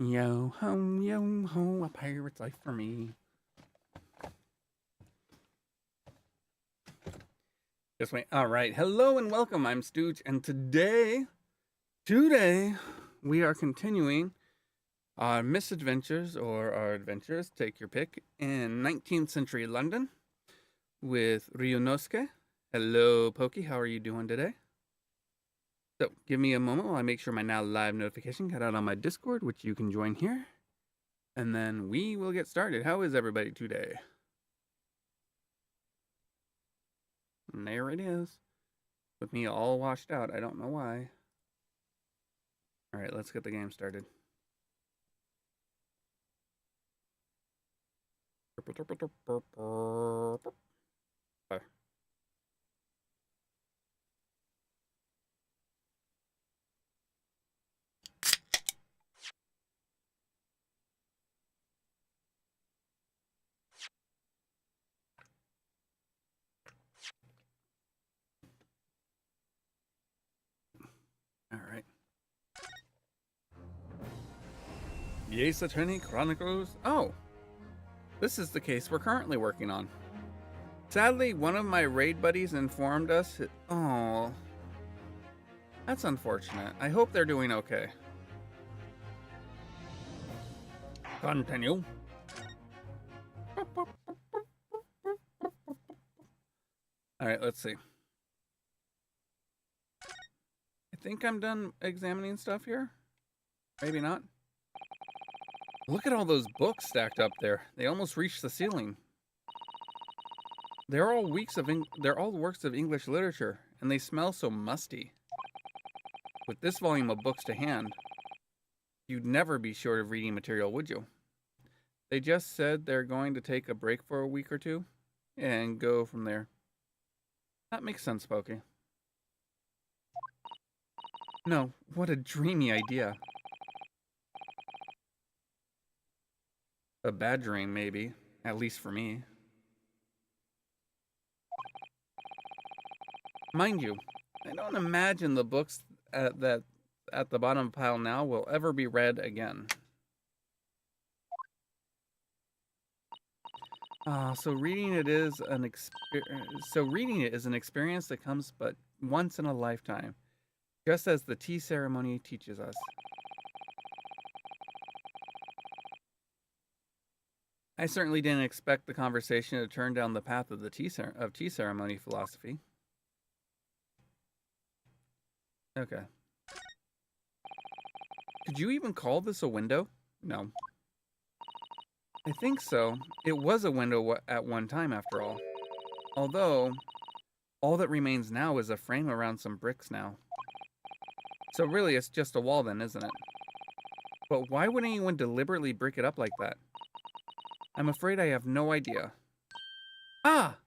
Yo ho, a pirate's life for me. Just wait. All right. Hello and welcome. I'm Stooge, and today, we are continuing our misadventures or our adventures, take your pick, in 19th century London with Ryunosuke. Hello, Pokey. How are you doing today? So, give me a moment while I make sure my now live notification got out on my Discord, which you can join here, and then we will get started. How is everybody today? And there it is. With me all washed out. I don't know why. All right, let's get the game started. All right. The Ace Attorney Chronicles. Oh, this is the case we're currently working on. Sadly, one of my raid buddies informed us. Oh, that's unfortunate. I hope they're doing okay. Continue. All right, let's see. I think I'm done examining stuff here. Maybe not. Look at all those books stacked up there. They almost reach the ceiling. They're all works of English literature, and they smell so musty. With this volume of books to hand, you'd never be short of reading material, would you? They just said they're going to take a break for a week or two and go from there. That makes sense, Pokey. No, what a dreamy idea. A bad dream, maybe. At least for me. Mind you, I don't imagine the books at the bottom of the pile now will ever be read again. So reading it is an experience that comes but once in a lifetime, just as the tea ceremony teaches us. I certainly didn't expect the conversation to turn down the path of the tea ceremony philosophy. Okay. Could you even call this a window? No. I think so. It was a window at one time, after all. Although, all that remains now is a frame around some bricks now. So really, it's just a wall then, isn't it? But why would anyone deliberately brick it up like that? I'm afraid I have no idea. Ah!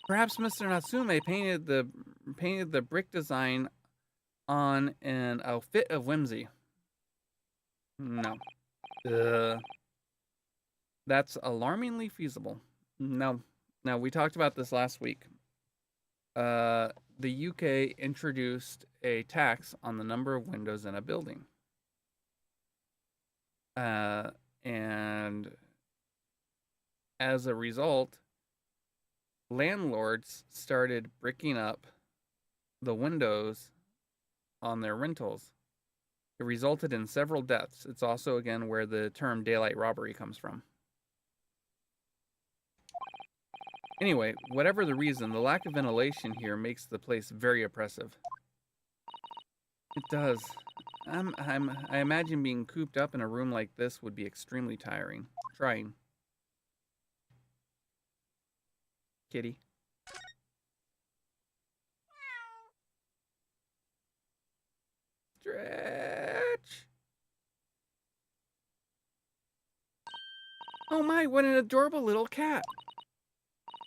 Perhaps Mr. Natsume painted the brick design on a fit of whimsy. No. That's alarmingly feasible. No. Now, we talked about this last week. The UK introduced a tax on the number of windows in a building. And as a result, landlords started bricking up the windows on their rentals. It resulted in several deaths. It's also, again, where the term daylight robbery comes from. Anyway, whatever the reason, the lack of ventilation here makes the place very oppressive. It does. I imagine being cooped up in a room like this would be extremely tiring. Trying. Kitty. Stretch. Oh my, what an adorable little cat.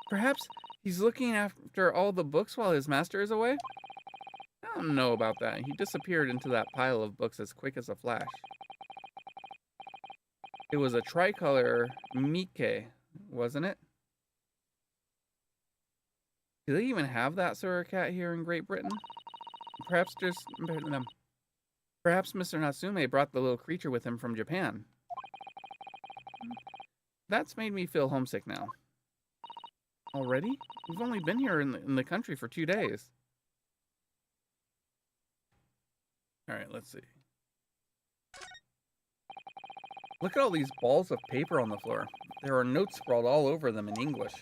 Perhaps he's looking after all the books while his master is away? I don't know about that. He disappeared into that pile of books as quick as a flash. It was a tricolor Mike, wasn't it? Do they even have that sort of cat here in Great Britain? Perhaps just Perhaps Mr. Natsume brought the little creature with him from Japan. That's made me feel homesick now. Already? We've only been here in the country for 2 days. Alright, let's see. Look at all these balls of paper on the floor. There are notes scrawled all over them in English.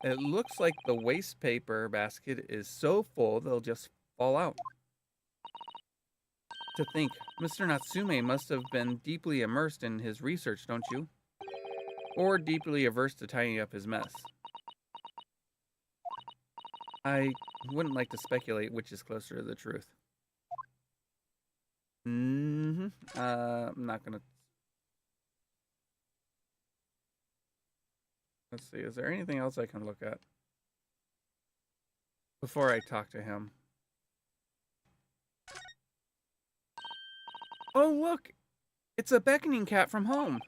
It looks like the waste paper basket is so full they'll just fall out. To think, Mr. Natsume must have been deeply immersed in his research, don't you? Or deeply averse to tidying up his mess. I wouldn't like to speculate which is closer to the truth. I'm not gonna... Let's see, is there anything else I can look at before I talk to him? Oh, look! It's a beckoning cat from home.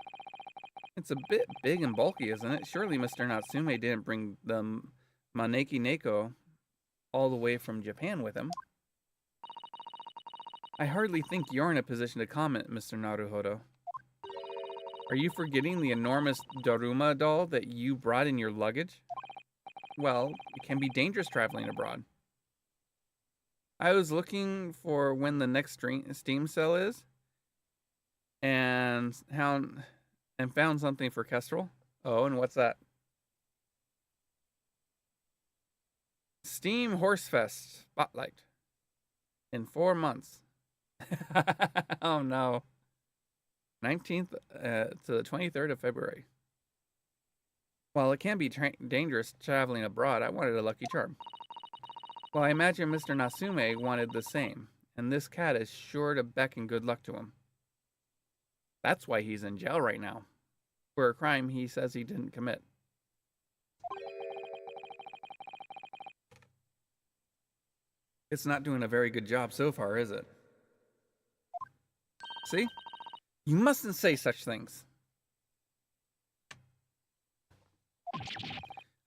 It's a bit big and bulky, isn't it? Surely Mr. Natsume didn't bring the Maneki Neko all the way from Japan with him. I hardly think you're in a position to comment, Mr. Naruhodo. Are you forgetting the enormous Daruma doll that you brought in your luggage? Well, it can be dangerous traveling abroad. I was looking for when the next Steam sale is, and found something for Kestrel. Oh, and what's that? Steam Horsefest Spotlight. In 4 months. Oh no. 19th to the 23rd of February. While it can be dangerous traveling abroad, I wanted a lucky charm. Well, I imagine Mr. Natsume wanted the same, and this cat is sure to beckon good luck to him. That's why he's in jail right now, for a crime he says he didn't commit. It's not doing a very good job so far, is it? See? You mustn't say such things.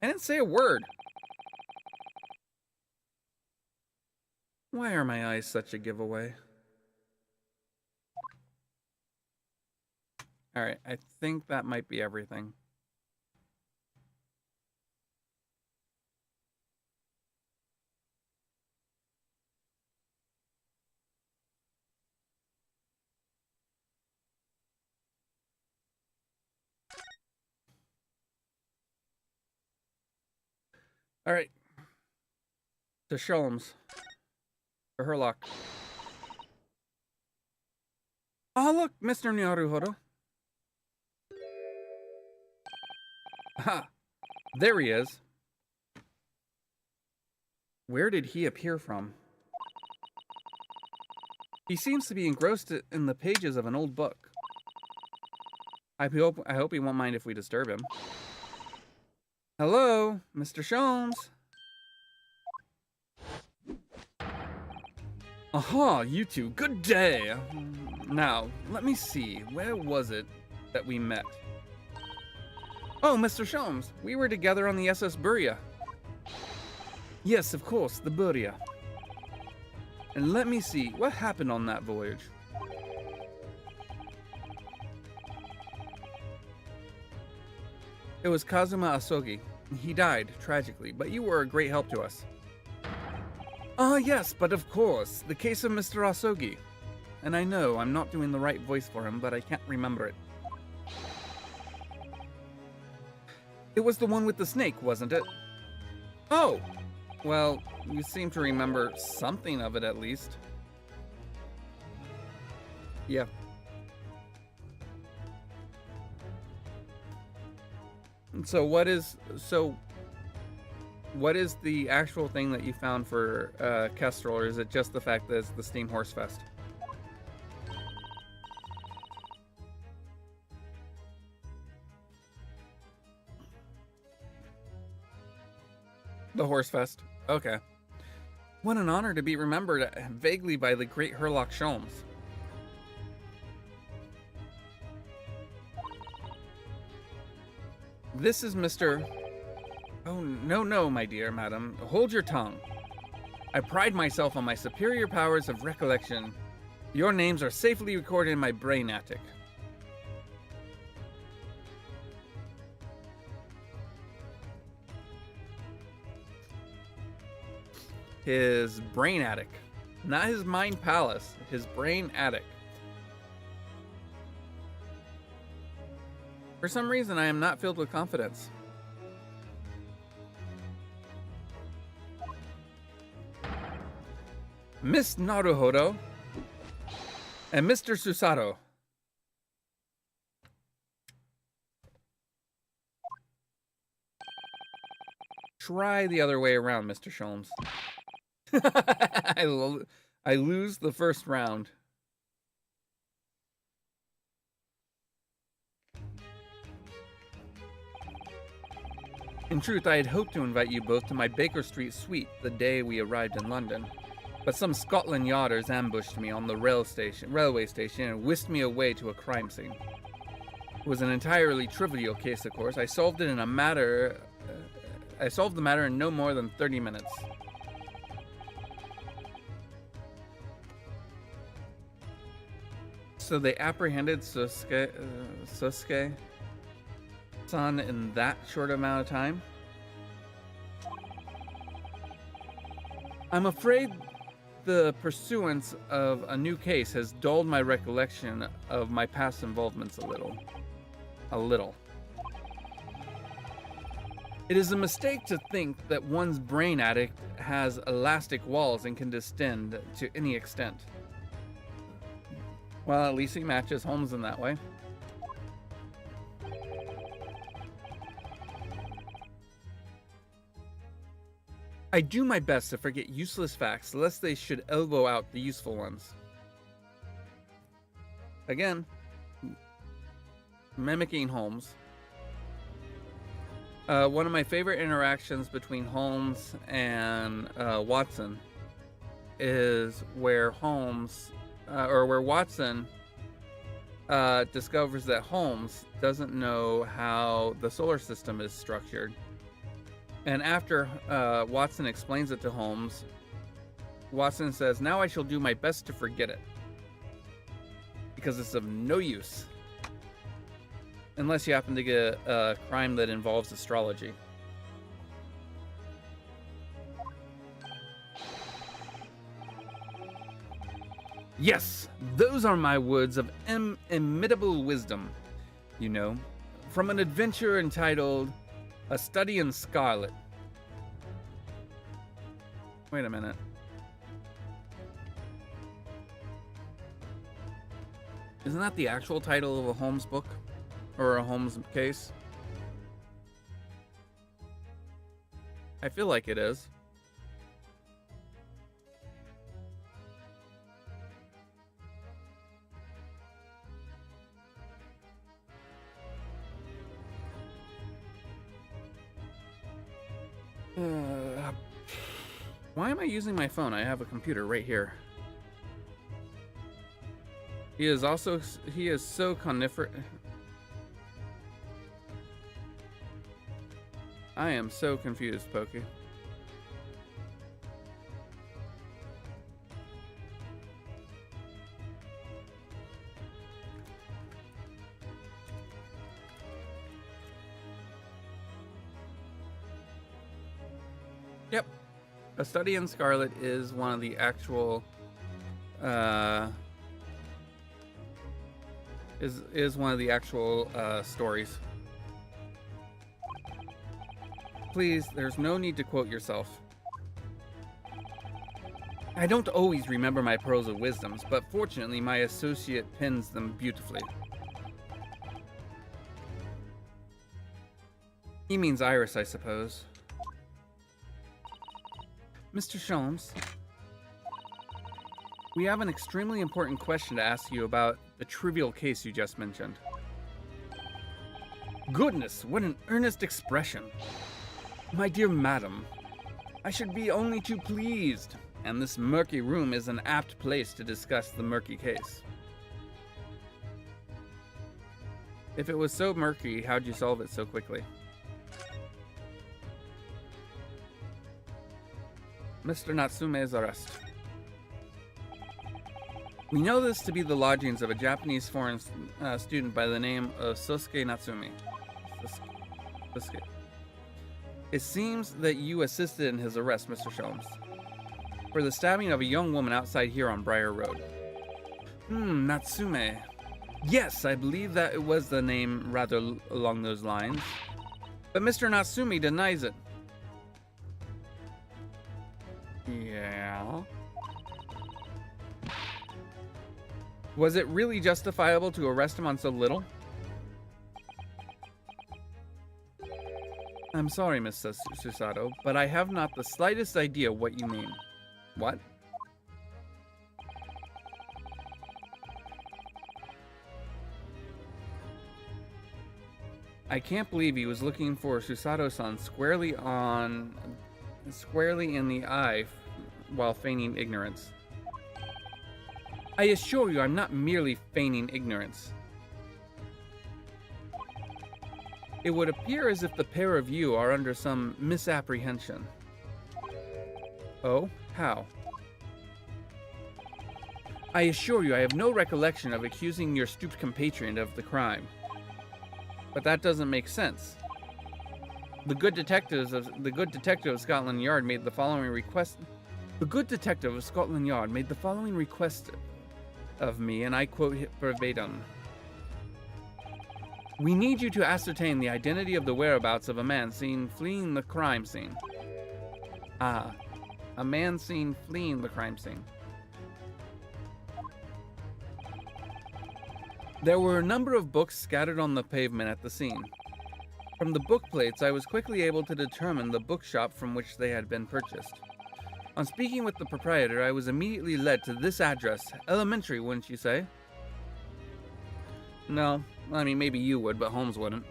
I didn't say a word. Why are my eyes such a giveaway? Alright, I think that might be everything. Alright. To Sholmes. To Herlock. Oh, look, Mr. Naruhodo. Aha! There he is. Where did he appear from? He seems to be engrossed in the pages of an old book. I hope he won't mind if we disturb him. Hello, Mr. Sholmes. Aha, you two, good day. Now, let me see, where was it that we met? Oh, Mr. Sholmes, we were together on the SS Buria. Yes, of course, the Buria. And let me see, what happened on that voyage? It was Kazuma Asogi. He died, tragically, but you were a great help to us. Ah, yes, but of course, the case of Mr. Asogi. And I know I'm not doing the right voice for him, but I can't remember it. It was the one with the snake, wasn't it? Oh! Well, you seem to remember something of it at least. Yeah. So what is the actual thing that you found for Kestrel, or is it just the fact that it's the Steam Horsefest? The Horsefest. Okay. What an honor to be remembered vaguely by the great Herlock Sholmes. This is Mr. Oh, no, my dear madam. Hold your tongue. I pride myself on my superior powers of recollection Your names are safely recorded in my brain attic. His brain attic. Not his mind palace, his brain attic. For some reason, I am not filled with confidence. Miss Naruhodo and Mr. Susato. Try the other way around, Mr. Sholmes. I lose the first round. In truth, I had hoped to invite you both to my Baker Street suite the day we arrived in London. But some Scotland Yarders ambushed me on the railway station and whisked me away to a crime scene. It was an entirely trivial case, of course. I solved the matter in no more than 30 minutes. So they apprehended Sosuke-san in that short amount of time? I'm afraid the pursuance of a new case has dulled my recollection of my past involvements a little. It is a mistake to think that one's brain attic has elastic walls and can distend to any extent. Well, at least he matches Holmes in that way. I do my best to forget useless facts, lest they should elbow out the useful ones. Again, mimicking Holmes. One of my favorite interactions between Holmes and Watson is where Watson discovers that Holmes doesn't know how the solar system is structured. And after Watson explains it to Holmes, Watson says, "Now I shall do my best to forget it, because it's of no use. Unless you happen to get a crime that involves astrology." Yes, those are my words of inimitable wisdom, you know, from an adventure entitled A Study in Scarlet. Wait a minute. Isn't that the actual title of a Holmes book? Or a Holmes case? I feel like it is. Why am I using my phone? I have a computer right here. He is so coniferous. I am so confused, Pokey. Yep. A Study in Scarlet is one of the actual is one of the actual stories. Please, there's no need to quote yourself. I don't always remember my pearls of wisdoms, but fortunately my associate pins them beautifully. He means Iris, I suppose. Mr. Sholmes, we have an extremely important question to ask you about the trivial case you just mentioned. Goodness, what an earnest expression. My dear madam, I should be only too pleased, and this murky room is an apt place to discuss the murky case. If it was so murky, how'd you solve it so quickly? Mr. Natsume's arrest. We know this to be the lodgings of a Japanese foreign student by the name of Sosuke Natsumi. Sosuke. It seems that you assisted in his arrest, Mr. Sholmes, for the stabbing of a young woman outside here on Briar Road. Natsume. Yes, I believe that it was the name rather along those lines. But Mr. Natsumi denies it. Yeah? Was it really justifiable to arrest him on so little? I'm sorry, Miss Susato, but I have not the slightest idea what you mean. What? I can't believe he was looking for Susato-san squarely in the eye while feigning ignorance. I assure you I'm not merely feigning ignorance. It would appear as if the pair of you are under some misapprehension. Oh? How? I assure you I have no recollection of accusing your stooped compatriot of the crime. But that doesn't make sense. The good detective of Scotland Yard made the following request. The good detective of Scotland Yard made the following request of me, and I quote verbatim. We need you to ascertain the identity of the whereabouts of a man seen fleeing the crime scene. Ah, a man seen fleeing the crime scene. There were a number of books scattered on the pavement at the scene. From the book plates, I was quickly able to determine the bookshop from which they had been purchased. On speaking with the proprietor, I was immediately led to this address. Elementary, wouldn't you say? No, I mean, maybe you would, but Holmes wouldn't.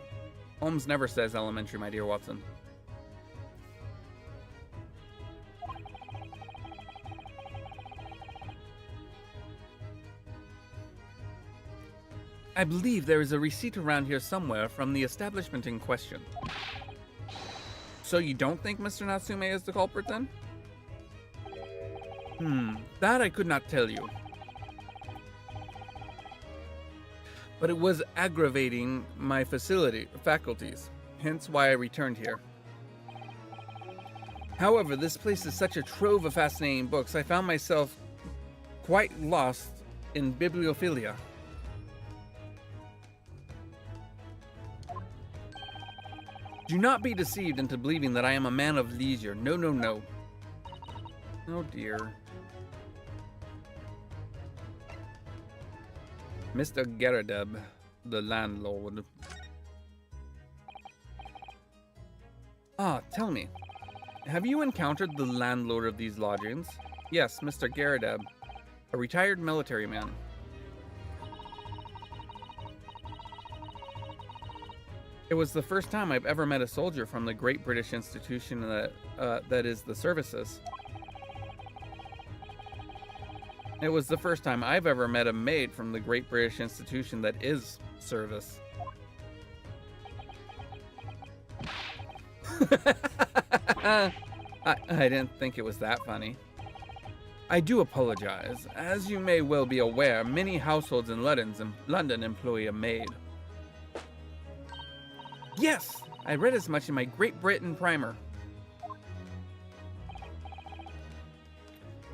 Holmes never says elementary, my dear Watson. I believe there is a receipt around here somewhere from the establishment in question. So you don't think Mr. Natsume is the culprit then? That I could not tell you. But it was aggravating my faculties, hence why I returned here. However, this place is such a trove of fascinating books, I found myself quite lost in bibliophilia. Do not be deceived into believing that I am a man of leisure. No, no, no. Oh dear. Mr. Geradeb, the landlord. Ah, tell me, have you encountered the landlord of these lodgings? Yes, Mr. Geradeb, a retired military man. It was the first time I've ever met a soldier from the great British institution that is the services. It was the first time I've ever met a maid from the great British institution that is service. I didn't think it was that funny. I do apologize. As you may well be aware, many households in London employ a maid. Yes! I read as much in my Great Britain primer.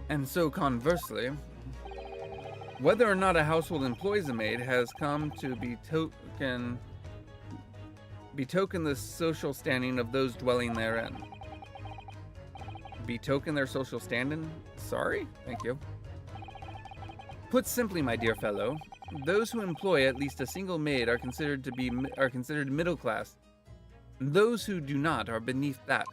And so conversely, whether or not a household employs a maid has come to betoken the social standing of those dwelling therein. Betoken their social standing? Sorry? Thank you. Put simply, my dear fellow, those who employ at least a single maid are considered middle class. Those who do not are beneath that.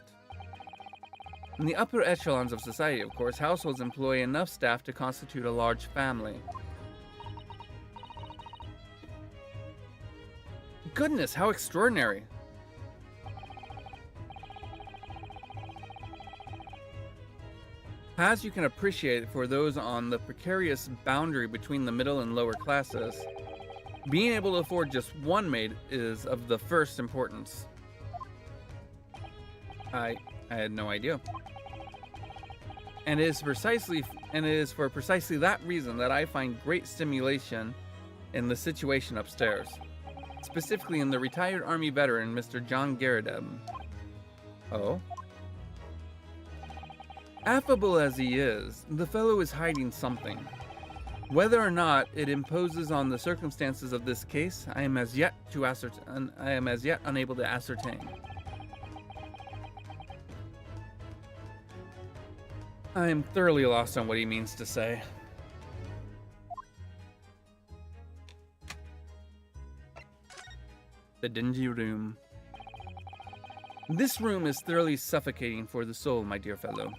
In the upper echelons of society, of course, households employ enough staff to constitute a large family. Goodness, how extraordinary! As you can appreciate, for those on the precarious boundary between the middle and lower classes, being able to afford just one maid is of the first importance. I had no idea. And it is precisely and it is for precisely that reason that I find great stimulation in the situation upstairs, specifically in the retired Army veteran, Mr. John Garrideb. Oh? Affable as he is, the fellow is hiding something. Whether or not it imposes on the circumstances of this case, I am as yet unable to ascertain. I am thoroughly lost on what he means to say. The dingy room. This room is thoroughly suffocating for the soul, my dear fellow.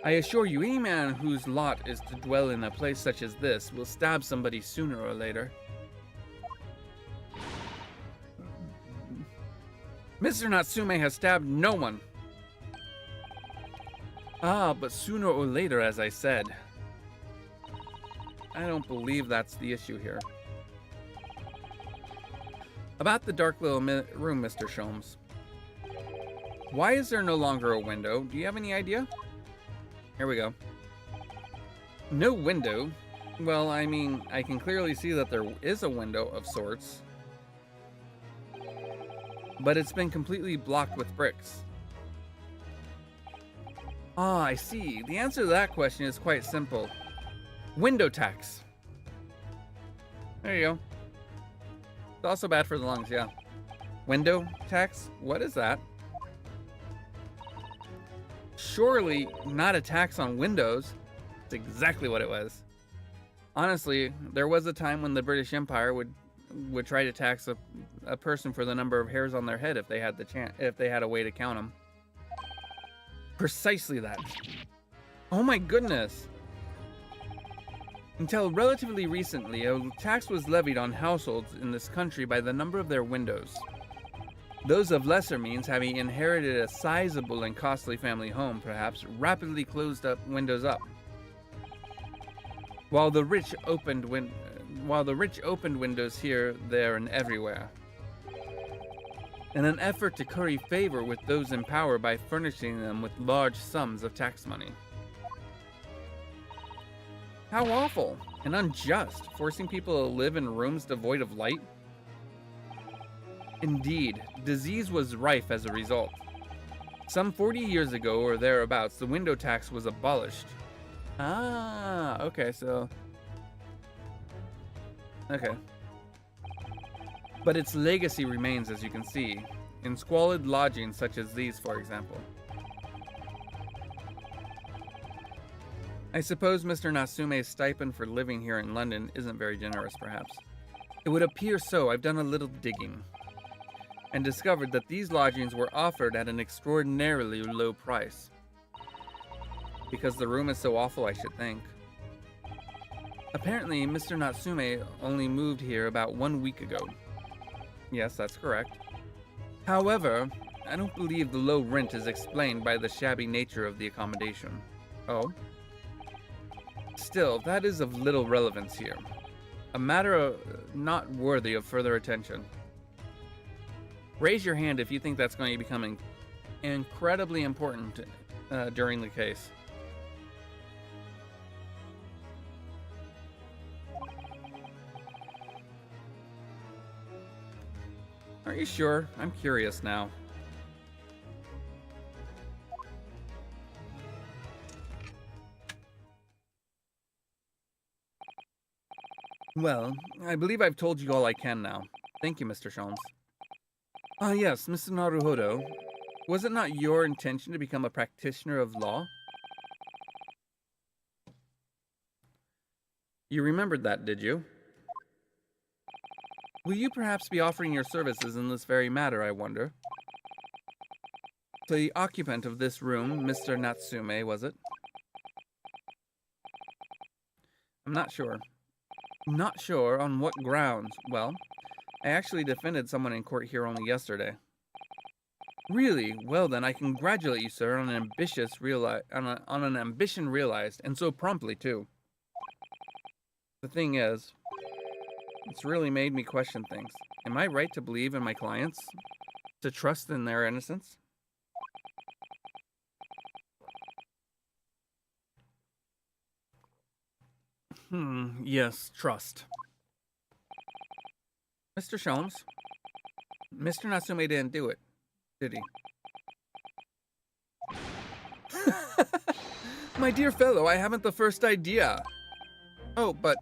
I assure you, any man whose lot is to dwell in a place such as this will stab somebody sooner or later. Mr. Natsume has stabbed no one. Ah, but sooner or later, as I said. I don't believe that's the issue here. About the dark little room, Mr. Sholmes. Why is there no longer a window? Do you have any idea? Here we go. No window? Well, I mean, I can clearly see that there is a window of sorts. But it's been completely blocked with bricks. Ah, I see. The answer to that question is quite simple. Window tax. There you go. It's also bad for the lungs, yeah. Window tax? What is that? Surely not a tax on windows. That's exactly what it was. Honestly, there was a time when the British Empire would try to tax a person for the number of hairs on their head if they had a way to count them. Precisely that. Oh my goodness. Until relatively recently, a tax was levied on households in this country by the number of their windows. Those of lesser means, having inherited a sizable and costly family home, perhaps, rapidly closed up windows up, while the rich opened windows here, there, and everywhere, in an effort to curry favor with those in power by furnishing them with large sums of tax money. How awful and unjust, forcing people to live in rooms devoid of light. Indeed, disease was rife as a result. Some 40 years ago or thereabouts, the window tax was abolished. Ah, okay, so... Okay. But its legacy remains, as you can see, in squalid lodgings such as these, for example. I suppose Mr. Natsume's stipend for living here in London isn't very generous, perhaps. It would appear so. I've done a little digging and discovered that these lodgings were offered at an extraordinarily low price. Because the room is so awful, I should think. Apparently, Mr. Natsume only moved here about 1 week ago. Yes, that's correct. However, I don't believe the low rent is explained by the shabby nature of the accommodation. Oh? Still, that is of little relevance here. A matter not worthy of further attention. Raise your hand if you think that's going to become incredibly important during the case. Are you sure? I'm curious now. Well, I believe I've told you all I can now. Thank you, Mr. Sholmes. Ah, yes, Mr. Naruhodo. Was it not your intention to become a practitioner of law? You remembered that, did you? Will you perhaps be offering your services in this very matter, I wonder? The occupant of this room, Mr. Natsume, was it? I'm not sure. Not sure on what grounds. Well, I actually defended someone in court here only yesterday. Really? Well then, I congratulate you, sir, on an ambition realized, and so promptly too. The thing is, it's really made me question things. Am I right to believe in my clients? To trust in their innocence? Yes, trust. Mr. Sholmes, Mr. Natsume didn't do it, did he? My dear fellow, I haven't the first idea. Oh, but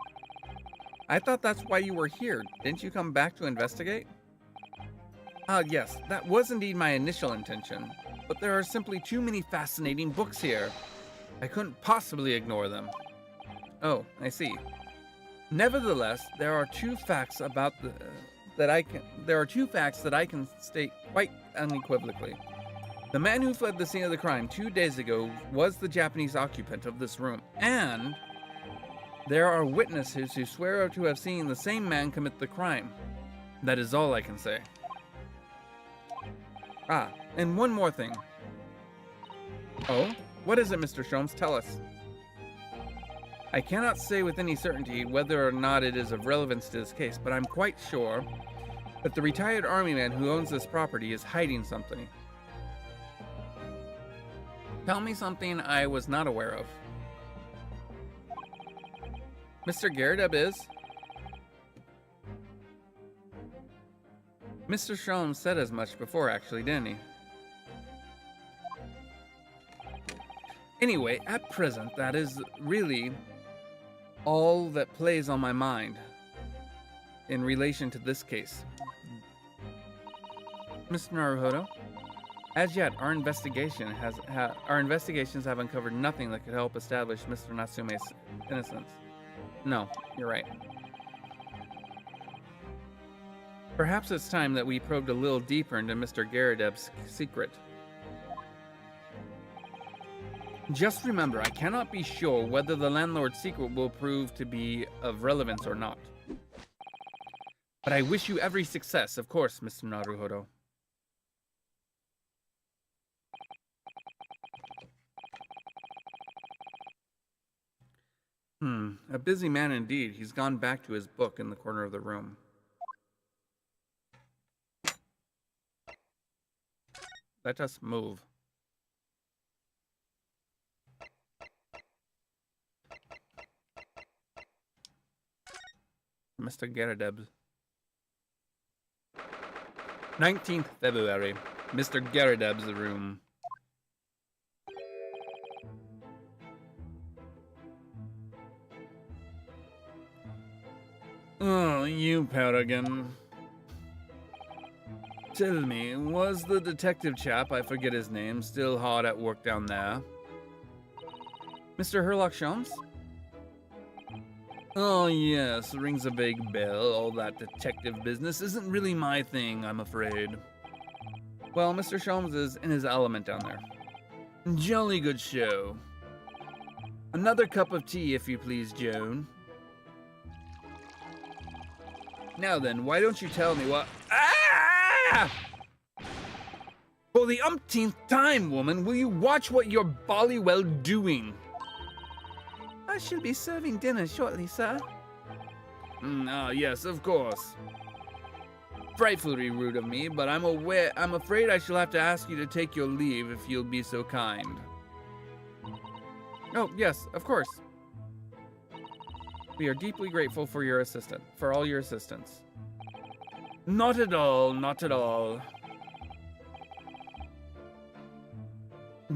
I thought that's why you were here. Didn't you come back to investigate? Yes, that was indeed my initial intention, but there are simply too many fascinating books here. I couldn't possibly ignore them. Oh, I see. Nevertheless, there are two facts that I can state quite unequivocally. The man who fled the scene of the crime 2 days ago was the Japanese occupant of this room, and there are witnesses who swear to have seen the same man commit the crime. That is all I can say. And one more thing. Oh? What is it, Mr. Sholmes? Tell us. I cannot say with any certainty whether or not it is of relevance to this case, but I'm quite sure that the retired army man who owns this property is hiding something. Tell me something I was not aware of. Mr. Garrideb is? Mr. Sholmes said as much before, actually, didn't he? Anyway, at present, that is really all that plays on my mind in relation to this case. Mr. Naruhodo, as yet, our investigations have uncovered nothing that could help establish Mr. Natsume's innocence. No, you're right. Perhaps it's time that we probed a little deeper into Mr. Garrideb's secret. Just remember, I cannot be sure whether the landlord's secret will prove to be of relevance or not. But I wish you every success, of course, Mr. Naruhodo. A busy man indeed. He's gone back to his book in the corner of the room. Let us move. Mr. Garrideb. 19th February. Mr. Garrideb's room. Oh, you Paragon. Tell me, was the detective chap, I forget his name, still hard at work down there? Mr. Herlock Sholmes? Oh yes, rings a vague bell. All that detective business isn't really my thing, I'm afraid. Well, Mr. Sholmes is in his element down there. Jolly good show. Another cup of tea, if you please, Joan. Now then, why don't you tell me what... Ah! For the umpteenth time, woman, will you watch what you're bally well doing? I shall be serving dinner shortly, sir. Yes, of course. Frightfully rude of me, but I'm afraid I shall have to ask you to take your leave if you'll be so kind. Oh, yes, of course. We are deeply grateful for all your assistance. Not at all, not at all.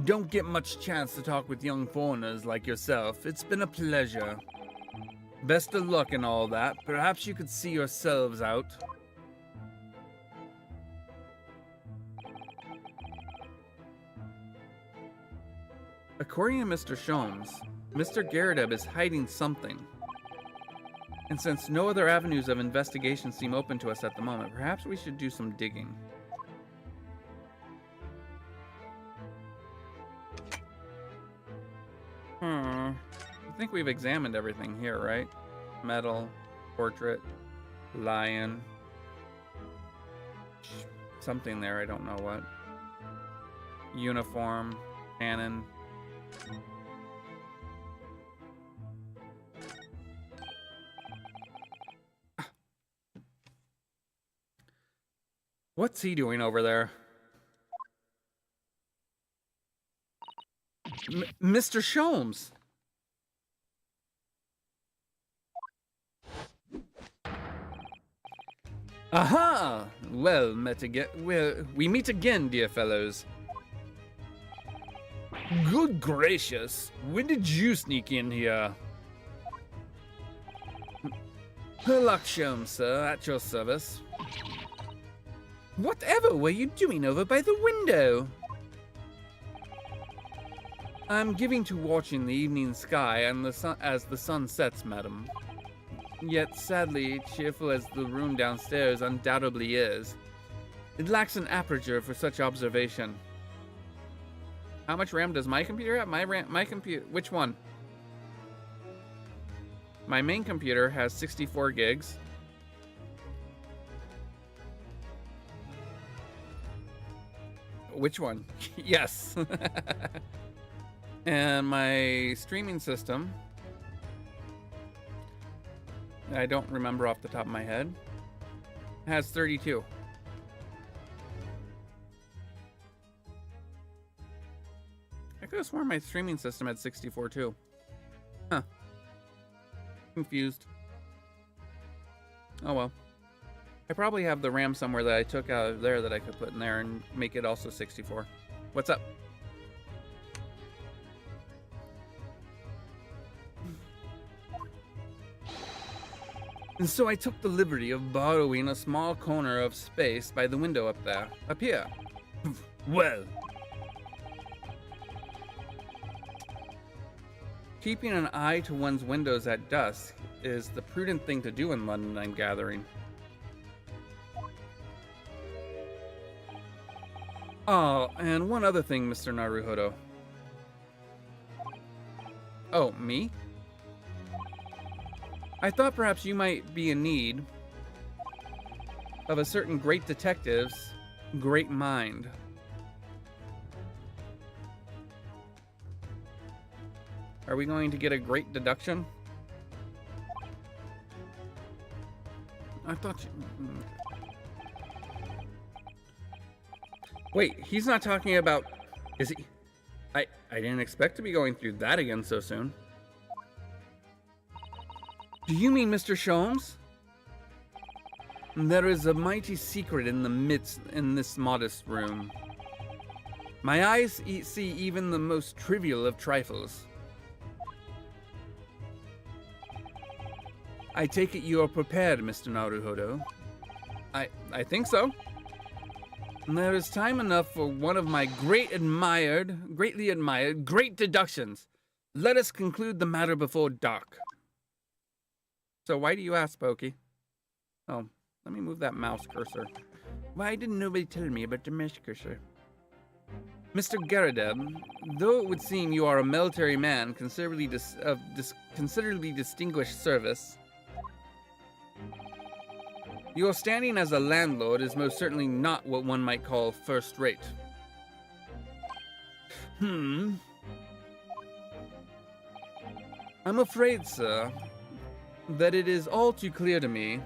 Don't get much chance to talk with young foreigners like yourself. It's been a pleasure. Best of luck and all that. Perhaps you could see yourselves out. According to Mr. Sholmes, Mr. Garrideb is hiding something. And since no other avenues of investigation seem open to us at the moment, perhaps we should do some digging. I think we've examined everything here, right? Metal, portrait, lion. Something there, I don't know what. Uniform, cannon. What's he doing over there? Mr. Sholmes! Aha! Well, we meet again, dear fellows. Good gracious, when did you sneak in here? Herlock Sholmes, sir, at your service. Whatever were you doing over by the window? I'm giving to watching the evening sky and the sun as the sun sets, madam. Yet, sadly, cheerful as the room downstairs undoubtedly is, it lacks an aperture for such observation. How much RAM does my computer have? My computer, which one? My main computer has 64 gigs. Which one? Yes. And my streaming system, I don't remember off the top of my head, has 32. I could have sworn my streaming system had 64 too. Huh. Confused. Oh well. I probably have the RAM somewhere that I took out of there that I could put in there and make it also 64. What's up? And so I took the liberty of borrowing a small corner of space by the window up there. Up here. Well. Keeping an eye to one's windows at dusk is the prudent thing to do in London, I'm gathering. Oh, and one other thing, Mr. Naruhodo. Oh, me? I thought perhaps you might be in need of a certain great detective's great mind. Are we going to get a great deduction? I thought you... Wait, he's not talking about... Is he... I didn't expect to be going through that again so soon. Do you mean Mr. Sholmes? There is a mighty secret in this modest room. My eyes see even the most trivial of trifles. I take it you are prepared, Mr. Naruhodo. I think so. And there is time enough for one of my greatly admired, great deductions. Let us conclude the matter before dark. So why do you ask, Pokey? Oh, let me move that mouse cursor. Why didn't nobody tell me about the mouse cursor? Mr. Garadeb, though it would seem you are a military man considerably distinguished service, your standing as a landlord is most certainly not what one might call first rate. I'm afraid, sir, that it is all too clear to me.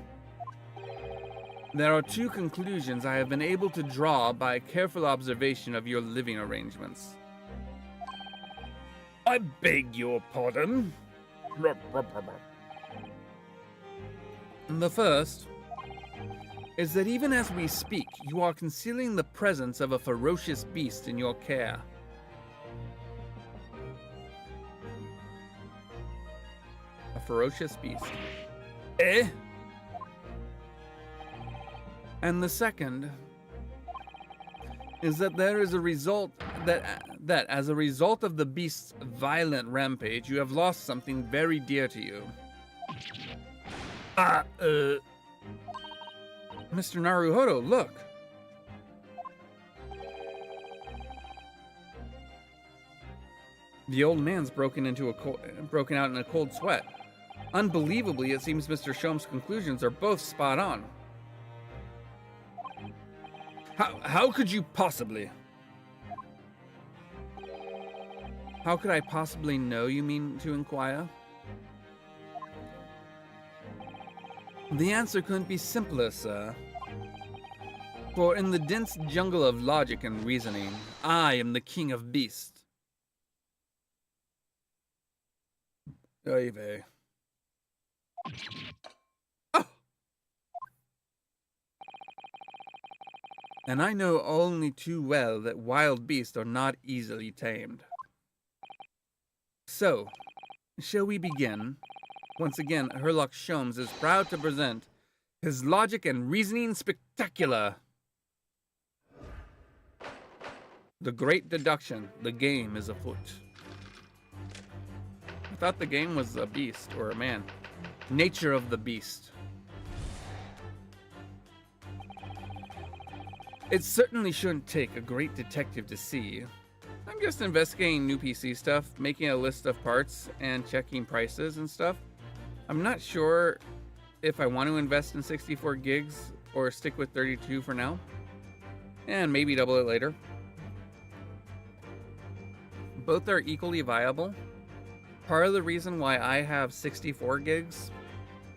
There are two conclusions I have been able to draw by careful observation of your living arrangements. I beg your pardon? The first is that even as we speak, you are concealing the presence of a ferocious beast in your care. A ferocious beast. Eh? And the second is that there is a result that as a result of the beast's violent rampage, you have lost something very dear to you. Mr. Naruhodo, look. The old man's broken out in a cold sweat. Unbelievably, it seems Mr. Sholmes' conclusions are both spot on. How could you possibly? How could I possibly know, you mean to inquire? The answer couldn't be simpler, sir. For in the dense jungle of logic and reasoning, I am the king of beasts. Oy vey. Oh! And I know only too well that wild beasts are not easily tamed. So, shall we begin? Once again, Herlock Sholmes is proud to present his logic and reasoning spectacular. The Great Deduction. The game is afoot. I thought the game was a beast or a man. Nature of the beast. It certainly shouldn't take a great detective to see. I'm just investigating new PC stuff, making a list of parts, and checking prices and stuff. I'm not sure if I want to invest in 64 gigs or stick with 32 for now. And maybe double it later. Both are equally viable. Part of the reason why I have 64 gigs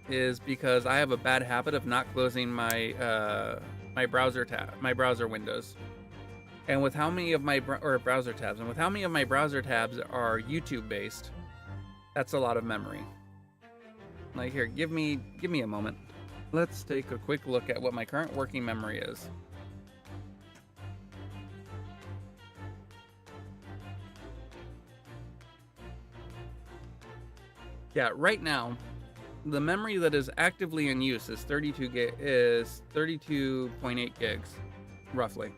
is because I have a bad habit of not closing my my browser windows. And with how many of my browser tabs are YouTube based, that's a lot of memory. Like here, give me a moment. Let's take a quick look at what my current working memory is. Yeah, right now, the memory that is actively in use is 32.8 gigs, roughly.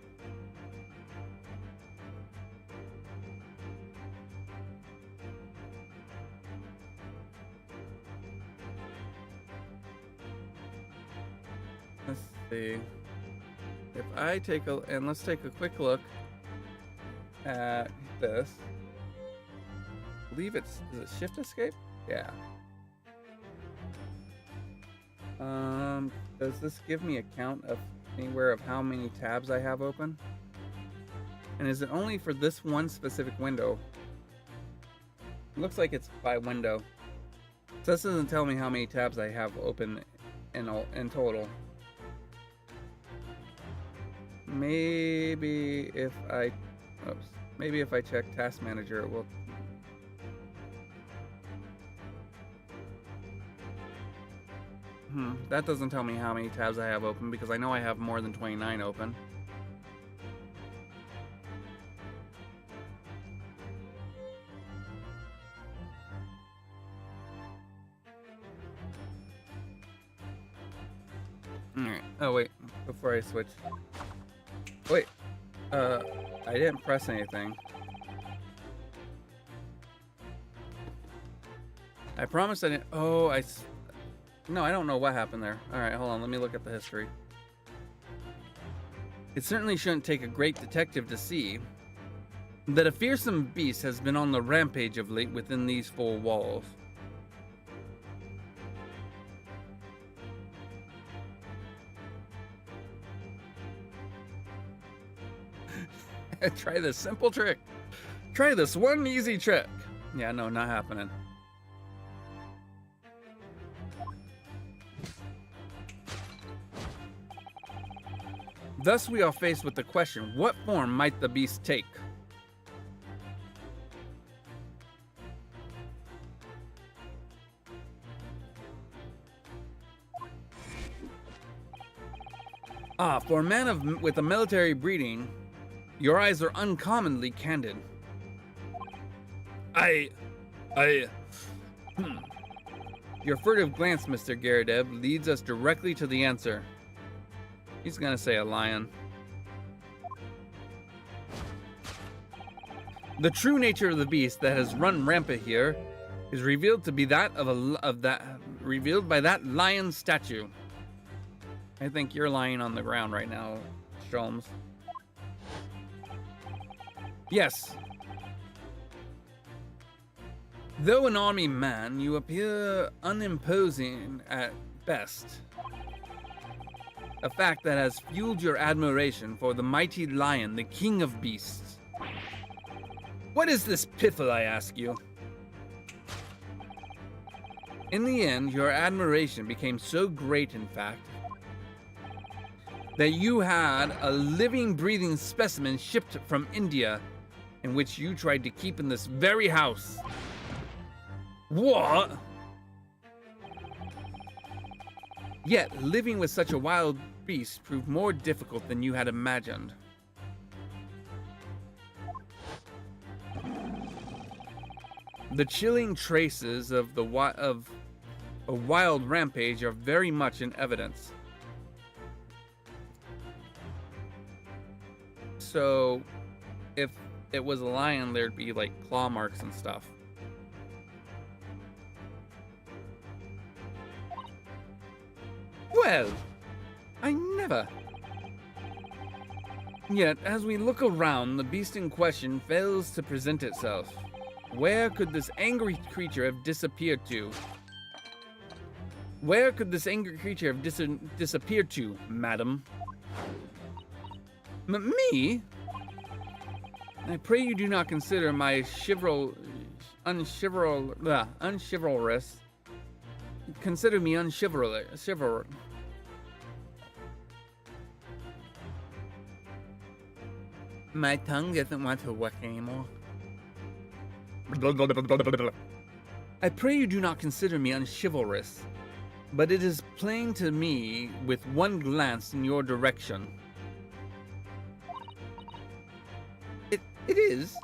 Let's see. If I take let's take a quick look at this. I believe is it Shift Escape? Yeah. Does this give me a count of anywhere of how many tabs I have open? And is it only for this one specific window? It looks like it's by window. So this doesn't tell me how many tabs I have open in total. Maybe if I check Task Manager, it will. That doesn't tell me how many tabs I have open because I know I have more than 29 open. Alright. Oh, wait. Before I switch. Wait. I didn't press anything. I promised I didn't. Oh, no, I don't know what happened there. Alright, hold on. Let me look at the history. It certainly shouldn't take a great detective to see that a fearsome beast has been on the rampage of late within these four walls. Try this simple trick. Try this one easy trick. Yeah, no, not happening. Thus we are faced with the question, what form might the beast take? For a man with a military breeding, your eyes are uncommonly candid. Your furtive glance, Mr. Garrideb, leads us directly to the answer. He's gonna say a lion. The true nature of the beast that has run rampant here is revealed to be that revealed by that lion statue. I think you're lying on the ground right now, Sholmes. Yes. Though an army man, you appear unimposing at best. A fact that has fueled your admiration for the mighty lion, the king of beasts. What is this piffle, I ask you? In the end, your admiration became so great, in fact, that you had a living, breathing specimen shipped from India, in which you tried to keep in this very house. What? Yet, living with such a wild beast proved more difficult than you had imagined. The chilling traces of a wild rampage are very much in evidence. So, if it was a lion, there'd be like claw marks and stuff. Well, I never. Yet, as we look around, the beast in question fails to present itself. Where could this angry creature have disappeared to? Where could this angry creature have disappeared to, madam? Me? I pray you do not consider my unchivalrous. Consider me unchivalrous. My tongue doesn't want to work anymore. I pray you do not consider me unchivalrous, but it is plain to me with one glance in your direction. It is.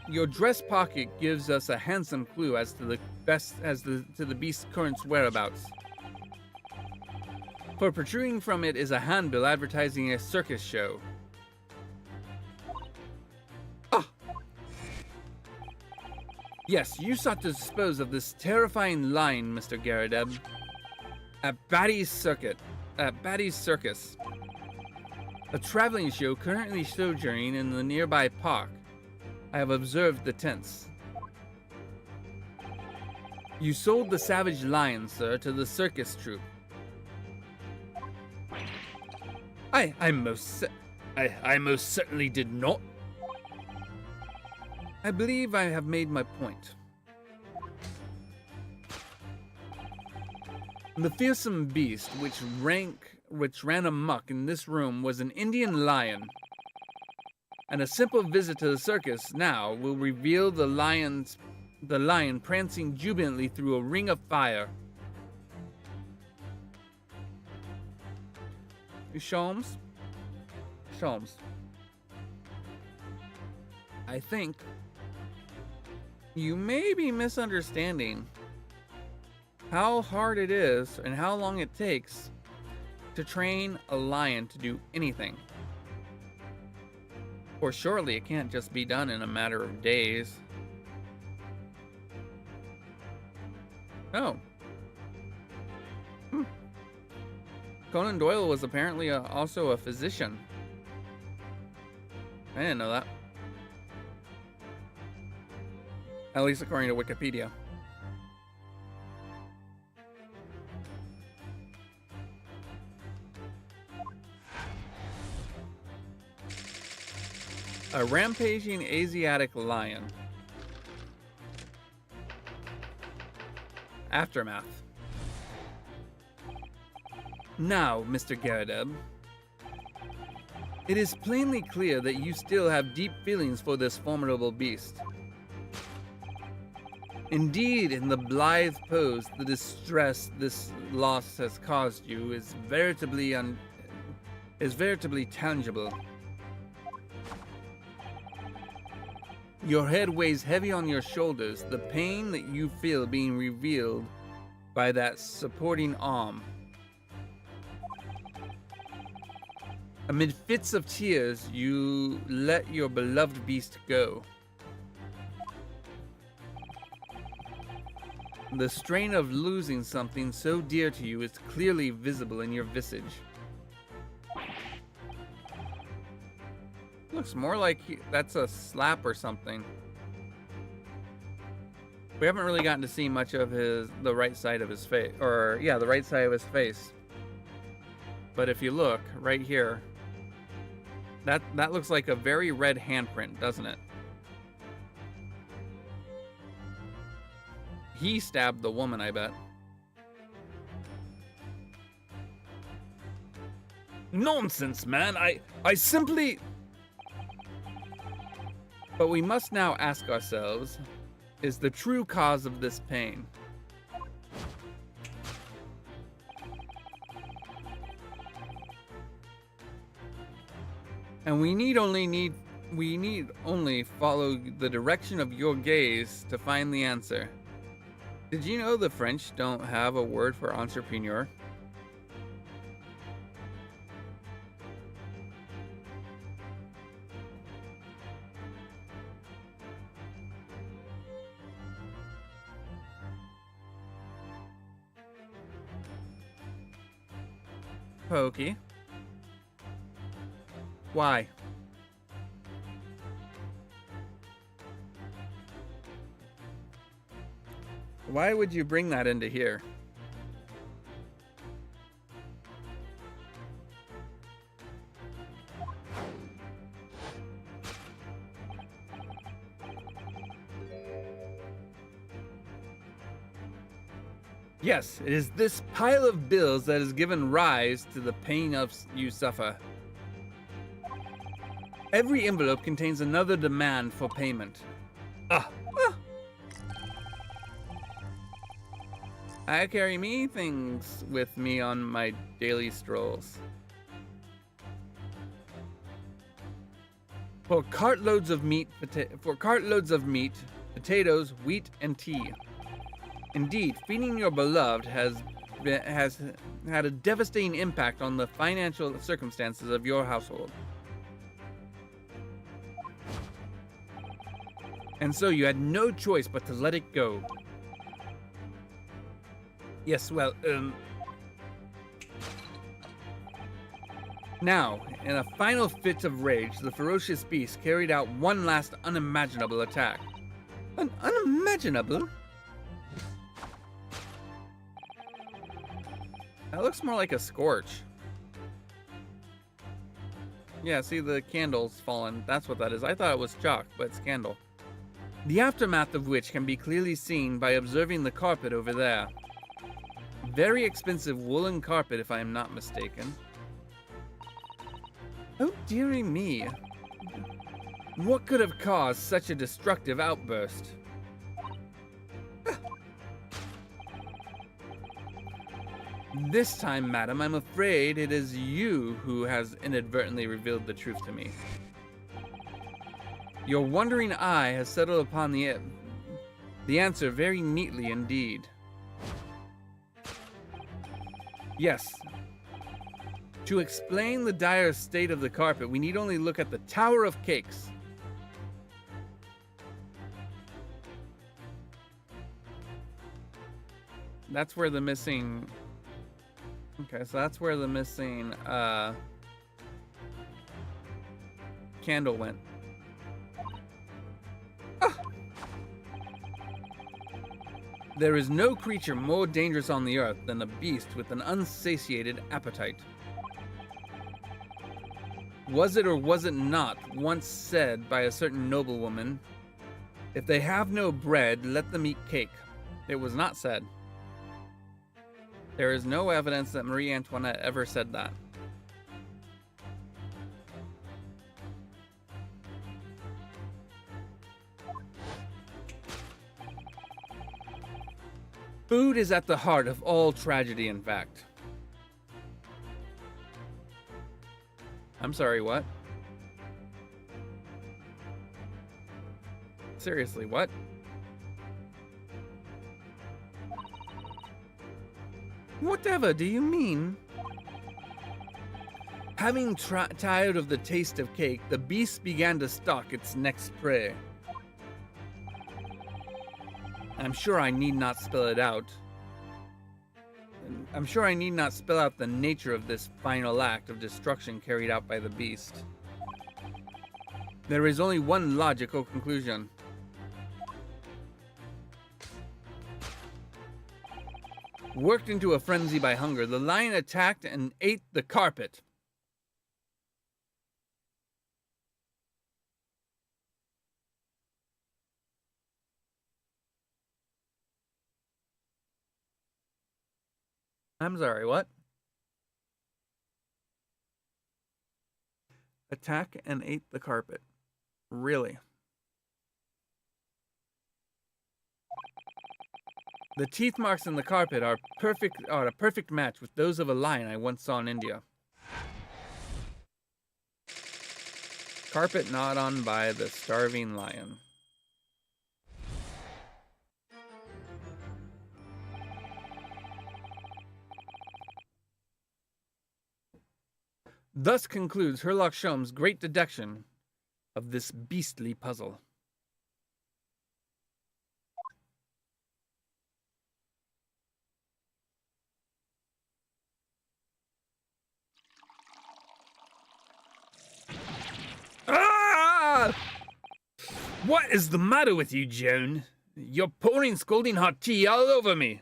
Your dress pocket gives us a handsome clue as to the beast's current whereabouts. For protruding from it is a handbill advertising a circus show. Ah! Yes, you sought to dispose of this terrifying lion, Mr. Garrideb, at Batty's Circus, a traveling show currently sojourning in the nearby park. I have observed the tents. You sold the savage lion, sir, to the circus troupe. I most certainly did not. I believe I have made my point. The fearsome beast which ran amok in this room was an Indian lion. And a simple visit to the circus now will reveal the lion prancing jubilantly through a ring of fire. Sholmes? I think you may be misunderstanding how hard it is and how long it takes to train a lion to do anything. Or surely it can't just be done in a matter of days. Oh. Conan Doyle was apparently also a physician. I didn't know that. At least according to Wikipedia. A rampaging Asiatic lion. Aftermath. Now, Mr. Garrideb, it is plainly clear that you still have deep feelings for this formidable beast. Indeed, in the blithe pose, the distress this loss has caused you is veritably tangible. Your head weighs heavy on your shoulders, the pain that you feel being revealed by that supporting arm. Amid fits of tears, you let your beloved beast go. The strain of losing something so dear to you is clearly visible in your visage. Looks more like that's a slap or something. We haven't really gotten to see much of the right side of his face, or yeah, the right side of his face. But if you look right here, that looks like a very red handprint, doesn't it? He stabbed the woman, I bet. Nonsense, man. I simply... But we must now ask ourselves, is the true cause of this pain? And we need only follow the direction of your gaze to find the answer. Did you know the French don't have a word for entrepreneur? Pokey. Why? Why would you bring that into here? Yes, it is this pile of bills that has given rise to the pain of you suffer. Every envelope contains another demand for payment. I carry me things with me on my daily strolls. For cartloads of meat, potatoes, wheat, and tea. Indeed, feeding your beloved has had a devastating impact on the financial circumstances of your household. And so you had no choice but to let it go. Yes, well, Now, in a final fit of rage, the ferocious beast carried out one last unimaginable attack. Unimaginable? That looks more like a scorch. Yeah, see the candle's fallen. That's what that is. I thought it was chalk, but it's candle. The aftermath of which can be clearly seen by observing the carpet over there. Very expensive woolen carpet, if I am not mistaken. Oh, dearie me. What could have caused such a destructive outburst? This time, madam, I'm afraid it is you who has inadvertently revealed the truth to me. Your wondering eye has settled upon the answer very neatly indeed. Yes. To explain the dire state of the carpet, we need only look at the Tower of Cakes. That's where the missing... Okay, so that's where the missing candle went. Ah! There is no creature more dangerous on the earth than a beast with an unsatiated appetite. Was it or was it not once said by a certain noblewoman, "If they have no bread, let them eat cake"? It was not said. There is no evidence that Marie Antoinette ever said that. Food is at the heart of all tragedy, in fact. I'm sorry, what? Seriously, what? Whatever do you mean? Having tired of the taste of cake, the beast began to stalk its next prey. I'm sure I need not spell it out. I'm sure I need not spell out the nature of this final act of destruction carried out by the beast. There is only one logical conclusion. Worked into a frenzy by hunger, the lion attacked and ate the carpet. I'm sorry, what? Attack and ate the carpet. Really? The teeth marks in the carpet are a perfect match with those of a lion I once saw in India. Carpet gnawed on by the starving lion. Thus concludes Herlock Sholmes' great deduction of this beastly puzzle. Ah! What is the matter with you, Joan? You're pouring scalding hot tea all over me.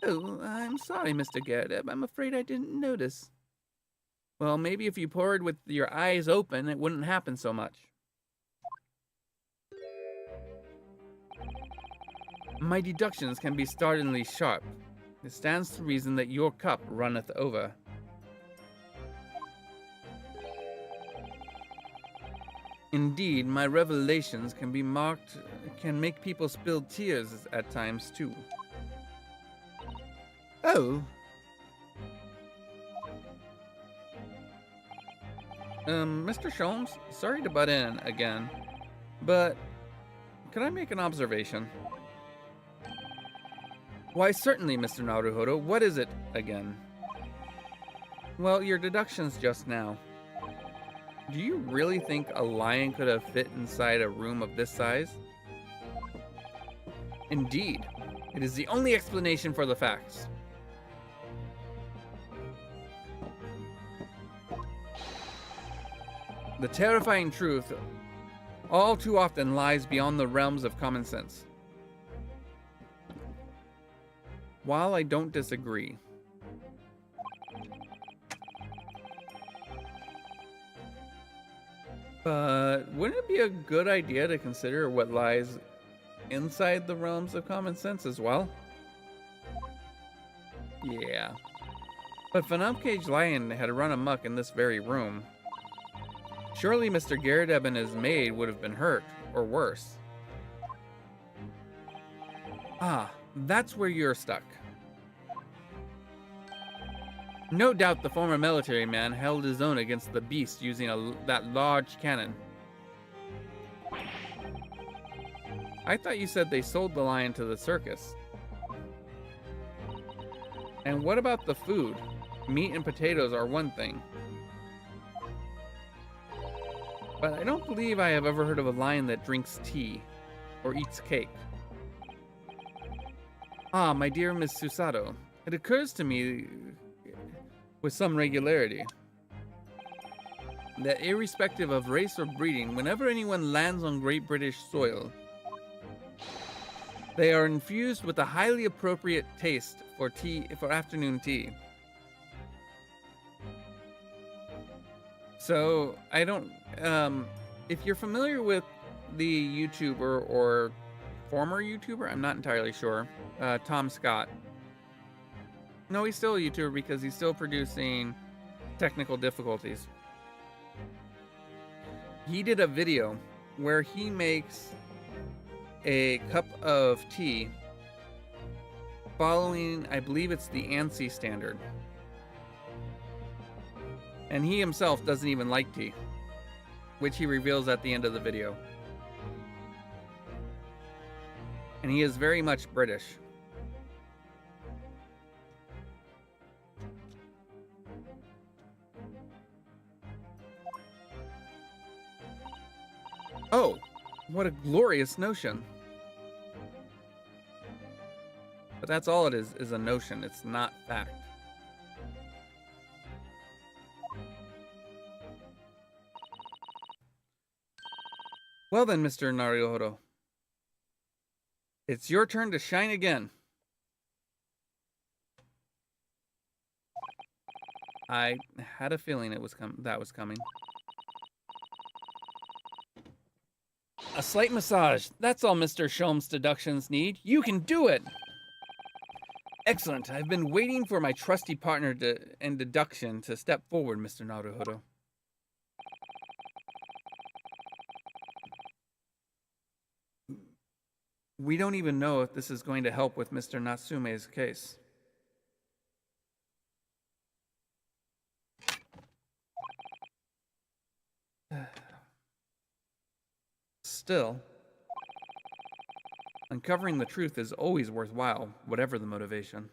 Oh, I'm sorry, Mr. Garrett. I'm afraid I didn't notice. Well, maybe if you poured with your eyes open, it wouldn't happen so much. My deductions can be startlingly sharp. It stands to reason that your cup runneth over. Indeed, my revelations can make people spill tears at times too. Oh. Mr. Sholmes, sorry to butt in again, but could I make an observation? Why, certainly, Mr. Naruhodo. What is it again? Well, your deductions just now. Do you really think a lion could have fit inside a room of this size? Indeed, it is the only explanation for the facts. The terrifying truth all too often lies beyond the realms of common sense. While I don't disagree, but wouldn't it be a good idea to consider what lies inside the realms of common sense as well? Yeah. But if an upcaged lion had run amok in this very room, surely Mr. Garrett and his maid would have been hurt, or worse. Ah, that's where you're stuck. No doubt the former military man held his own against the beast using that large cannon. I thought you said they sold the lion to the circus. And what about the food? Meat and potatoes are one thing. But I don't believe I have ever heard of a lion that drinks tea or eats cake. Ah, my dear Miss Susato, it occurs to me with some regularity that irrespective of race or breeding, whenever anyone lands on Great British soil, they are infused with a highly appropriate taste for afternoon tea. So, I don't, if you're familiar with the YouTuber or former YouTuber, I'm not entirely sure, Tom Scott. No, he's still a YouTuber because he's still producing technical difficulties. He did a video where he makes a cup of tea following, I believe it's the ANSI standard. And he himself doesn't even like tea, which he reveals at the end of the video. And he is very much British. Oh, what a glorious notion. But that's all it is a notion. It's not fact. Well then, Mr. Naruhodo, it's your turn to shine again. I had a feeling that was coming. A slight massage. That's all Mr. Sholmes' deductions need. You can do it! Excellent. I've been waiting for my trusty partner in deduction to step forward, Mr. Naruhodo. We don't even know if this is going to help with Mr. Natsume's case. still, uncovering the truth is always worthwhile, whatever the motivation.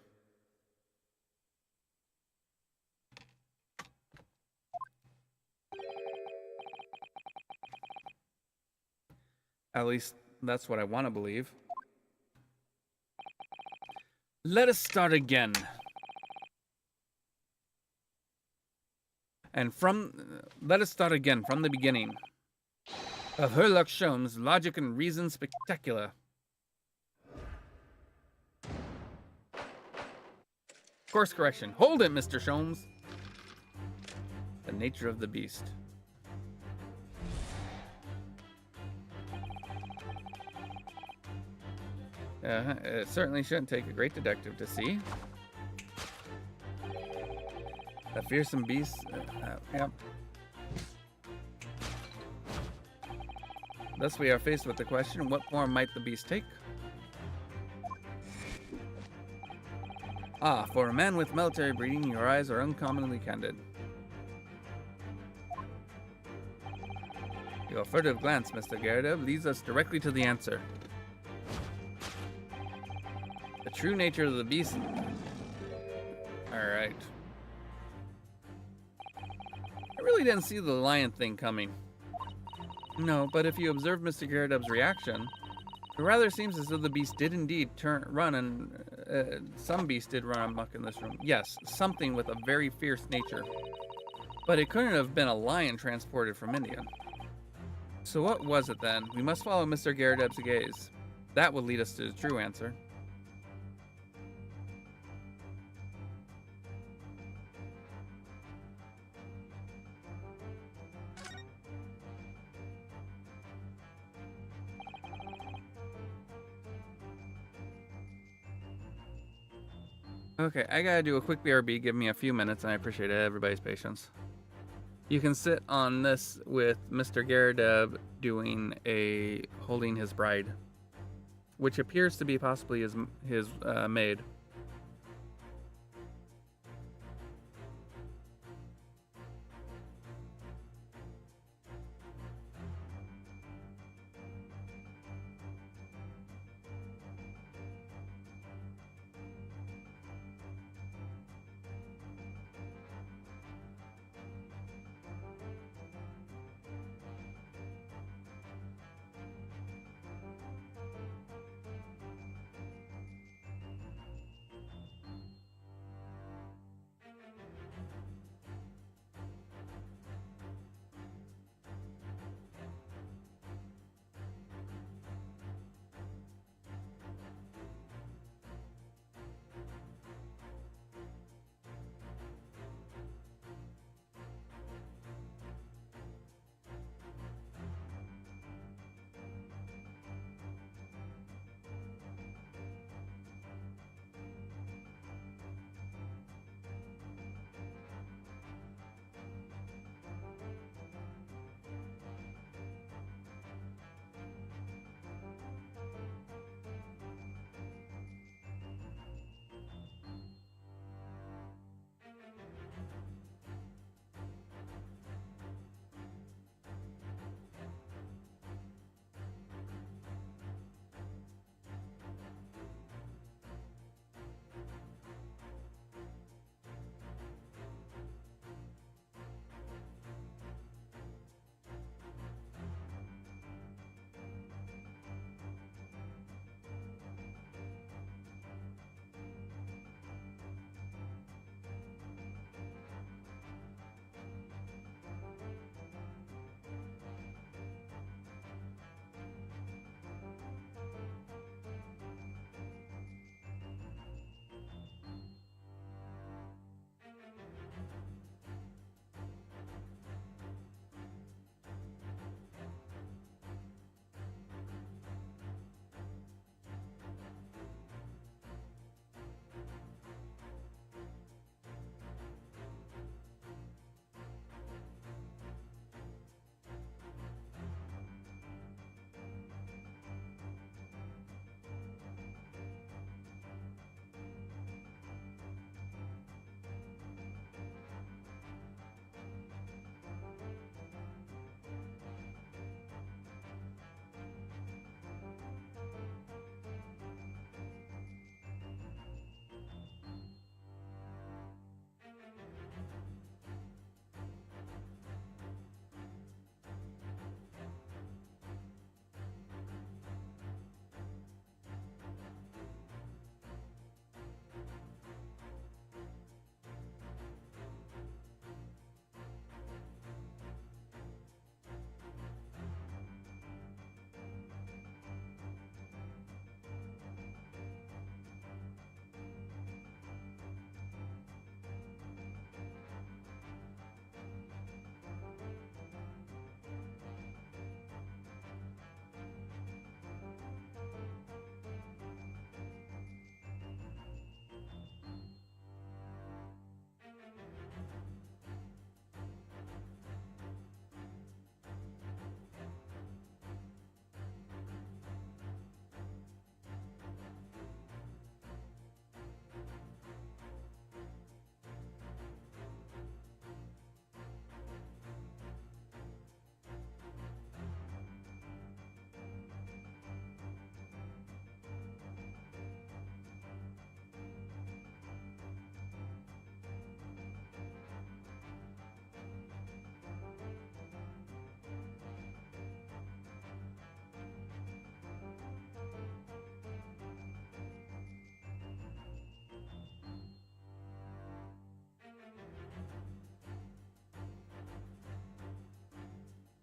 At least, that's what I want to believe. Let us start again. Let us start again from the beginning. Of Herlock Sholmes, logic and reason spectacular. Course correction. Hold it, Mr. Sholmes. The nature of the beast. It certainly shouldn't take a great detective to see. A fearsome beast. Yep. Thus we are faced with the question, what form might the beast take? Ah, for a man with military breeding, your eyes are uncommonly candid. Your furtive glance, Mr. Garrideb, leads us directly to the answer. The true nature of the beast... Alright. I really didn't see the lion thing coming. No, but if you observe Mr. Garrideb's reaction, it rather seems as though the beast did indeed run, and some beast did run amok in this room. Yes, something with a very fierce nature. But it couldn't have been a lion transported from India. So what was it then? We must follow Mr. Garrideb's gaze. That will lead us to the true answer. Okay, I gotta do a quick BRB. Give me a few minutes, and I appreciate everybody's patience. You can sit on this with Mr. Garrideb holding his bride, which appears to be possibly his maid.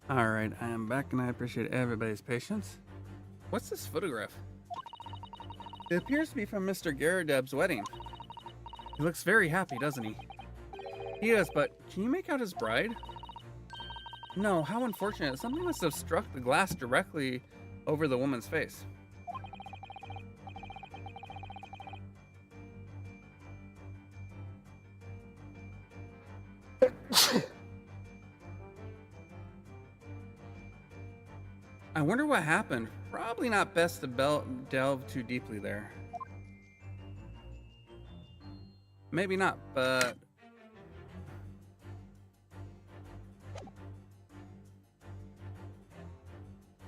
Alright, I am back and I appreciate everybody's patience. What's this photograph? It appears to be from Mr. Garadeb's wedding. He looks very happy, doesn't he? He does, but can you make out his bride? No, how unfortunate. Something must have struck the glass directly over the woman's face. I wonder what happened. Probably not best to delve too deeply there. Maybe not, but...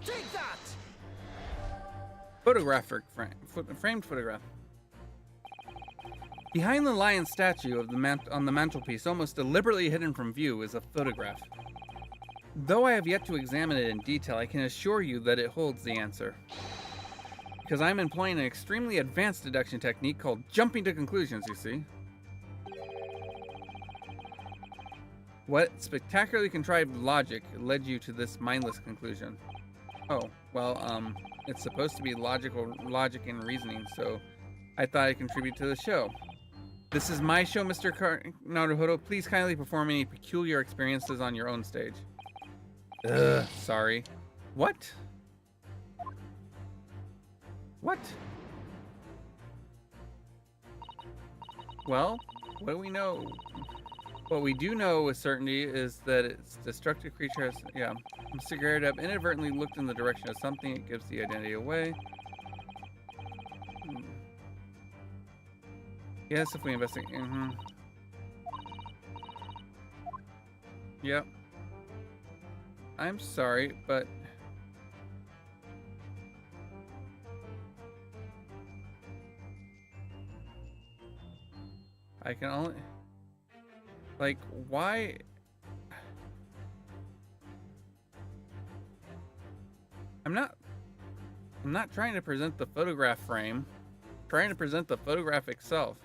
Take that! Framed photograph. Behind the lion statue of on the mantelpiece, almost deliberately hidden from view, is a photograph. Though I have yet to examine it in detail, I can assure you that it holds the answer. Because I'm employing an extremely advanced deduction technique called jumping to conclusions, you see. What spectacularly contrived logic led you to this mindless conclusion? Oh, well, it's supposed to be logic and reasoning, so I thought I'd contribute to the show. This is my show, Mr. Naruhodo. Please kindly perform any peculiar experiences on your own stage. Sorry. What? What? Well, what do we know? What we do know with certainty is that its destructive creature has, Mr. Garadeb inadvertently looked in the direction of something. It gives the identity away. Yes, if we investigate. Yep. I'm sorry, but... I can only... Like, why... I'm not trying to present the photograph frame. I'm trying to present the photograph itself.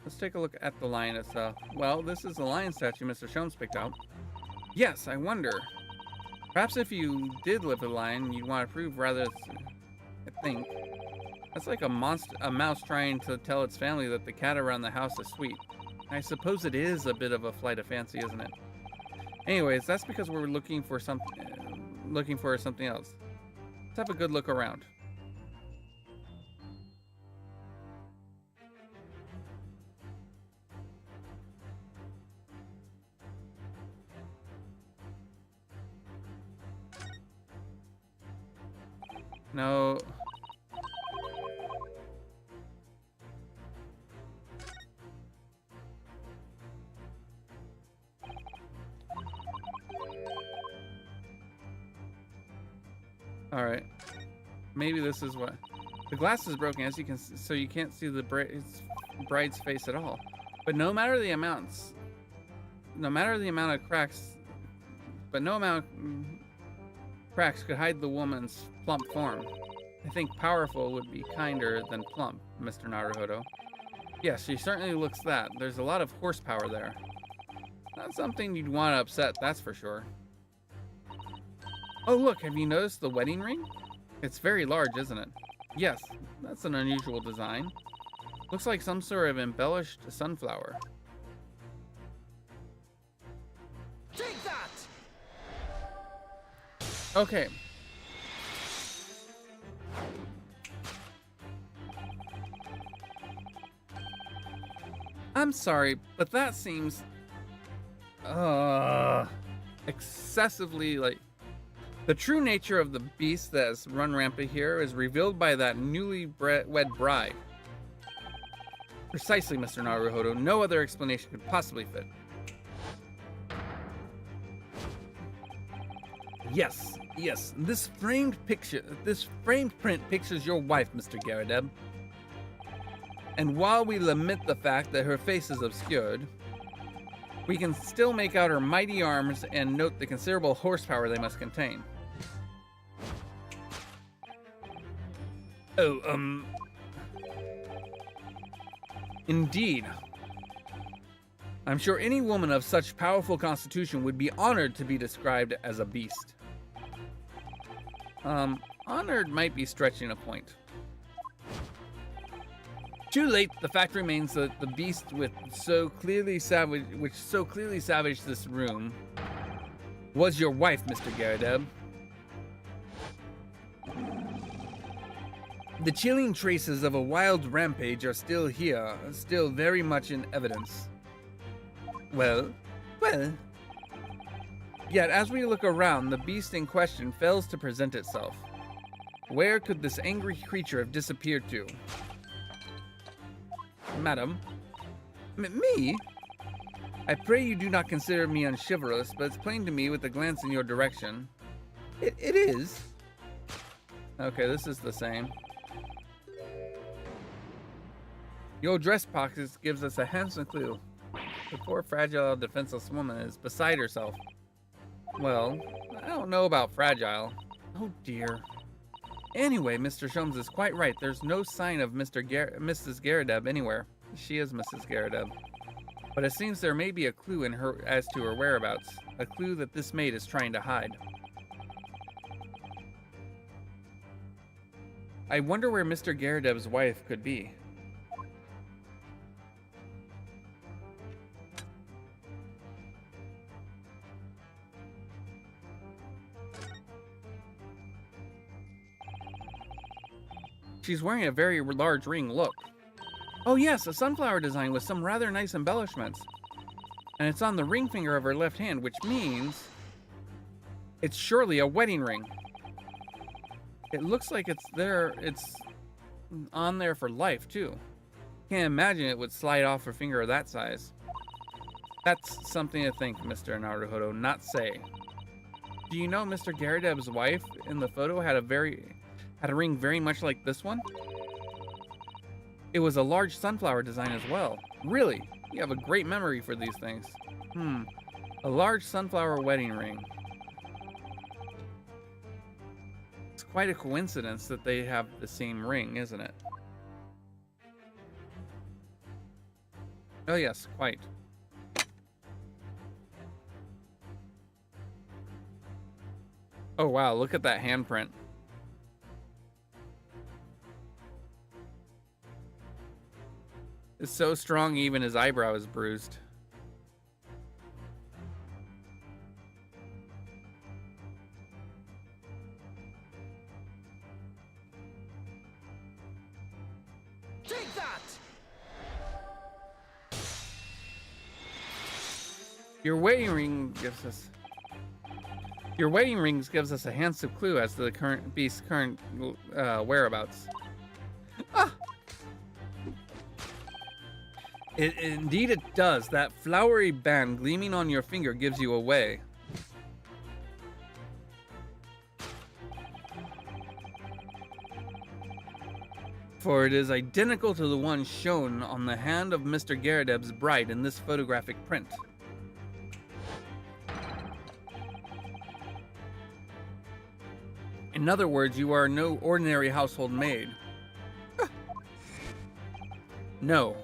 Let's take a look at the lion itself. Well, this is the lion statue Mr. Sholmes picked out. Yes, I wonder. Perhaps if you did live with a lion, you'd want to prove rather, I think. That's like a mouse trying to tell its family that the cat around the house is sweet. I suppose it is a bit of a flight of fancy, isn't it? Anyways, that's because we're looking for something else. Let's have a good look around. No. All right. Maybe this is what the glass is broken, as you can, so you can't see the bride's face at all. But no matter the amount of cracks, cracks could hide the woman's plump form. I think powerful would be kinder than plump, Mr. Naruhodo. Yes, she certainly looks that. There's a lot of horsepower there. Not something you'd want to upset, that's for sure. Oh look, have you noticed the wedding ring? It's very large, isn't it? Yes, that's an unusual design. Looks like some sort of embellished sunflower. Take that! Okay. I'm sorry, but that seems excessively like... The true nature of the beast that has run rampant here is revealed by that newly-wed bride. Precisely, Mr. Naruhodo. No other explanation could possibly fit. Yes, yes. This framed print pictures your wife, Mr. Garadeb. And while we lament the fact that her face is obscured, we can still make out her mighty arms and note the considerable horsepower they must contain. Oh, indeed. I'm sure any woman of such powerful constitution would be honored to be described as a beast. Honored might be stretching a point. Too late, the fact remains that the beast which so clearly savaged this room was your wife, Mr. Garrideb. The chilling traces of a wild rampage are still here, still very much in evidence. Well. Yet, as we look around, the beast in question fails to present itself. Where could this angry creature have disappeared to? Madam? Me? I pray you do not consider me unchivalrous, but it's plain to me with a glance in your direction. It is. Okay, this is the same. Your dress pockets gives us a handsome clue. The poor, fragile, defenseless woman is beside herself. Well, I don't know about fragile. Oh dear. Anyway, Mr. Sholmes is quite right. There's no sign of Mrs. Garrideb anywhere. She is Mrs. Garrideb. But it seems there may be a clue in her as to her whereabouts. A clue that this maid is trying to hide. I wonder where Mr. Garrideb's wife could be. She's wearing a very large ring, look. Oh yes, a sunflower design with some rather nice embellishments. And it's on the ring finger of her left hand, which means it's surely a wedding ring. It looks like it's on there for life too. Can't imagine it would slide off her finger of that size. That's something to think, Mr. Naruhodo, not say. Do you know Mr. Garrideb's wife in the photo had a ring very much like this one? It was a large sunflower design as well. Really? You have a great memory for these things. A large sunflower wedding ring. It's quite a coincidence that they have the same ring, isn't it? Oh yes, quite. Oh wow, look at that handprint. It's so strong even his eyebrow is bruised. Take that! Your wedding rings gives us a handsome clue as to the beast's current whereabouts. Ah! Indeed it does. That flowery band gleaming on your finger gives you away. For it is identical to the one shown on the hand of Mr. Garrideb's bride in this photographic print. In other words, you are no ordinary household maid. No.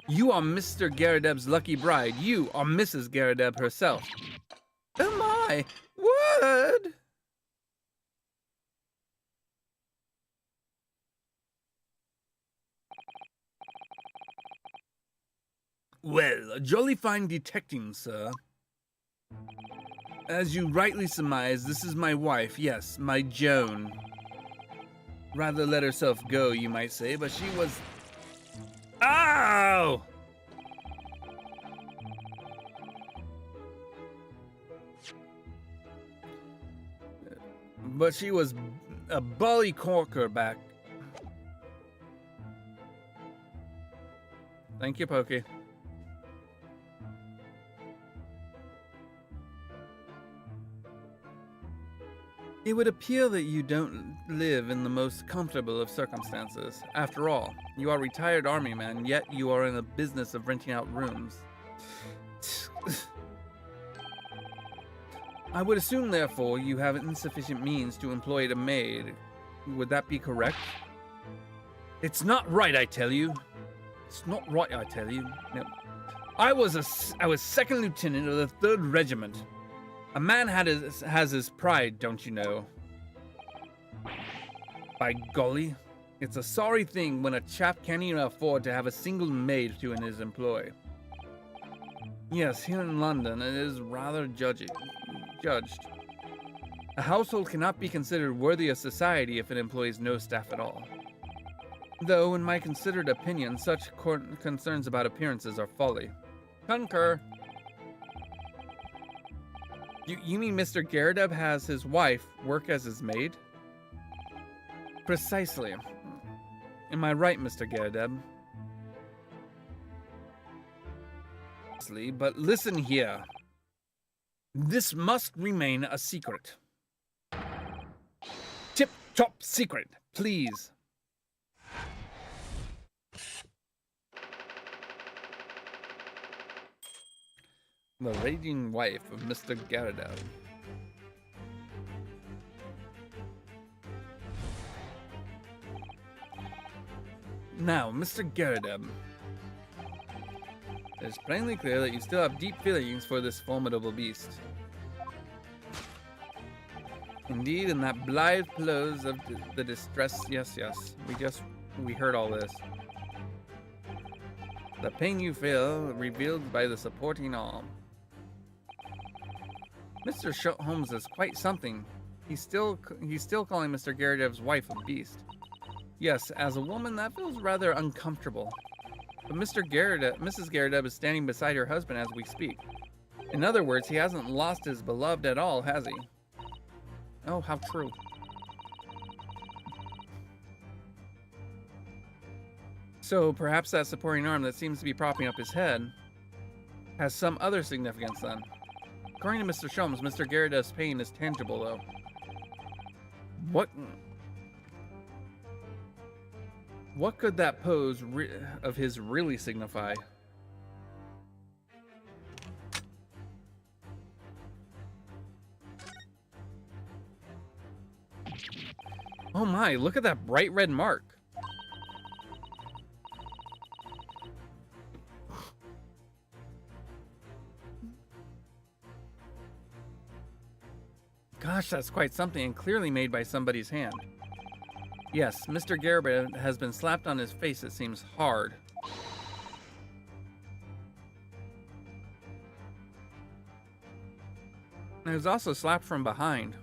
You are Mr. Garrideb's lucky bride. You are Mrs. Garrideb herself. Oh my! What? Well, a jolly fine detecting, sir. As you rightly surmise, this is my wife, yes, my Joan. Rather let herself go, you might say, but she was... Ow! But she was a bally corkerback. Thank you, Pokey. It would appear that you don't live in the most comfortable of circumstances. After all, you are a retired army man, yet you are in the business of renting out rooms. I would assume, therefore, you have insufficient means to employ a maid. Would that be correct? It's not right, I tell you. It's not right, I tell you. No. I was second lieutenant of the 3rd Regiment. A man has his pride, don't you know? By golly, it's a sorry thing when a chap can't even afford to have a single maid in his employ. Yes, here in London it is rather judged. A household cannot be considered worthy of society if it employs no staff at all. Though, in my considered opinion, such concerns about appearances are folly. Concur. You mean Mr. Garrideb has his wife work as his maid? Precisely. Am I right, Mr. Garrideb? But listen here. This must remain a secret. Tip-top secret, please. The raging wife of Mr. Garrideb. Now, Mr. Garrideb, it is plainly clear that you still have deep feelings for this formidable beast. Indeed, in that blithe close of the distress, yes, we heard all this. The pain you feel revealed by the supporting arm. Mr. Holmes is quite something. He's still calling Mr. Garrideb's wife a beast. Yes, as a woman, that feels rather uncomfortable. But Mrs. Garrideb is standing beside her husband as we speak. In other words, he hasn't lost his beloved at all, has he? Oh, how true. So perhaps that supporting arm that seems to be propping up his head has some other significance then. According to Mr. Sholmes, Mr. Garrideb's pain is tangible, though. What could that pose of his really signify? Oh my, look at that bright red mark. Gosh, that's quite something, and clearly made by somebody's hand. Yes, Mr. Garrideb has been slapped on his face, it seems hard. And he was also slapped from behind.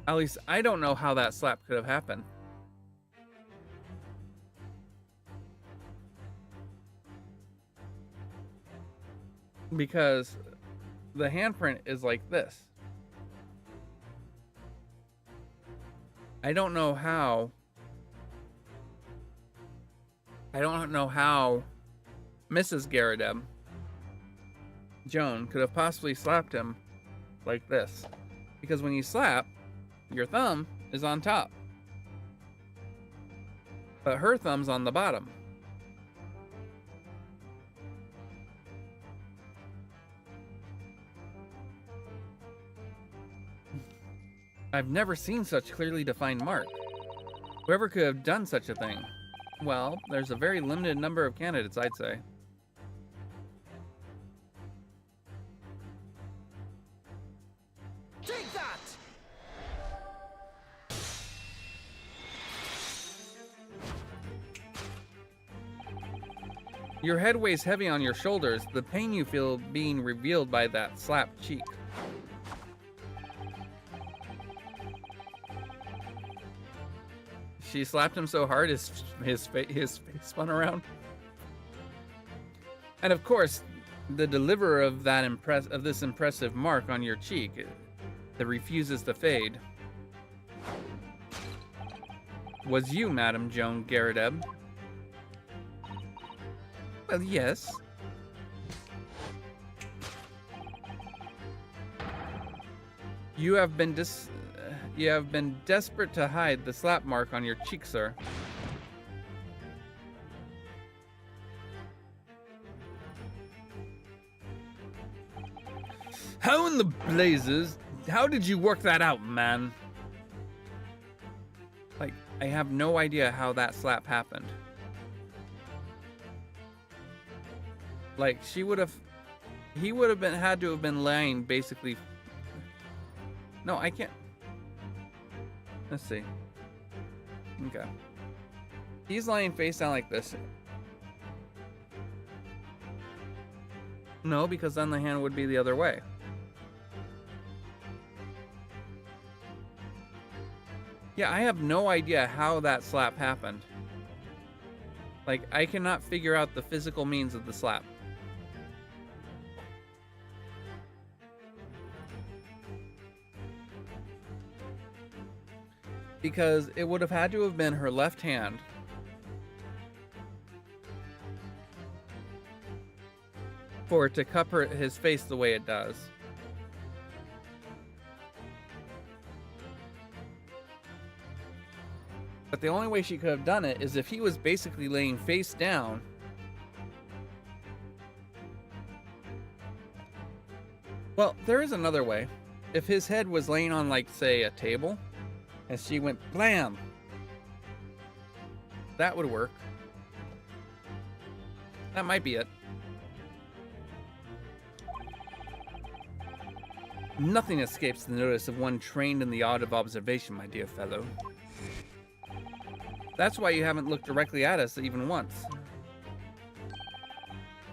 At least, I don't know how that slap could have happened. Because the handprint is like this. I don't know how Mrs. Garrideb, Joan, could have possibly slapped him like this. Because when you slap, your thumb is on top. But her thumb's on the bottom. I've never seen such clearly defined mark. Whoever could have done such a thing? Well, there's a very limited number of candidates, I'd say. Take that! Your head weighs heavy on your shoulders, the pain you feel being revealed by that slapped cheek. She slapped him so hard his face spun around. And of course, the deliverer of this impressive mark on your cheek that refuses to fade was you, Madam Joan Garrideb. Well, yes. You have been desperate to hide the slap mark on your cheek, sir. How in the blazes? How did you work that out, man? I have no idea how that slap happened. Like, he would have had to have been lying basically. No, I can't. Let's see. Okay. He's lying face down like this. No, because then the hand would be the other way. Yeah, I have no idea how that slap happened. Like, I cannot figure out the physical means of the slap. Because it would have had to have been her left hand. For it to cup his face the way it does. But the only way she could have done it is if he was basically laying face down. Well, there is another way. If his head was laying on, like, say, a table, and she went blam, that would work. That might be it. Nothing escapes the notice of one trained in the art of observation, my dear fellow. That's why you haven't looked directly at us even once.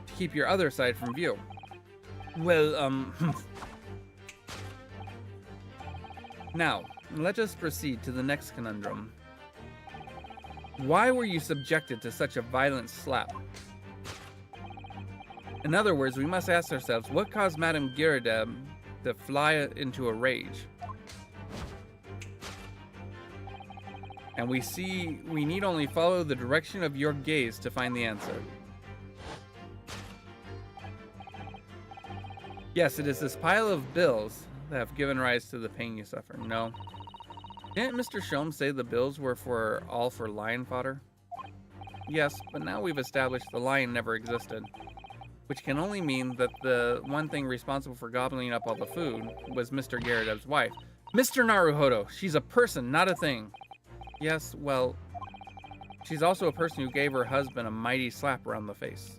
To keep your other side from view. Well, Now, let us proceed to the next conundrum. Why were you subjected to such a violent slap? In other words, we must ask ourselves, what caused Madame Girardeb to fly into a rage? And we need only follow the direction of your gaze to find the answer. Yes, it is this pile of bills that have given rise to the pain you suffer. No. Didn't Mr. Sholmes say the bills were all for lion fodder? Yes, but now we've established the lion never existed. Which can only mean that the one thing responsible for gobbling up all the food was Mr. Girardeb's wife. Mr. Naruhodo, she's a person, not a thing. Yes, well, she's also a person who gave her husband a mighty slap around the face.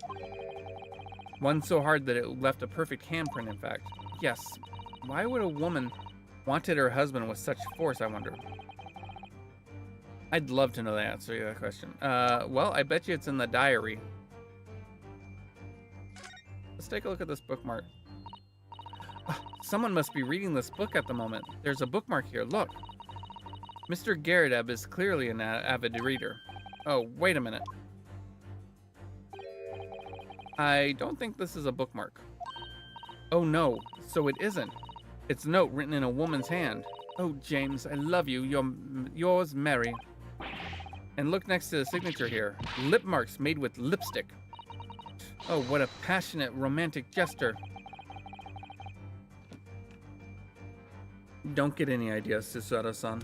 One so hard that it left a perfect handprint, in fact. Yes, why would a woman wanted her husband with such force, I wonder? I'd love to know the answer to that question. Well, I bet you it's in the diary. Let's take a look at this bookmark. Someone must be reading this book at the moment. There's a bookmark here, look. Mr. Girardeb is clearly an avid reader. Oh, wait a minute. I don't think this is a bookmark. Oh no, so it isn't. It's a note written in a woman's hand. Oh, James, I love you. Yours, Mary. And look next to the signature here. Lip marks made with lipstick. Oh, what a passionate, romantic gesture. Don't get any ideas, Susato-san.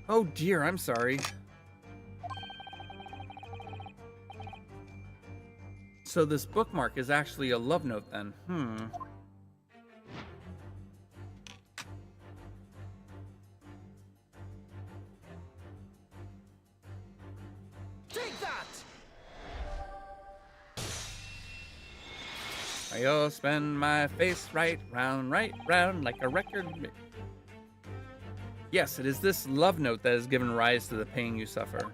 Oh dear, I'm sorry. So this bookmark is actually a love note then. Take that! I'll spin my face right round like a record. Yes, it is this love note that has given rise to the pain you suffer.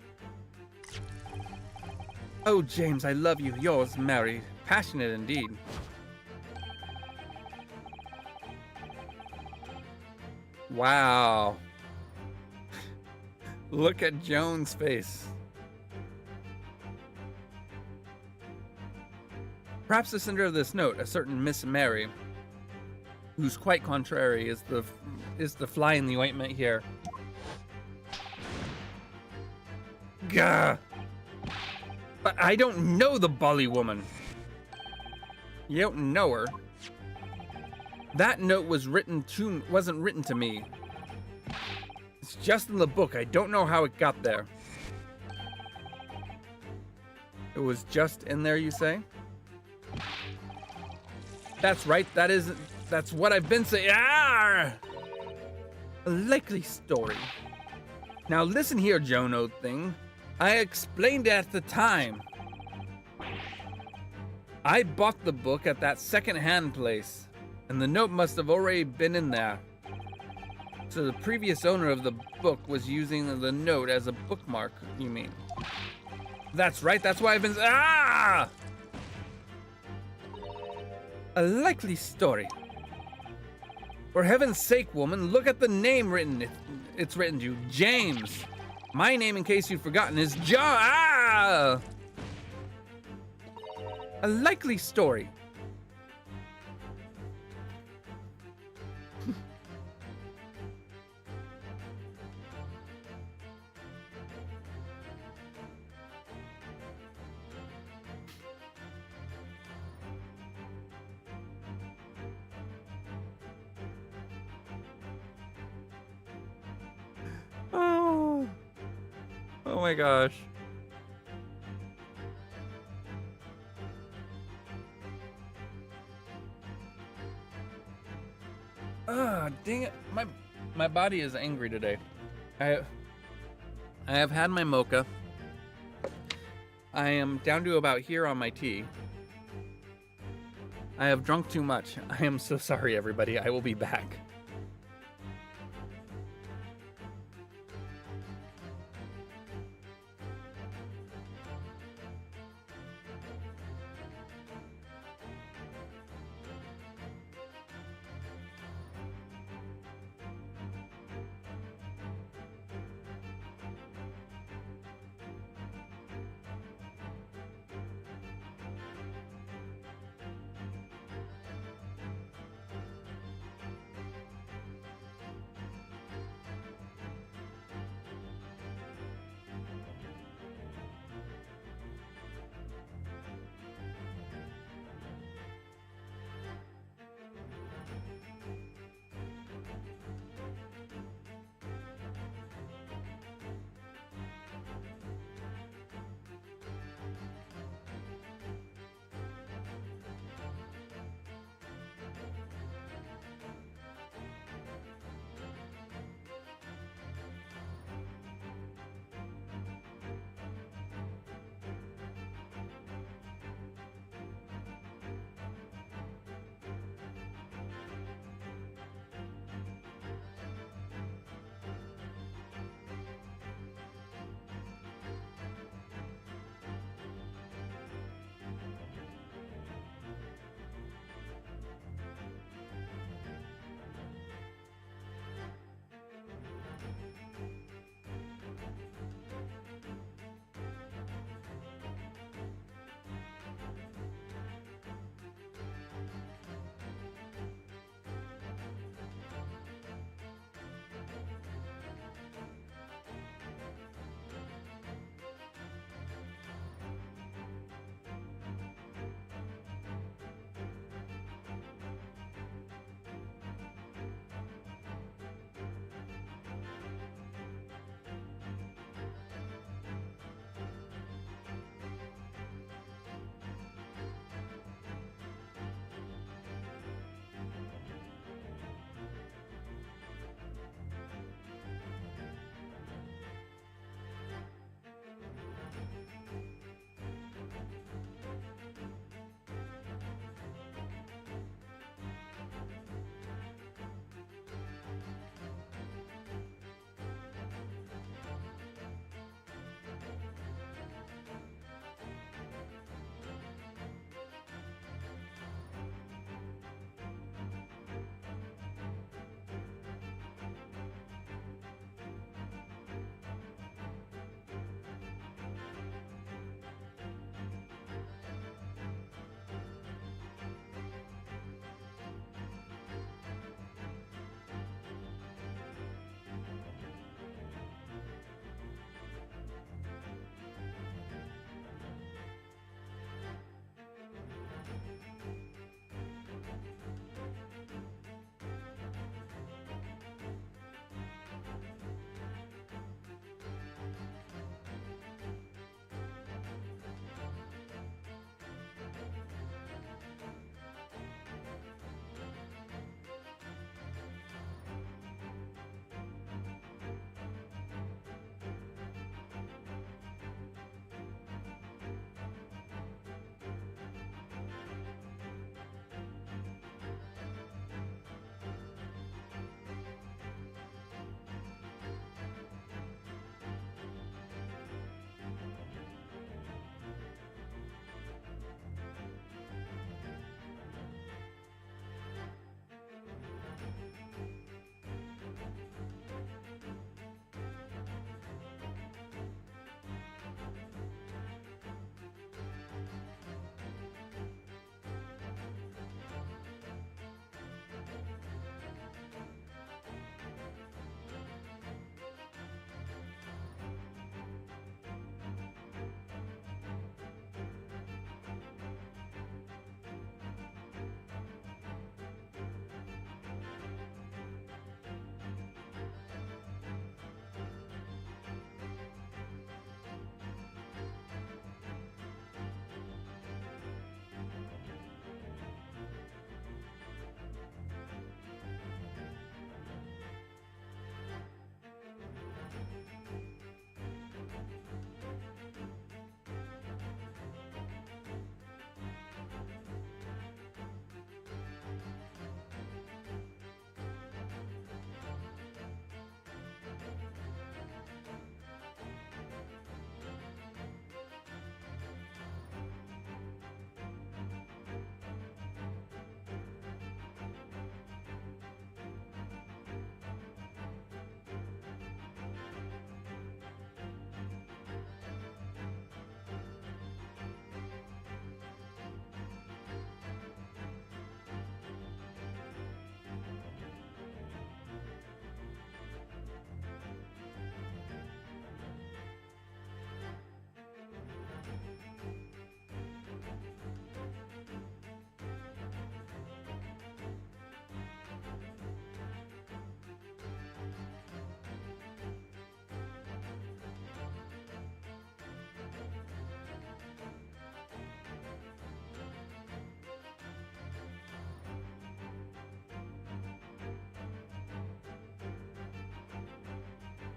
Oh, James, I love you. Yours, Mary. Passionate indeed. Wow. Look at Joan's face. Perhaps the sender of this note, a certain Miss Mary, who's quite contrary, is the fly in the ointment here. Gah! But I don't know the Bolly woman. You don't know her. That note wasn't written to me. It's just in the book. I don't know how it got there. It was just in there, you say? That's right. That's what I've been saying. Ah! A likely story. Now listen here, Jono thing. I explained at the time. I bought the book at that second-hand place, and the note must have already been in there. So the previous owner of the book was using the note as a bookmark, you mean? That's right, that's why I've been... Ah! A likely story. For heaven's sake, woman, look at the name written. It's written to you, James. My name, in case you've forgotten, is John. Ah! A likely story. Oh. Oh my gosh. Ah, dang it. My body is angry today. I have had my mocha. I am down to about here on my tea. I have drunk too much. I am so sorry, everybody. I will be back.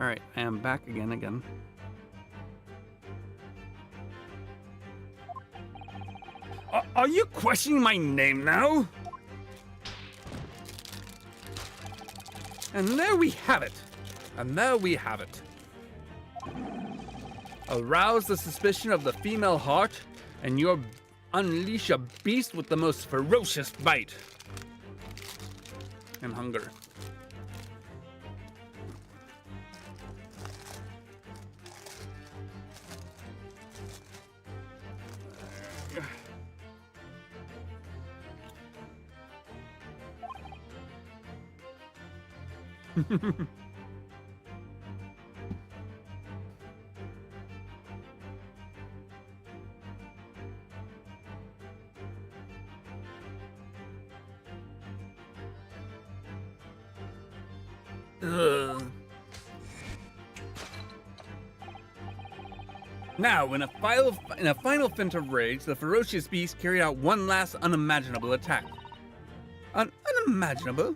Alright, I am back again. Are you questioning my name now? And there we have it. Arouse the suspicion of the female heart, and you'll unleash a beast with the most ferocious bite and hunger. Ugh. Now, in a final fit of rage, the ferocious beast carried out one last unimaginable attack. Unimaginable?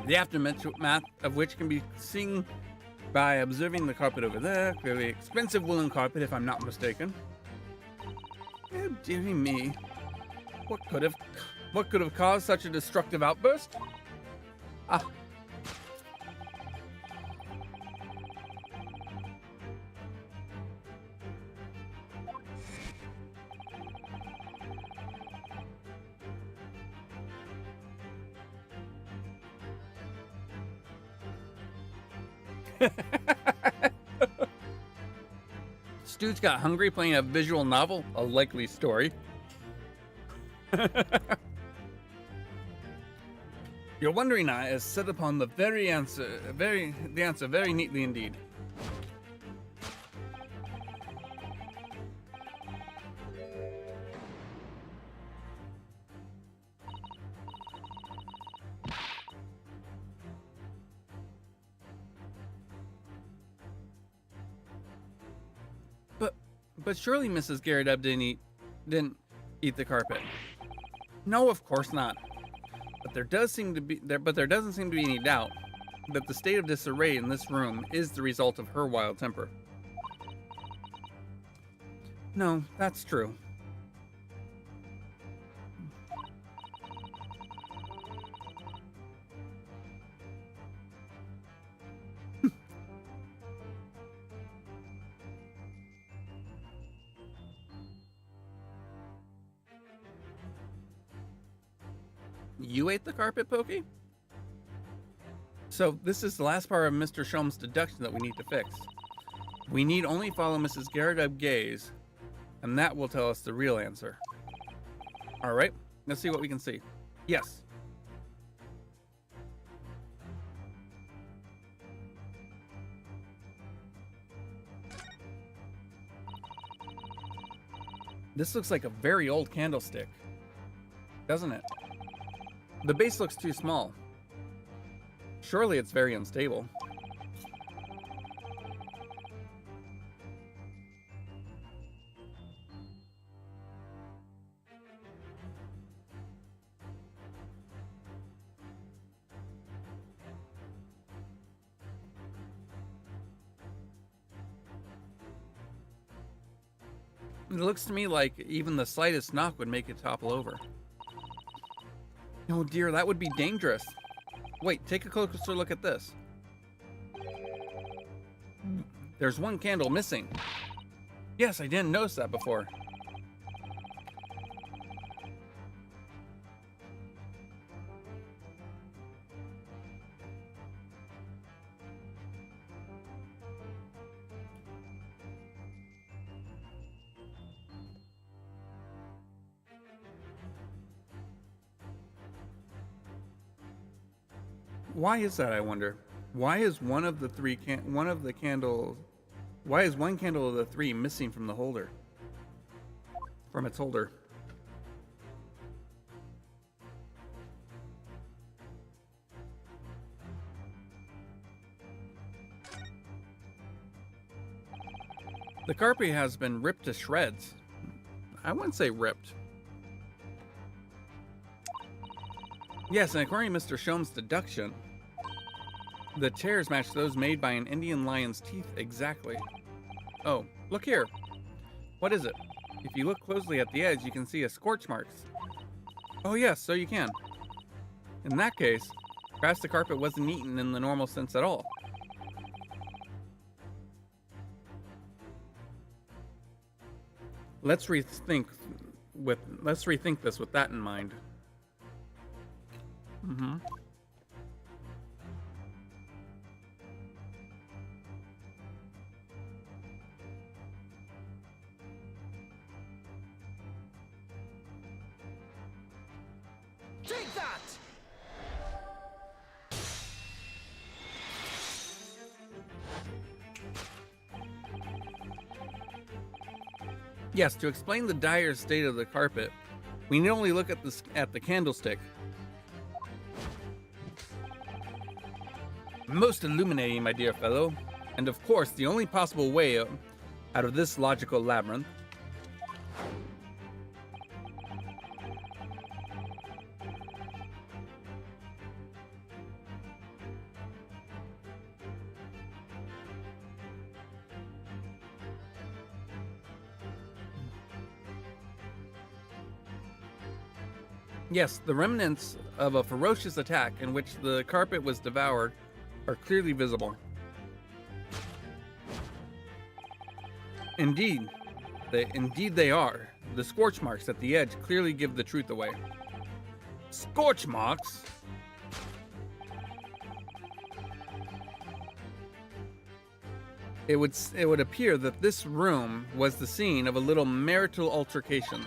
The aftermath of which can be seen by observing the carpet over there. Clearly expensive woolen carpet, if I'm not mistaken. Oh, dearie me. What could have caused such a destructive outburst? Ah. Stu's got hungry playing a visual novel, a likely story. Your wondering eye is set upon the answer very neatly indeed. But surely Mrs. Garrett didn't eat the carpet. No, of course not. But there doesn't seem to be any doubt that the state of disarray in this room is the result of her wild temper. No, that's true. You ate the carpet, Pokey? So this is the last part of Mr. Sholmes' deduction that we need to fix. We need only follow Mrs. Garrett gaze, and that will tell us the real answer. All right, let's see what we can see. Yes. This looks like a very old candlestick, doesn't it? The base looks too small. Surely it's very unstable. It looks to me like even the slightest knock would make it topple over. Oh dear, that would be dangerous. Wait, take a closer look at this. There's one candle missing. Yes, I didn't notice that before. Why is that, I wonder? Why is one candle of the three missing from the holder? From its holder. The carpet has been ripped to shreds. I wouldn't say ripped. Yes, and according to Mr. Sholmes' deduction, The tears match those made by an Indian lion's teeth exactly. Oh, look here. What is it? If you look closely at the edge, you can see a scorch marks. Oh yes, so you can. In that case, perhaps the carpet wasn't eaten in the normal sense at all. Let's rethink this with that in mind. Mm-hmm. Take that! Yes, to explain the dire state of the carpet, we need only look at the candlestick. Most illuminating, my dear fellow, and of course the only possible way out of this logical labyrinth. Yes, the remnants of a ferocious attack in which the carpet was devoured are clearly visible. Indeed they are. The scorch marks at the edge clearly give the truth away. Scorch marks? It would appear that this room was the scene of a little marital altercation.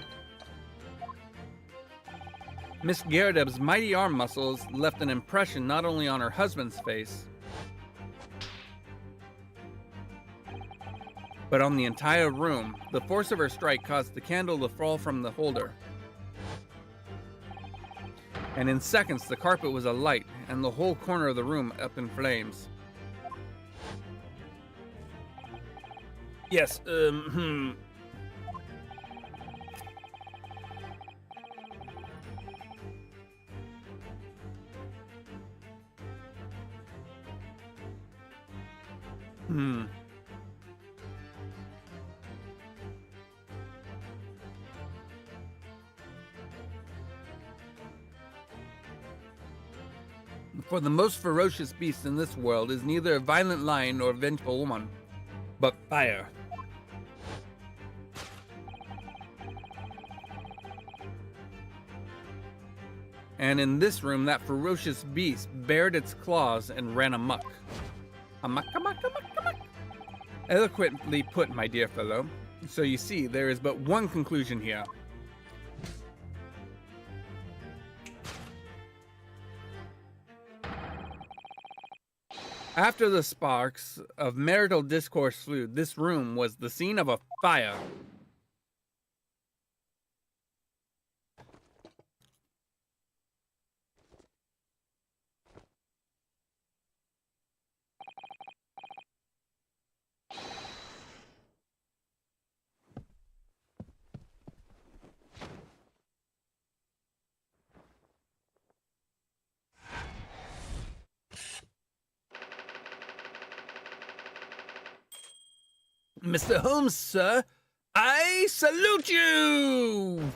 Miss Garrideb's mighty arm muscles left an impression not only on her husband's face, but on the entire room. The force of her strike caused the candle to fall from the holder. And in seconds, the carpet was alight, and the whole corner of the room up in flames. Yes, For the most ferocious beast in this world is neither a violent lion nor a vengeful woman, but fire. And in this room, that ferocious beast bared its claws and ran amok. Amok, amok, amok, amok. Eloquently put, my dear fellow. So you see, there is but one conclusion here. After the sparks of marital discourse flew, this room was the scene of a fire. Mr. Holmes, sir, I salute you!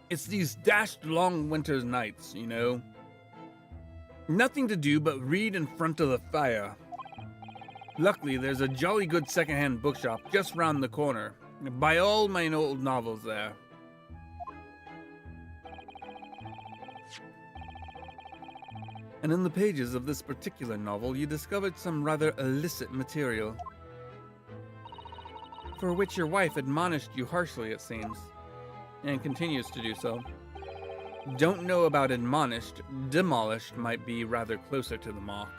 It's these dashed long winter nights, you know. Nothing to do but read in front of the fire. Luckily, there's a jolly good secondhand bookshop just round the corner. Buy all my old novels there. And in the pages of this particular novel, you discovered some rather illicit material, for which your wife admonished you harshly, it seems, and continues to do so. Don't know about admonished, demolished might be rather closer to the mark.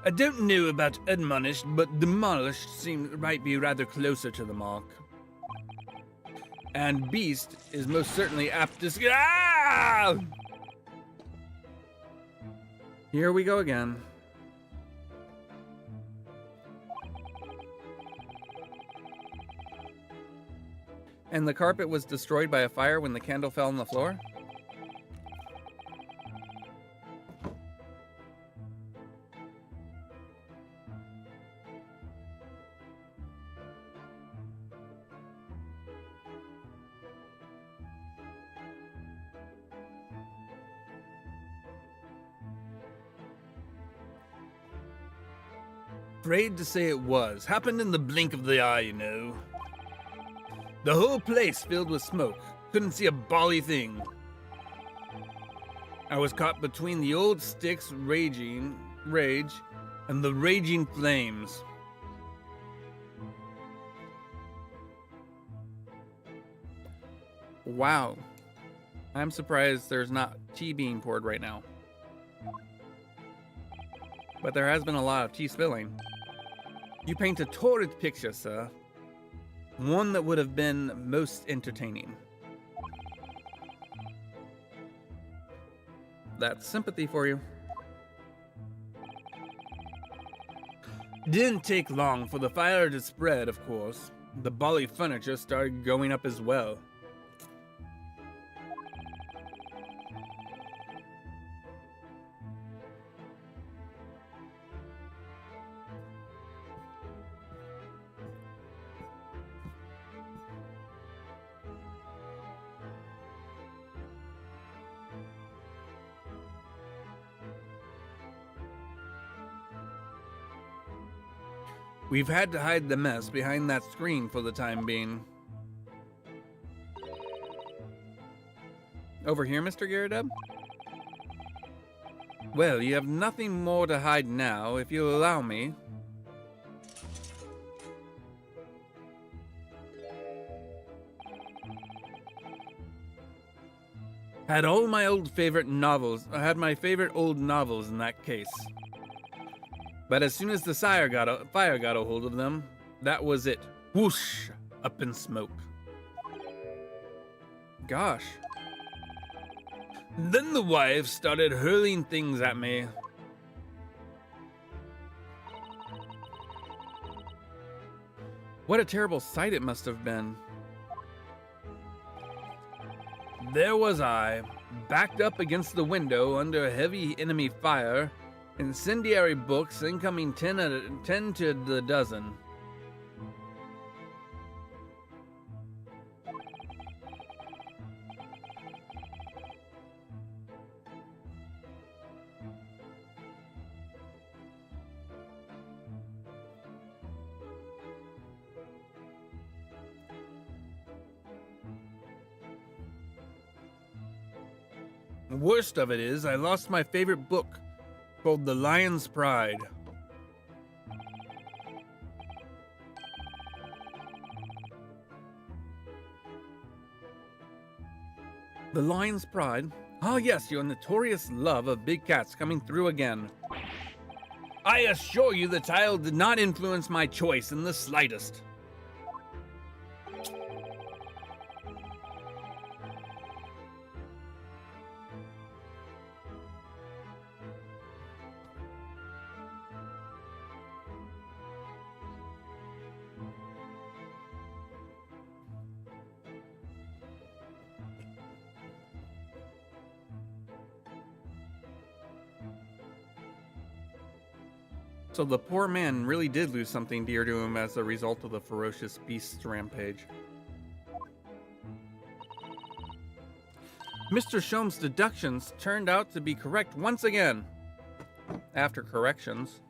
I don't know about admonished, but demolished might be rather closer to the mark. And beast is most certainly apt to... Ah! Here we go again. And the carpet was destroyed by a fire when the candle fell on the floor? Afraid to say it was. Happened in the blink of the eye, you know. The whole place filled with smoke. Couldn't see a bally thing. I was caught between the old sticks rage and the raging flames. Wow. I'm surprised there's not tea being poured right now. But there has been a lot of tea spilling. You paint a torrid picture, sir. One that would have been most entertaining. That's sympathy for you. Didn't take long for the fire to spread, of course. The bally furniture started going up as well. We've had to hide the mess behind that screen for the time being. Over here, Mr. Garrideb? Well, you have nothing more to hide now, if you'll allow me. Had all my old favorite novels. I had my favorite old novels in that case. But as soon as the fire got a hold of them, that was it. Whoosh! Up in smoke. Gosh. Then the wife started hurling things at me. What a terrible sight it must have been. There was I, backed up against the window under heavy enemy fire, incendiary books incoming 10 to the dozen. The worst of it is, I lost my favorite book, called The Lion's Pride. The Lion's Pride? Ah yes, your notorious love of big cats coming through again. I assure you the title did not influence my choice in the slightest. So the poor man really did lose something dear to him as a result of the ferocious beast's rampage. Mr. Sholmes' deductions turned out to be correct once again. After corrections.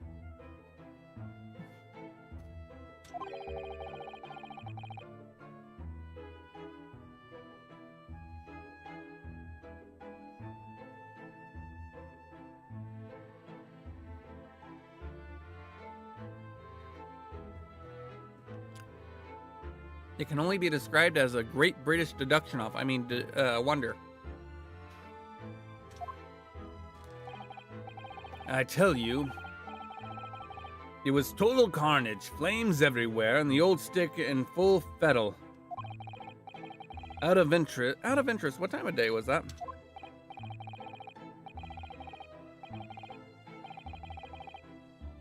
It can only be described as a great British deduction off. Wonder. I tell you, It was total carnage, flames everywhere, and the old stick in full fettle. Out of interest, what time of day was that?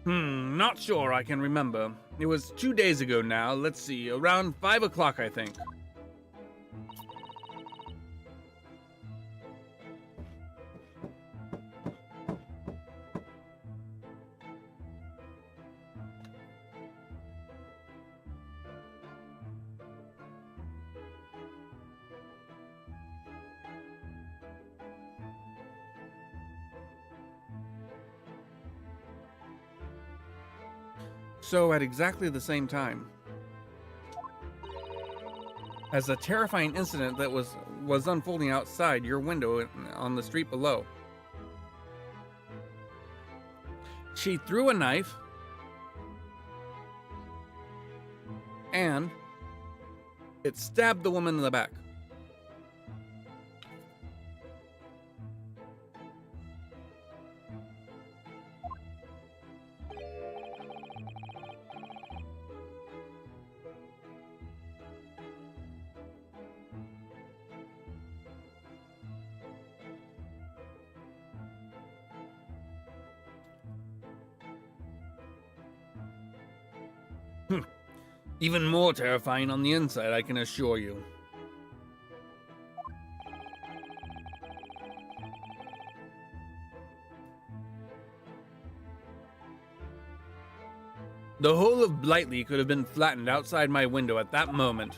Not sure I can remember. It was 2 days ago now. Let's see, around 5 o'clock, I think. So at exactly the same time as a terrifying incident that was unfolding outside your window on the street below, she threw a knife and it stabbed the woman in the back. Even more terrifying on the inside, I can assure you. The whole of Blightly could have been flattened outside my window at that moment,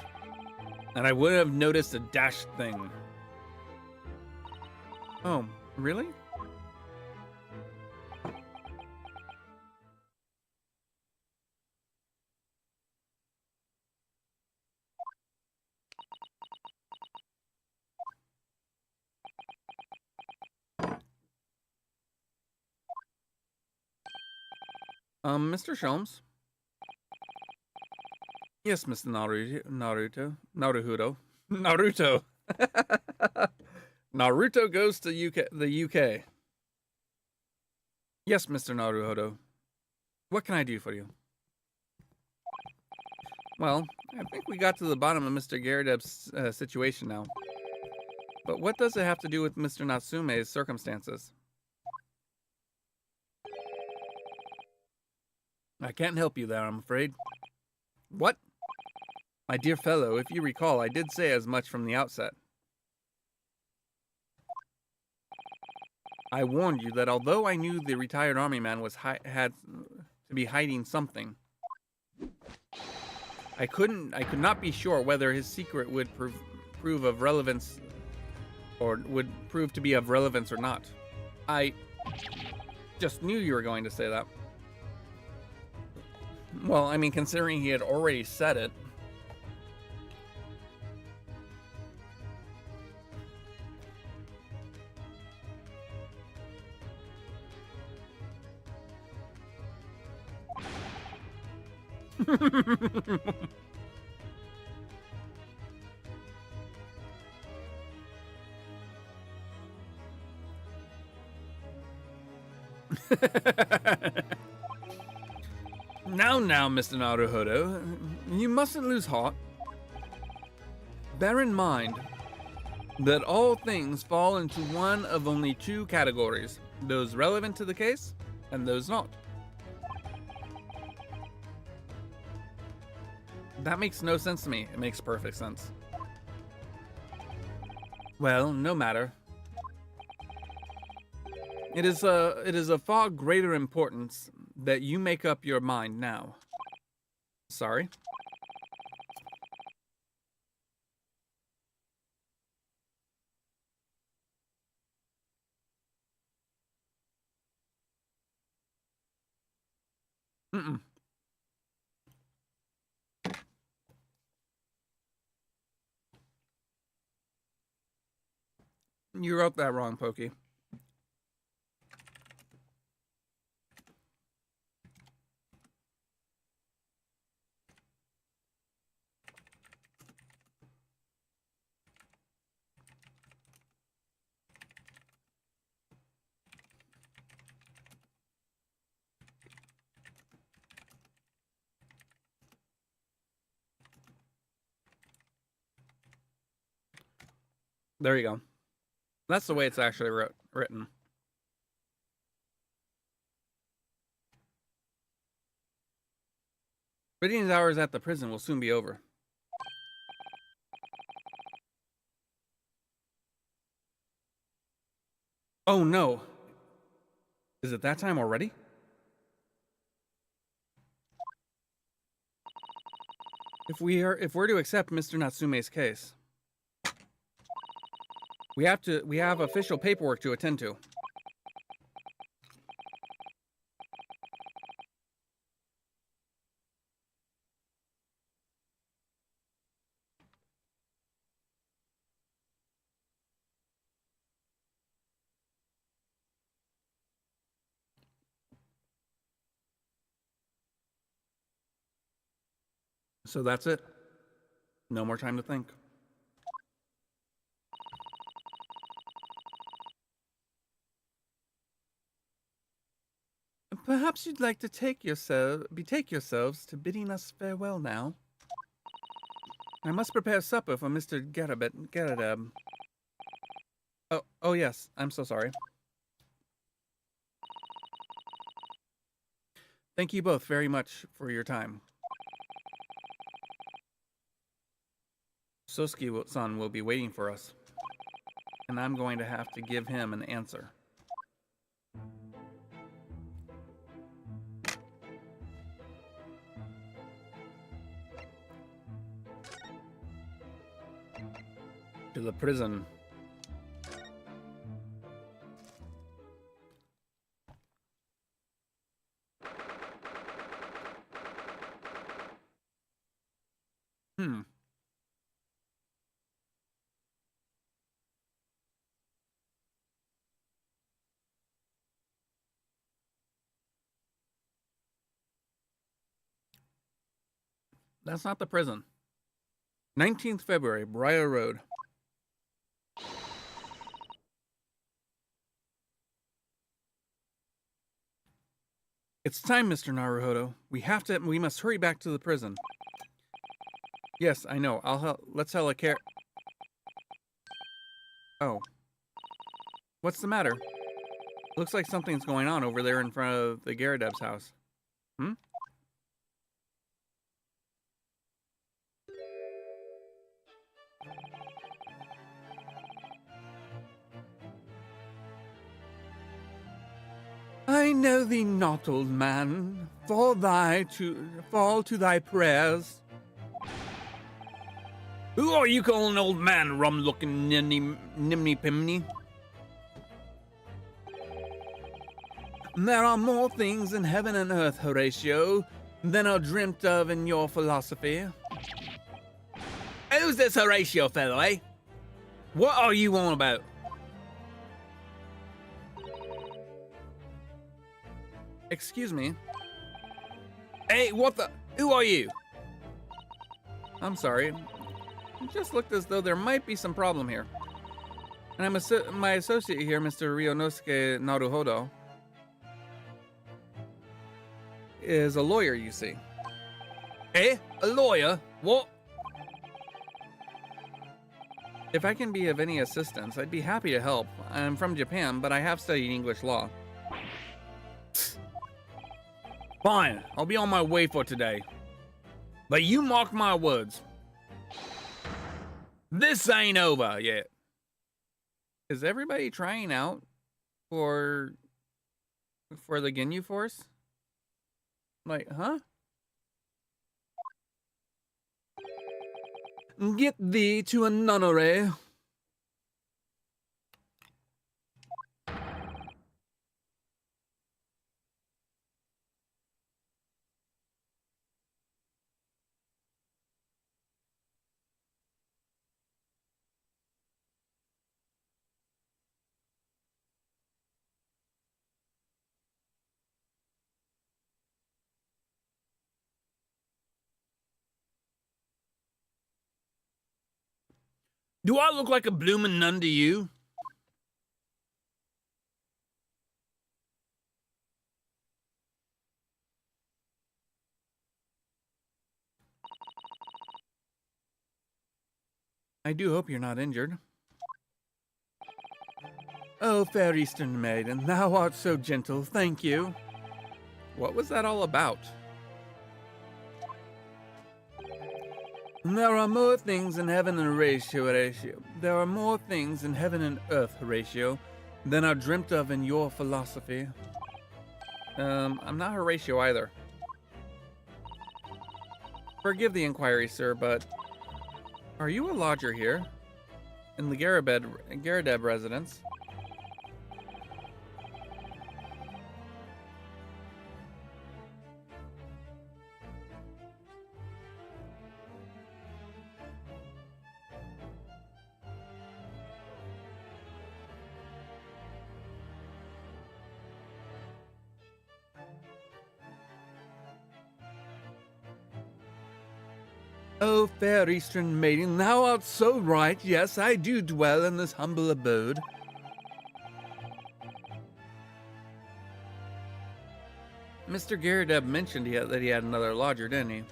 and I wouldn't have noticed a dashed thing. Oh, really? Mr. Sholmes? Yes, Mr. Naruto. Naruto goes to the UK. Yes, Mr. Naruto. What can I do for you? Well, I think we got to the bottom of Mr. Garrideb's situation now. But what does it have to do with Mr. Natsume's circumstances? I can't help you there, I'm afraid. What? My dear fellow, if you recall, I did say as much from the outset. I warned you that although I knew the retired army man had to be hiding something, I could not be sure whether his secret would prove of relevance, or would prove to be of relevance or not. I just knew you were going to say that. Well, I mean, considering he had already said it. Now, Mr. Naruhodo, you mustn't lose heart. Bear in mind that all things fall into one of only two categories, those relevant to the case and those not. That makes no sense to me. It makes perfect sense. Well, no matter. It is a far greater importance that you make up your mind now. Sorry. Mm-mm. You wrote that wrong, Pokey. There you go. That's the way it's actually written. Brittany's hours at the prison will soon be over. Oh no. Is it that time already? If we're to accept Mr. Natsume's case, we have official paperwork to attend to. So that's it. No more time to think. Perhaps you'd like to betake yourselves to bidding us farewell now. I must prepare supper for Mr. Garabet. Oh yes, I'm so sorry. Thank you both very much for your time. Sosuke-san will be waiting for us, and I'm going to have to give him an answer. To the prison. That's not the prison. 19th February, Briar Road. It's time, Mr. Naruhodo. We must hurry back to the prison. Yes, I know. Let's tell a care. Oh. What's the matter? Looks like something's going on over there in front of the Garadeb's house. Hmm? I know thee not, old man. Fall to thy prayers. Who are you calling old man, rum-looking nimny-pimney? There are more things in heaven and earth, Horatio, than are dreamt of in your philosophy. Who's this Horatio fellow, eh? What are you on about? Excuse me. Hey, what the? Who are you? I'm sorry. It just looked as though there might be some problem here. And my associate here, Mr. Ryonosuke Naruhodo, is a lawyer, you see. Eh? A lawyer? What? If I can be of any assistance, I'd be happy to help. I'm from Japan, but I have studied English law. Fine, I'll be on my way for today. But you mark my words. This ain't over yet. Is everybody trying out for the Ginyu Force? Like, huh? Get thee to a nunnery. Do I look like a bloomin' nun to you? I do hope you're not injured. Oh, fair Eastern maiden, thou art so gentle, thank you. What was that all about? There are more things in heaven and Horatio. There are more things in heaven and earth, Horatio, than are dreamt of in your philosophy. I'm not Horatio either. Forgive the inquiry, sir, but are you a lodger here? In the Garadeb residence? Oh, fair Eastern maiden, thou art so right. Yes, I do dwell in this humble abode. Mr. Garadeb mentioned that he had another lodger, didn't he?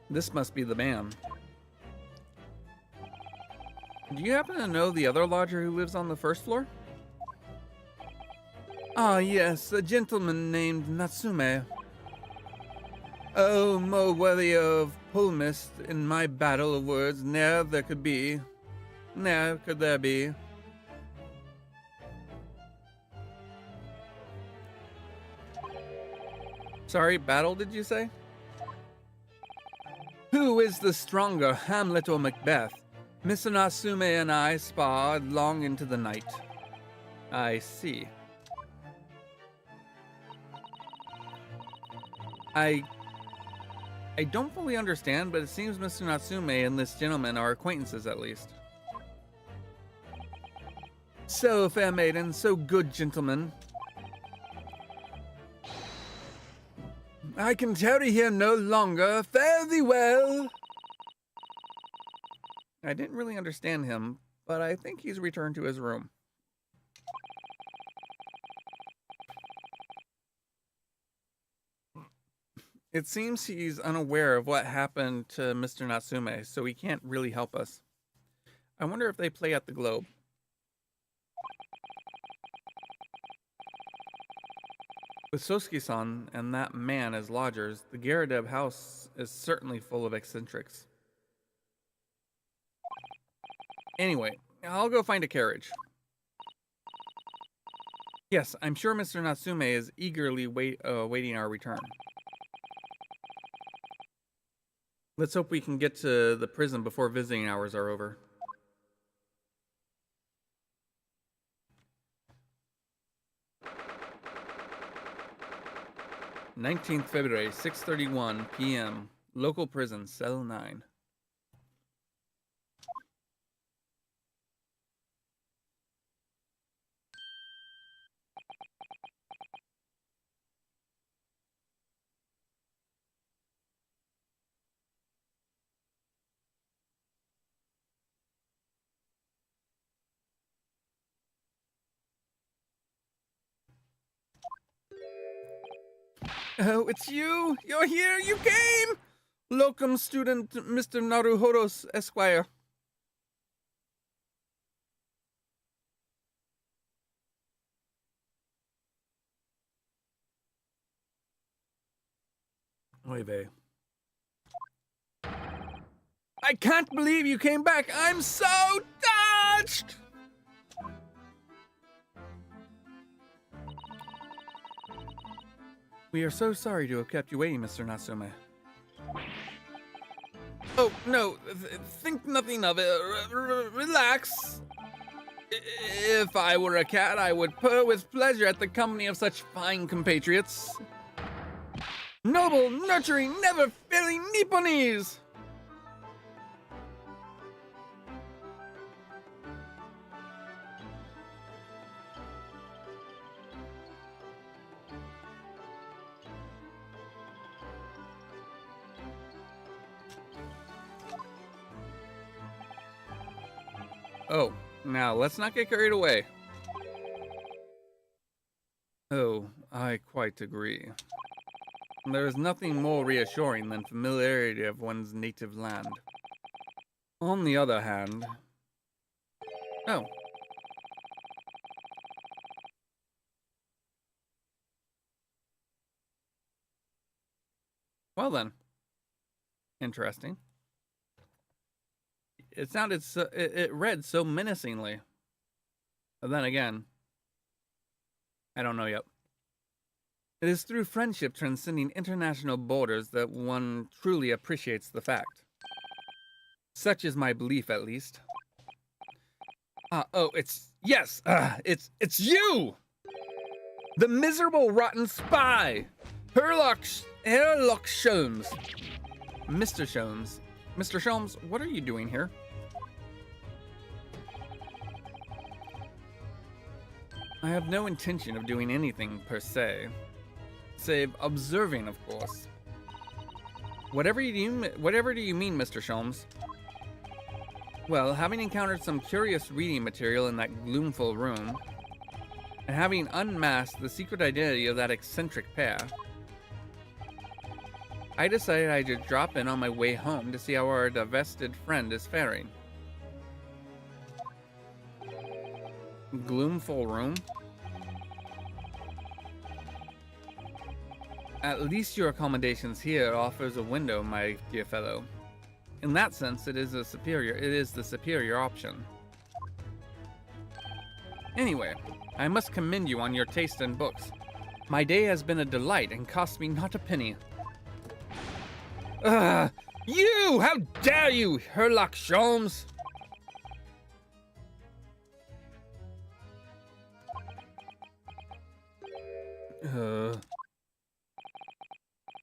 This must be the man. Do you happen to know the other lodger who lives on the first floor? Ah, yes, a gentleman named Natsume. Oh, more worthy of Pulmist in my battle of words, ne'er there could be. Ne'er could there be. Sorry, battle, did you say? Who is the stronger, Hamlet or Macbeth? Mr. Natsume and I sparred long into the night. I see. I don't fully understand, but it seems Mr. Natsume and this gentleman are acquaintances at least. So, fair maiden, so good gentleman. I can tarry here no longer. Fare thee well. I didn't really understand him, but I think he's returned to his room. It seems he's unaware of what happened to Mr. Natsume, so he can't really help us. I wonder if they play at the Globe. With Sosuke-san and that man as lodgers, the Garadeb house is certainly full of eccentrics. Anyway, I'll go find a carriage. Yes, I'm sure Mr. Natsume is eagerly waiting our return. Let's hope we can get to the prison before visiting hours are over. "19th February, 6:31 p.m. Local prison, cell 9. Oh, it's you! You're here! You came! Locum student Mr. Naruhodo Esquire. Oy vey. I can't believe you came back! I'm so touched! We are so sorry to have kept you waiting, Mr. Natsume. Oh, no, think nothing of it. Relax. If I were a cat, I would purr with pleasure at the company of such fine compatriots. Noble, nurturing, never-failing Nipponese! Oh, now let's not get carried away. Oh, I quite agree. There is nothing more reassuring than familiarity of one's native land. On the other hand... Oh. Well then. Interesting. It sounded so, it read so menacingly. But then again, I don't know yet. It is through friendship transcending international borders that one truly appreciates the fact. Such is my belief, at least. It's you! The miserable, rotten spy! Herlock Sholmes. Mr. Sholmes. Mr. Sholmes, what are you doing here? I have no intention of doing anything per se. Save observing, of course. Whatever do you mean, Mr. Sholmes? Well, having encountered some curious reading material in that gloomful room, and having unmasked the secret identity of that eccentric pair, I decided I should drop in on my way home to see how our divested friend is faring. Gloomful room? At least your accommodations here offers a window, my dear fellow. In that sense, it is the superior option. Anyway, I must commend you on your taste in books. My day has been a delight and cost me not a penny. You! How dare you, Herlock Sholmes!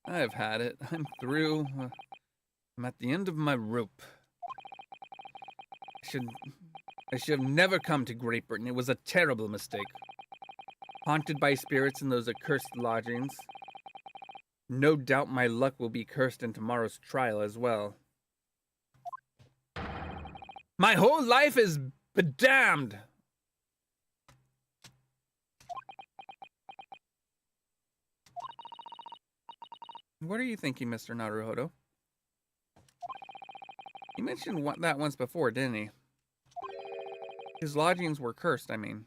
I've had it. I'm through. I'm at the end of my rope. I should have never come to Great Britain. It was a terrible mistake. Haunted by spirits in those accursed lodgings. No doubt my luck will be cursed in tomorrow's trial as well. My whole life is bedamned! What are you thinking, Mr. Naruhodo? He mentioned that once before, didn't he? His lodgings were cursed, I mean.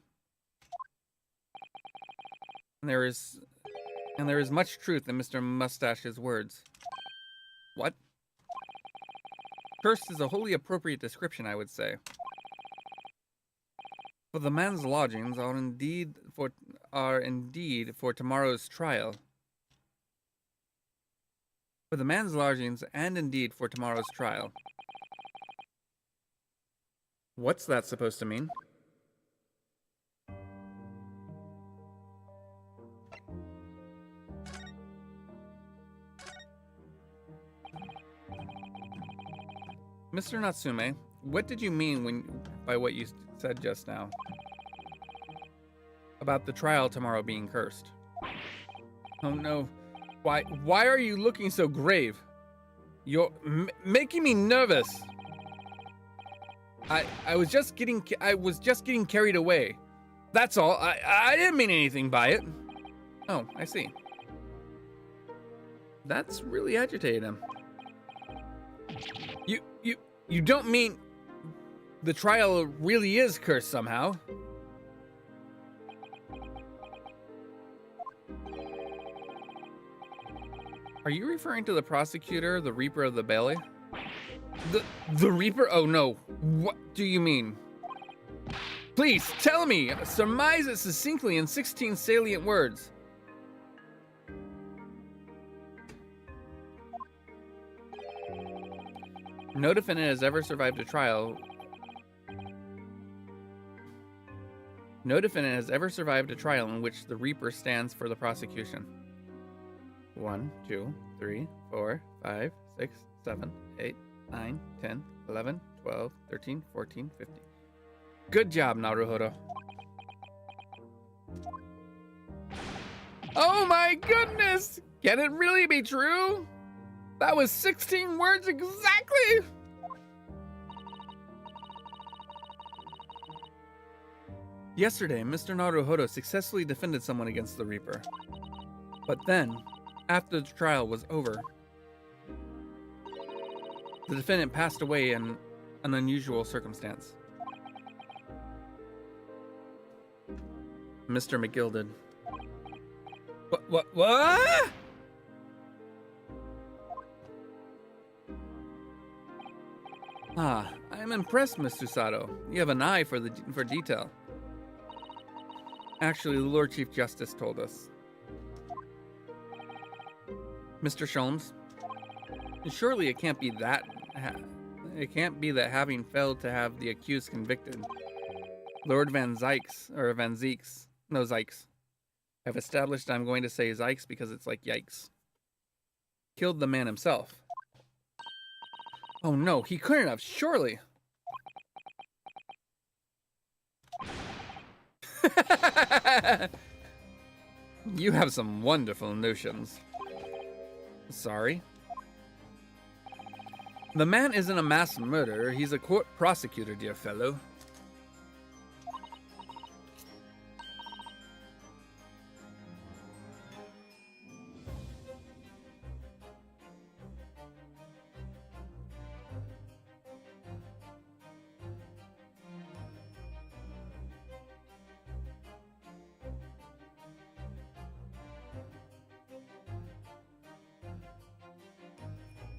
And there is much truth in Mr. Mustache's words. What? Cursed is a wholly appropriate description, I would say. For the man's lodgings are indeed for tomorrow's trial. For the man's lodgings and indeed for tomorrow's trial. What's that supposed to mean? Mr. Natsume, what did you mean by what you said just now? About the trial tomorrow being cursed? Oh no. Why are you looking so grave? You're making me nervous. I was just getting carried away. That's all. I didn't mean anything by it. Oh, I see. That's really agitated him. You don't mean the trial really is cursed somehow? Are you referring to the prosecutor, the Reaper of the Bailey? The Reaper? Oh no. What do you mean? Please, tell me! Surmise it succinctly in 16 salient words. No defendant has ever survived a trial. No defendant has ever survived a trial in which the Reaper stands for the prosecution. 1, 2, 3, 4, 5, 6, 7, 8, 9, 10, 11, 12, 13, 14, 15. Good job, Naruhodo. Oh my goodness! Can it really be true? That was 16 words exactly! Yesterday, Mr. Naruhodo successfully defended someone against the Reaper. But then, after the trial was over, the defendant passed away in an unusual circumstance. Mr. McGilded. What? Ah, I am impressed, Mr. Sato. You have an eye for detail. Actually, the Lord Chief Justice told us. Mr. Sholmes, surely it can't be that. It can't be that having failed to have the accused convicted, Lord Van Zykes, or Van Zeeks, no Zykes, have established, I'm going to say Zykes because it's like yikes, killed the man himself. Oh no, he couldn't have, surely. You have some wonderful notions. Sorry. The man isn't a mass murderer, he's a court prosecutor, dear fellow.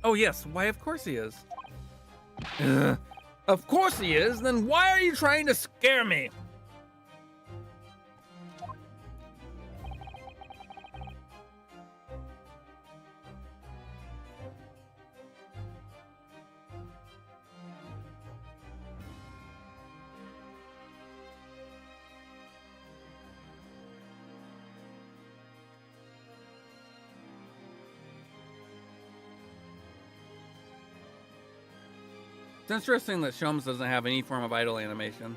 Oh yes, why of course he is. Of course he is, then why are you trying to scare me? It's interesting that Sholmes doesn't have any form of idle animation.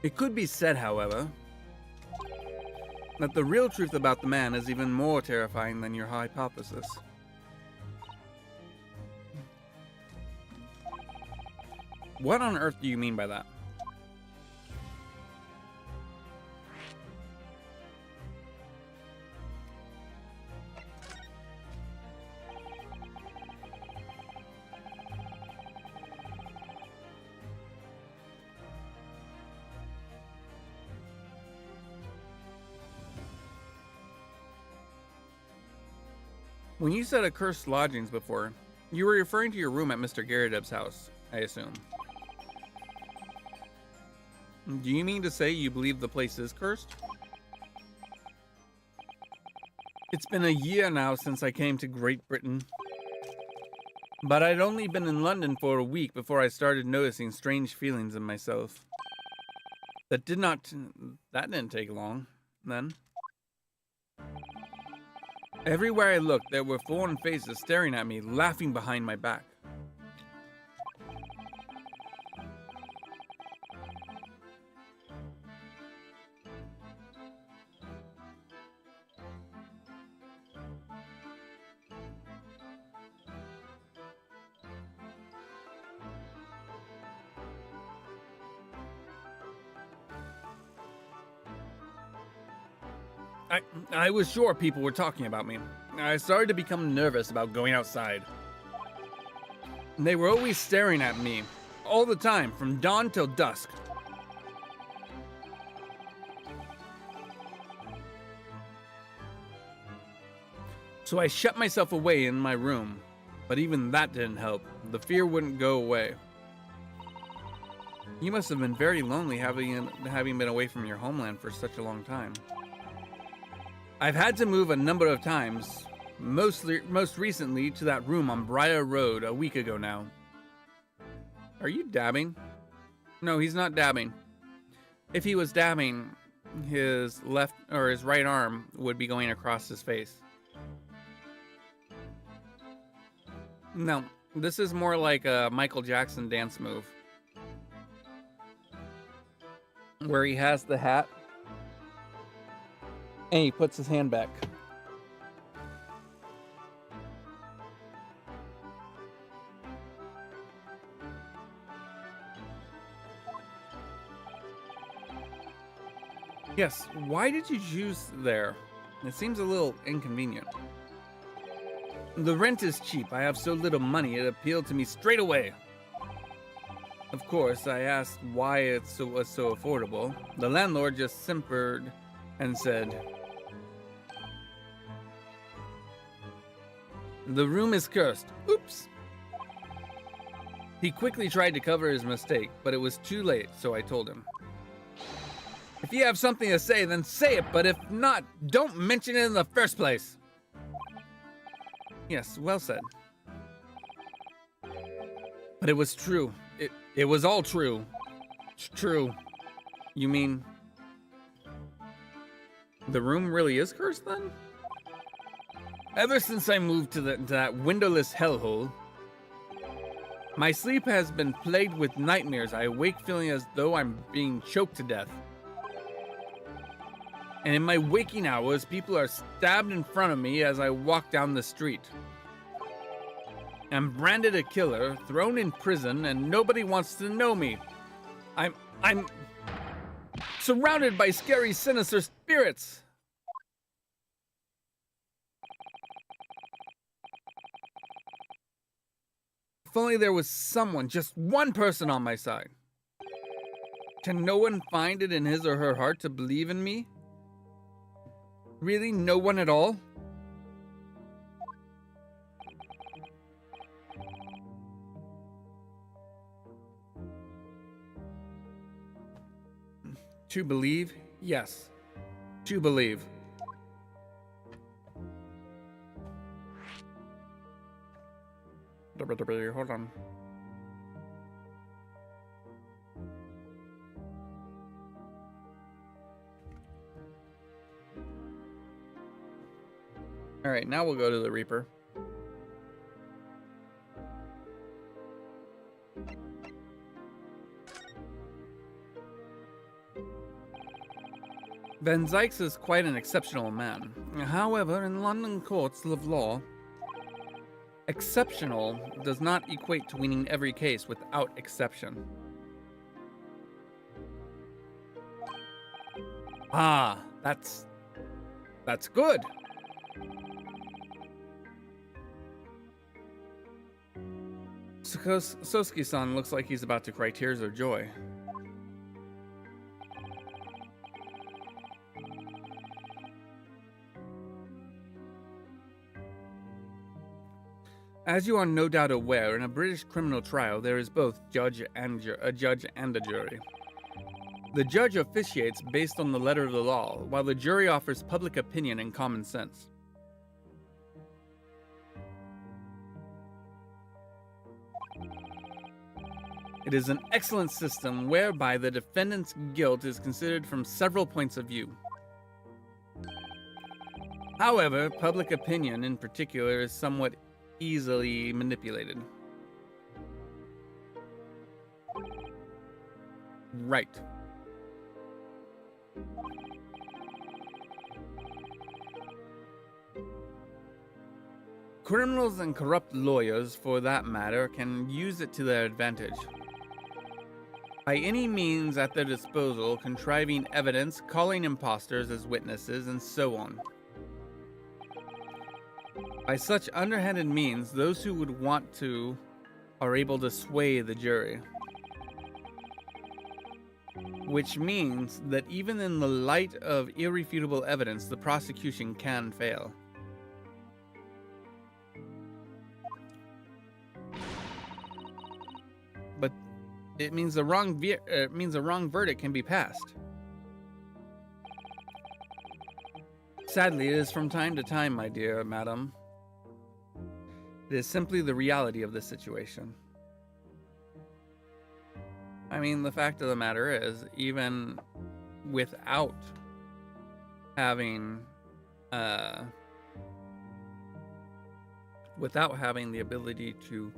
It could be said, however, that the real truth about the man is even more terrifying than your hypothesis. What on earth do you mean by that? When you said accursed lodgings before, you were referring to your room at Mr. Garrideb's house, I assume. Do you mean to say you believe the place is cursed? It's been a year now since I came to Great Britain. But I'd only been in London for a week before I started noticing strange feelings in myself. That didn't take long, then. Everywhere I looked, there were foreign faces staring at me, laughing behind my back. I was sure people were talking about me. I started to become nervous about going outside. They were always staring at me, all the time, from dawn till dusk. So I shut myself away in my room, but even that didn't help. The fear wouldn't go away. You must have been very lonely having been away from your homeland for such a long time. I've had to move a number of times, most recently to that room on Briar Road a week ago now. Are you dabbing? No, he's not dabbing. If he was dabbing, his right arm would be going across his face. No, this is more like a Michael Jackson dance move, where he has the hat and he puts his hand back. Yes, why did you choose there? It seems a little inconvenient. The rent is cheap. I have so little money, it appealed to me straight away. Of course, I asked why it was so affordable. The landlord just simpered and said, The room is cursed. Oops. He quickly tried to cover his mistake, but it was too late, so I told him. If you have something to say, then say it, but if not, don't mention it in the first place. Yes, well said. But it was true. It was all true. It's true. You mean the room really is cursed then? Ever since I moved to that windowless hellhole, my sleep has been plagued with nightmares. I awake feeling as though I'm being choked to death. And in my waking hours, people are stabbed in front of me as I walk down the street. I'm branded a killer, thrown in prison, and nobody wants to know me. I'm surrounded by scary, sinister spirits. If only there was someone, just one person on my side. Can no one find it in his or her heart to believe in me? Really, no one at all? To believe? Yes. To believe. Hold on. All right, now we'll go to the Reaper. Van Zykes is quite an exceptional man. However, in London courts of law, exceptional does not equate to winning every case without exception. Ah, that's good. Sosuke-san looks like he's about to cry tears of joy. As you are no doubt aware, in a British criminal trial, there is both a judge and a jury. The judge officiates based on the letter of the law, while the jury offers public opinion and common sense. It is an excellent system whereby the defendant's guilt is considered from several points of view. However, public opinion in particular is somewhat easily manipulated. Right. Criminals and corrupt lawyers, for that matter, can use it to their advantage. By any means at their disposal, contriving evidence, calling impostors as witnesses, and so on. By such underhanded means, those who would want to are able to sway the jury. Which means that even in the light of irrefutable evidence, the prosecution can fail. But it means a wrong verdict can be passed. Sadly, it is from time to time, my dear madam. It is simply the reality of the situation. I mean, the fact of the matter is, even without having the ability to,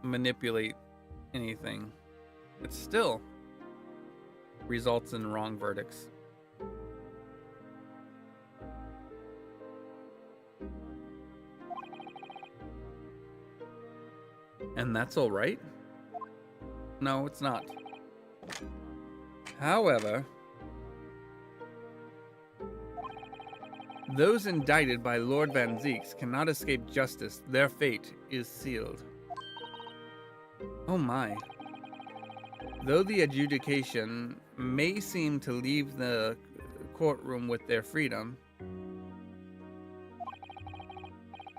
manipulate anything, it still results in wrong verdicts. And that's all right? No, it's not. However, those indicted by Lord Van Zykes cannot escape justice. Their fate is sealed. Oh my. Though the adjudication may seem to leave the courtroom with their freedom,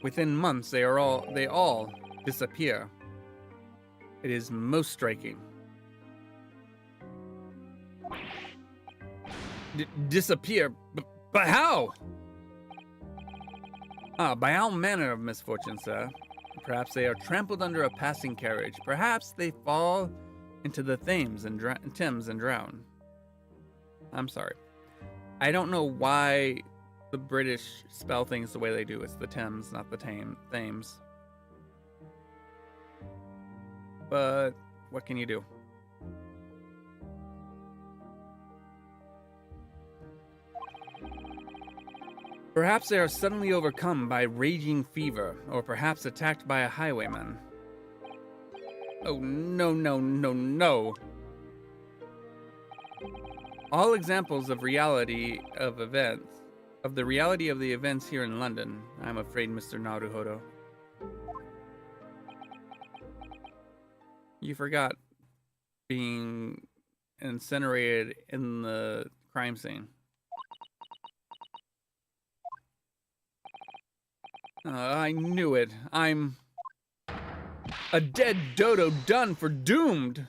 Within months, they all disappear. It is most striking. Disappear? But how? By all manner of misfortune, sir. Perhaps they are trampled under a passing carriage. Perhaps they fall into the Thames and drown. I'm sorry. I don't know why the British spell things the way they do. It's the Thames, not the Thames. But what can you do? Perhaps they are suddenly overcome by raging fever, or perhaps attacked by a highwayman. Oh, no, no, no, no. All examples of the reality of the events here in London, I'm afraid, Mr. Naruhodo. You forgot being incinerated in the crime scene. I knew it. I'm a dead dodo done for doomed.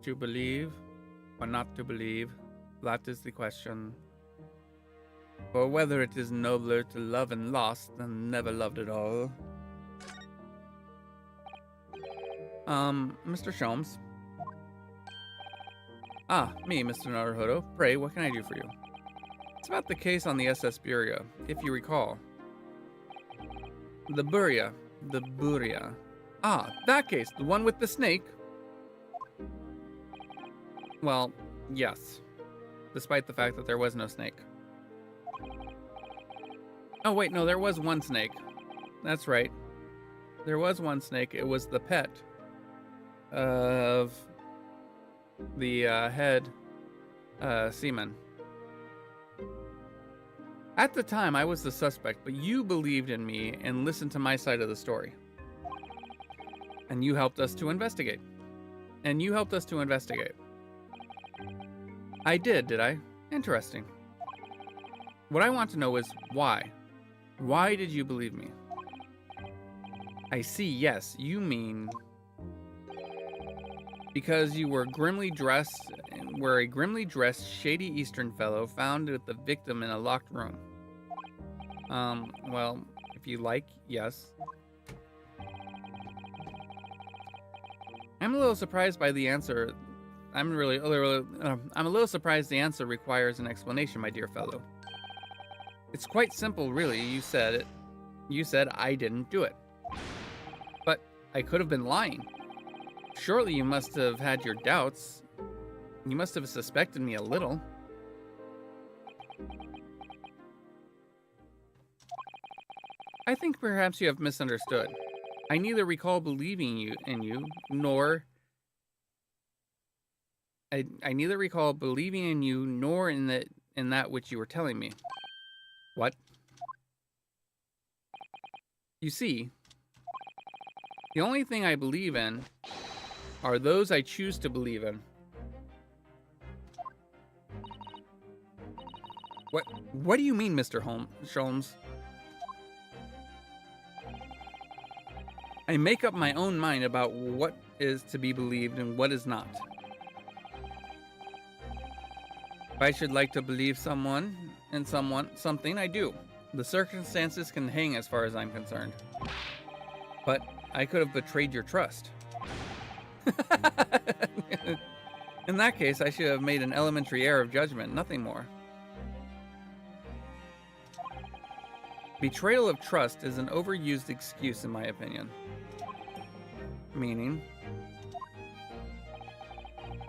To believe or not to believe, that is the question. For whether it is nobler to love and lost than never loved at all. Mr. Sholmes. Me, Mr. Naruhodo. Pray, what can I do for you? It's about the case on the SS Buria, if you recall. The Buria. That case, the one with the snake. Well, yes. Despite the fact that there was no snake. Oh, wait, no, there was one snake. That's right. There was one snake. It was the pet of the head seaman. At the time, I was the suspect, but you believed in me and listened to my side of the story. And you helped us to investigate. I did I? Interesting. What I want to know is why. Why did you believe me? I see, yes, you mean because you were a grimly dressed, shady Eastern fellow found with the victim in a locked room. Well, if you like, yes. I'm a little surprised by the answer. I'm a little surprised the answer requires an explanation, my dear fellow. It's quite simple, really. You said it. You said I didn't do it. But I could have been lying. Surely you must have had your doubts. You must have suspected me a little. I think perhaps you have misunderstood. I neither recall believing in you, nor in that which you were telling me. What? You see, the only thing I believe in are those I choose to believe in. What do you mean, Mr. Sholmes? I make up my own mind about what is to be believed and what is not. If I should like to believe something, I do. The circumstances can hang as far as I'm concerned. But I could have betrayed your trust. In that case, I should have made an elementary error of judgment, nothing more. Betrayal of trust is an overused excuse, in my opinion. Meaning,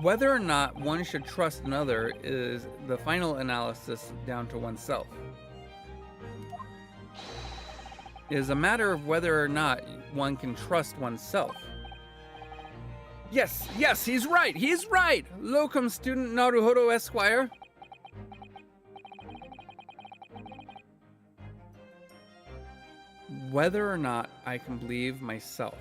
whether or not one should trust another is the final analysis down to oneself. It is a matter of whether or not one can trust oneself. Yes, he's right! Locum student Naruhodo Esquire. Whether or not I can believe myself.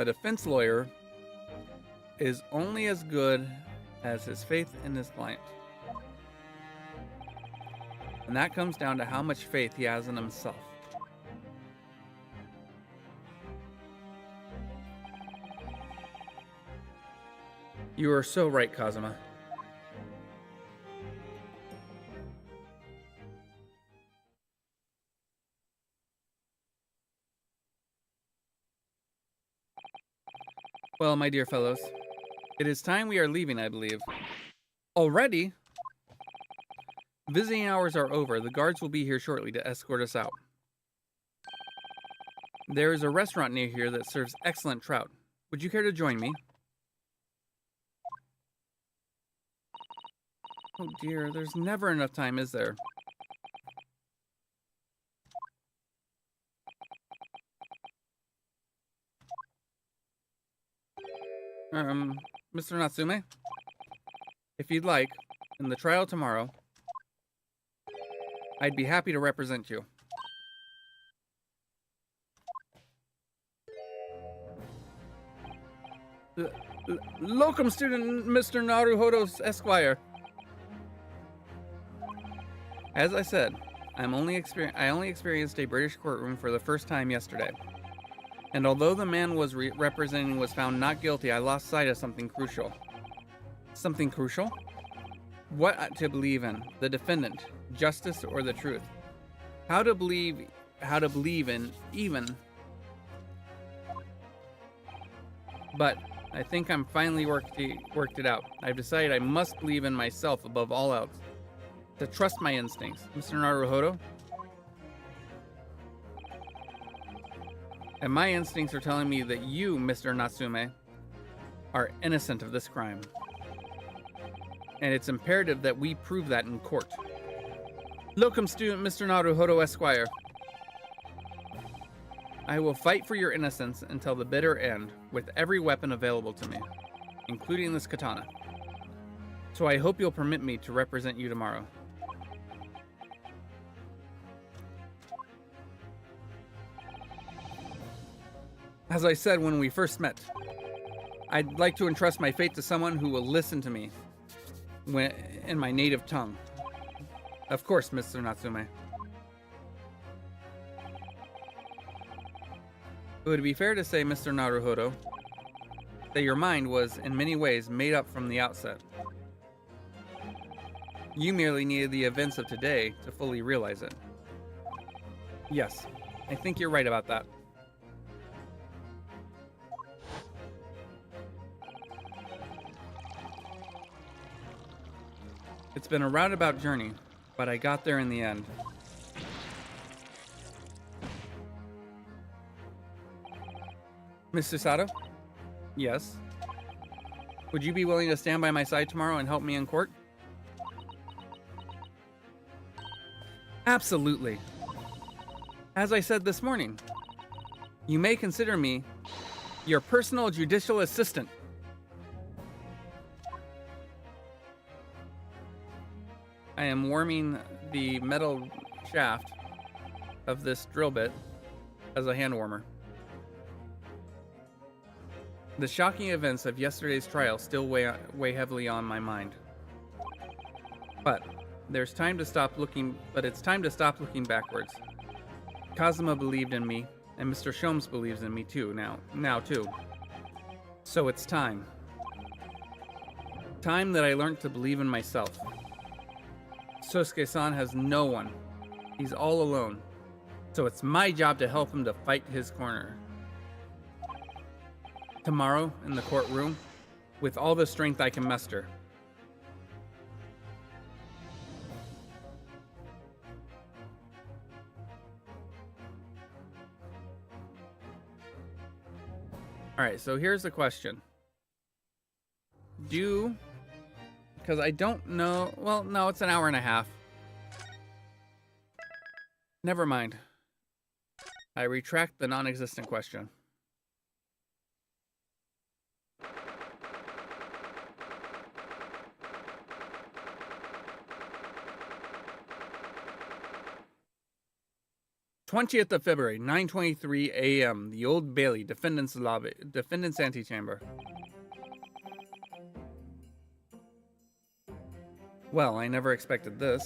A defense lawyer is only as good as his faith in his client. And that comes down to how much faith he has in himself. You are so right, Kazuma. Well, my dear fellows, it is time we are leaving, I believe. Already? Visiting hours are over. The guards will be here shortly to escort us out. There is a restaurant near here that serves excellent trout. Would you care to join me? Oh dear, there's never enough time, is there? Mr. Natsume? If you'd like, in the trial tomorrow, I'd be happy to represent you. Locum student Mr. Naruhodo Esquire. As I said, I only experienced a British courtroom for the first time yesterday. And although the man was representing was found not guilty, I lost sight of something crucial. Something crucial? What to believe in? The defendant, justice, or the truth? How to believe in even. But I think I'm finally worked it out. I've decided I must believe in myself above all else. To trust my instincts. Mr. Naruhodo? And my instincts are telling me that you, Mr. Natsume, are innocent of this crime. And it's imperative that we prove that in court. Locum student Mr. Naruhodo Esquire. I will fight for your innocence until the bitter end with every weapon available to me, including this katana. So I hope you'll permit me to represent you tomorrow. As I said when we first met, I'd like to entrust my fate to someone who will listen to me in my native tongue. Of course, Mr. Natsume. It would be fair to say, Mr. Naruhodo, that your mind was, in many ways, made up from the outset. You merely needed the events of today to fully realize it. Yes, I think you're right about that. It's been a roundabout journey, but I got there in the end. Mr. Sato? Yes? Would you be willing to stand by my side tomorrow and help me in court? Absolutely. As I said this morning, you may consider me your personal judicial assistant. I am warming the metal shaft of this drill bit as a hand warmer. The shocking events of yesterday's trial still weigh heavily on my mind. But it's time to stop looking backwards. Kazuma believed in me, and Mr. Sholmes believes in me too now too. So it's time. Time that I learned to believe in myself. Sosuke-san has no one. He's all alone. So it's my job to help him to fight his corner. Tomorrow, in the courtroom, with all the strength I can muster. Alright, so here's the question. Because I don't know... Well, no, it's an hour and a half. Never mind. I retract the non-existent question. 20th of February, 9:23 a.m. The Old Bailey, defendant's lobby, defendant's antechamber. Well, I never expected this.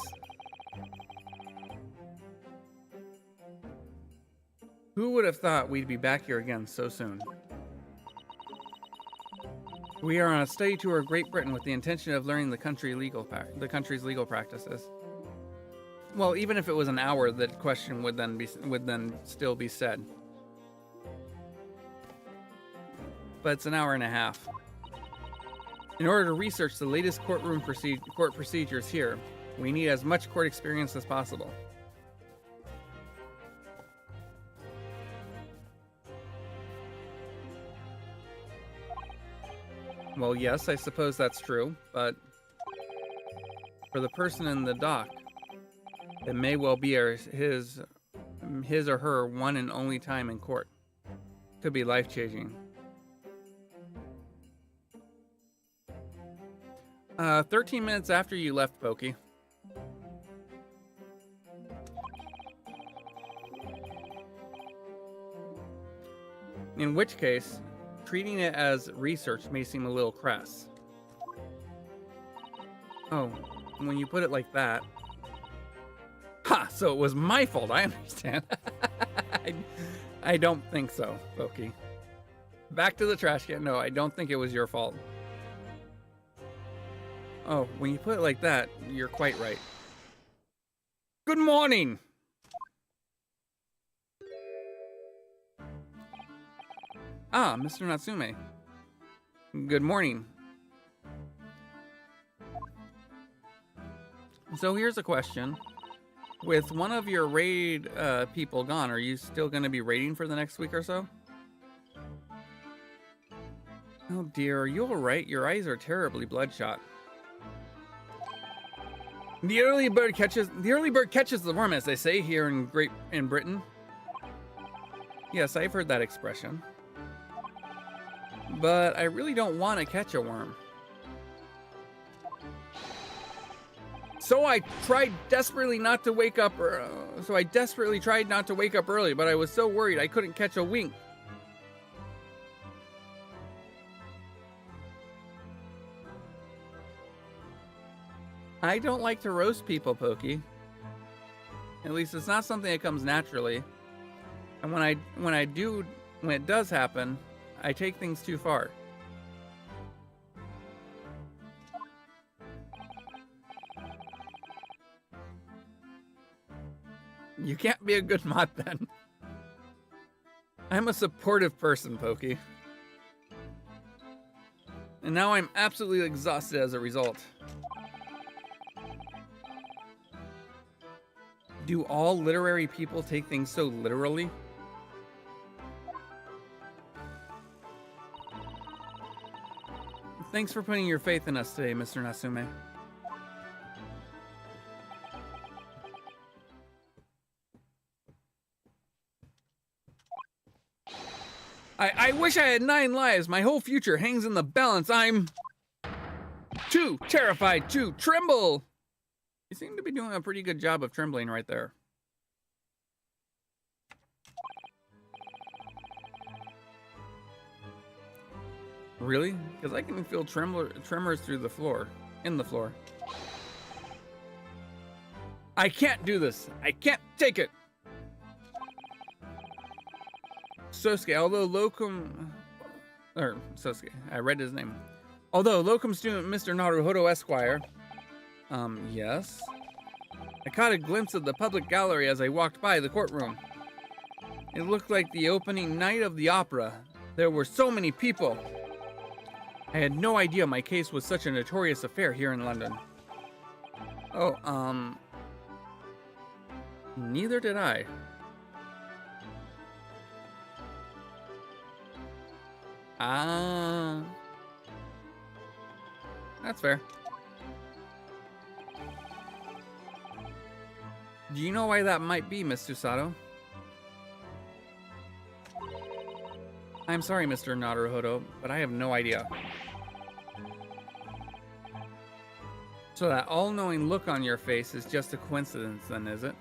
Who would have thought we'd be back here again so soon? We are on a study tour of Great Britain with the intention of learning the country's legal practices. Well, even if it was an hour, that question would then still be said. But it's an hour and a half. In order to research the latest court procedures here, we need as much court experience as possible. Well, yes, I suppose that's true, but for the person in the dock, it may well be his or her one and only time in court. Could be life-changing. 13 minutes after you left, Pokey. In which case, treating it as research may seem a little crass. Oh, when you put it like that. Ha! So it was my fault, I understand. I don't think so, Pokey. Back to the trash can. No, I don't think it was your fault. Oh, when you put it like that, you're quite right. Good morning! Ah, Mr. Natsume. Good morning. So here's a question. With one of your raid people gone, are you still going to be raiding for the next week or so? Oh dear, are you alright? Your eyes are terribly bloodshot. The early bird catches the worm, as they say here in Britain. Yes, I've heard that expression. But I really don't want to catch a worm. So I desperately tried not to wake up early, but I was so worried I couldn't catch a wink. I don't like to roast people, Pokey. At least it's not something that comes naturally. And when it does happen, I take things too far. You can't be a good mod then. I'm a supportive person, Pokey. And now I'm absolutely exhausted as a result. Do all literary people take things so literally? Thanks for putting your faith in us today, Mr. Natsume. I wish I had 9 lives. My whole future hangs in the balance. I'm too terrified to tremble. You seem to be doing a pretty good job of trembling right there. Really? Because I can feel tremors through the floor. In the floor. I can't do this. I can't take it. Sosuke, Sosuke, I read his name. Although locum student Mr. Naruhodo Esquire. Yes. I caught a glimpse of the public gallery as I walked by the courtroom. It looked like the opening night of the opera. There were so many people. I had no idea my case was such a notorious affair here in London. Oh, neither did I. That's fair. Do you know why that might be, Miss Susato? I'm sorry, Mr. Naruhodo, but I have no idea. So that all-knowing look on your face is just a coincidence, then, is it?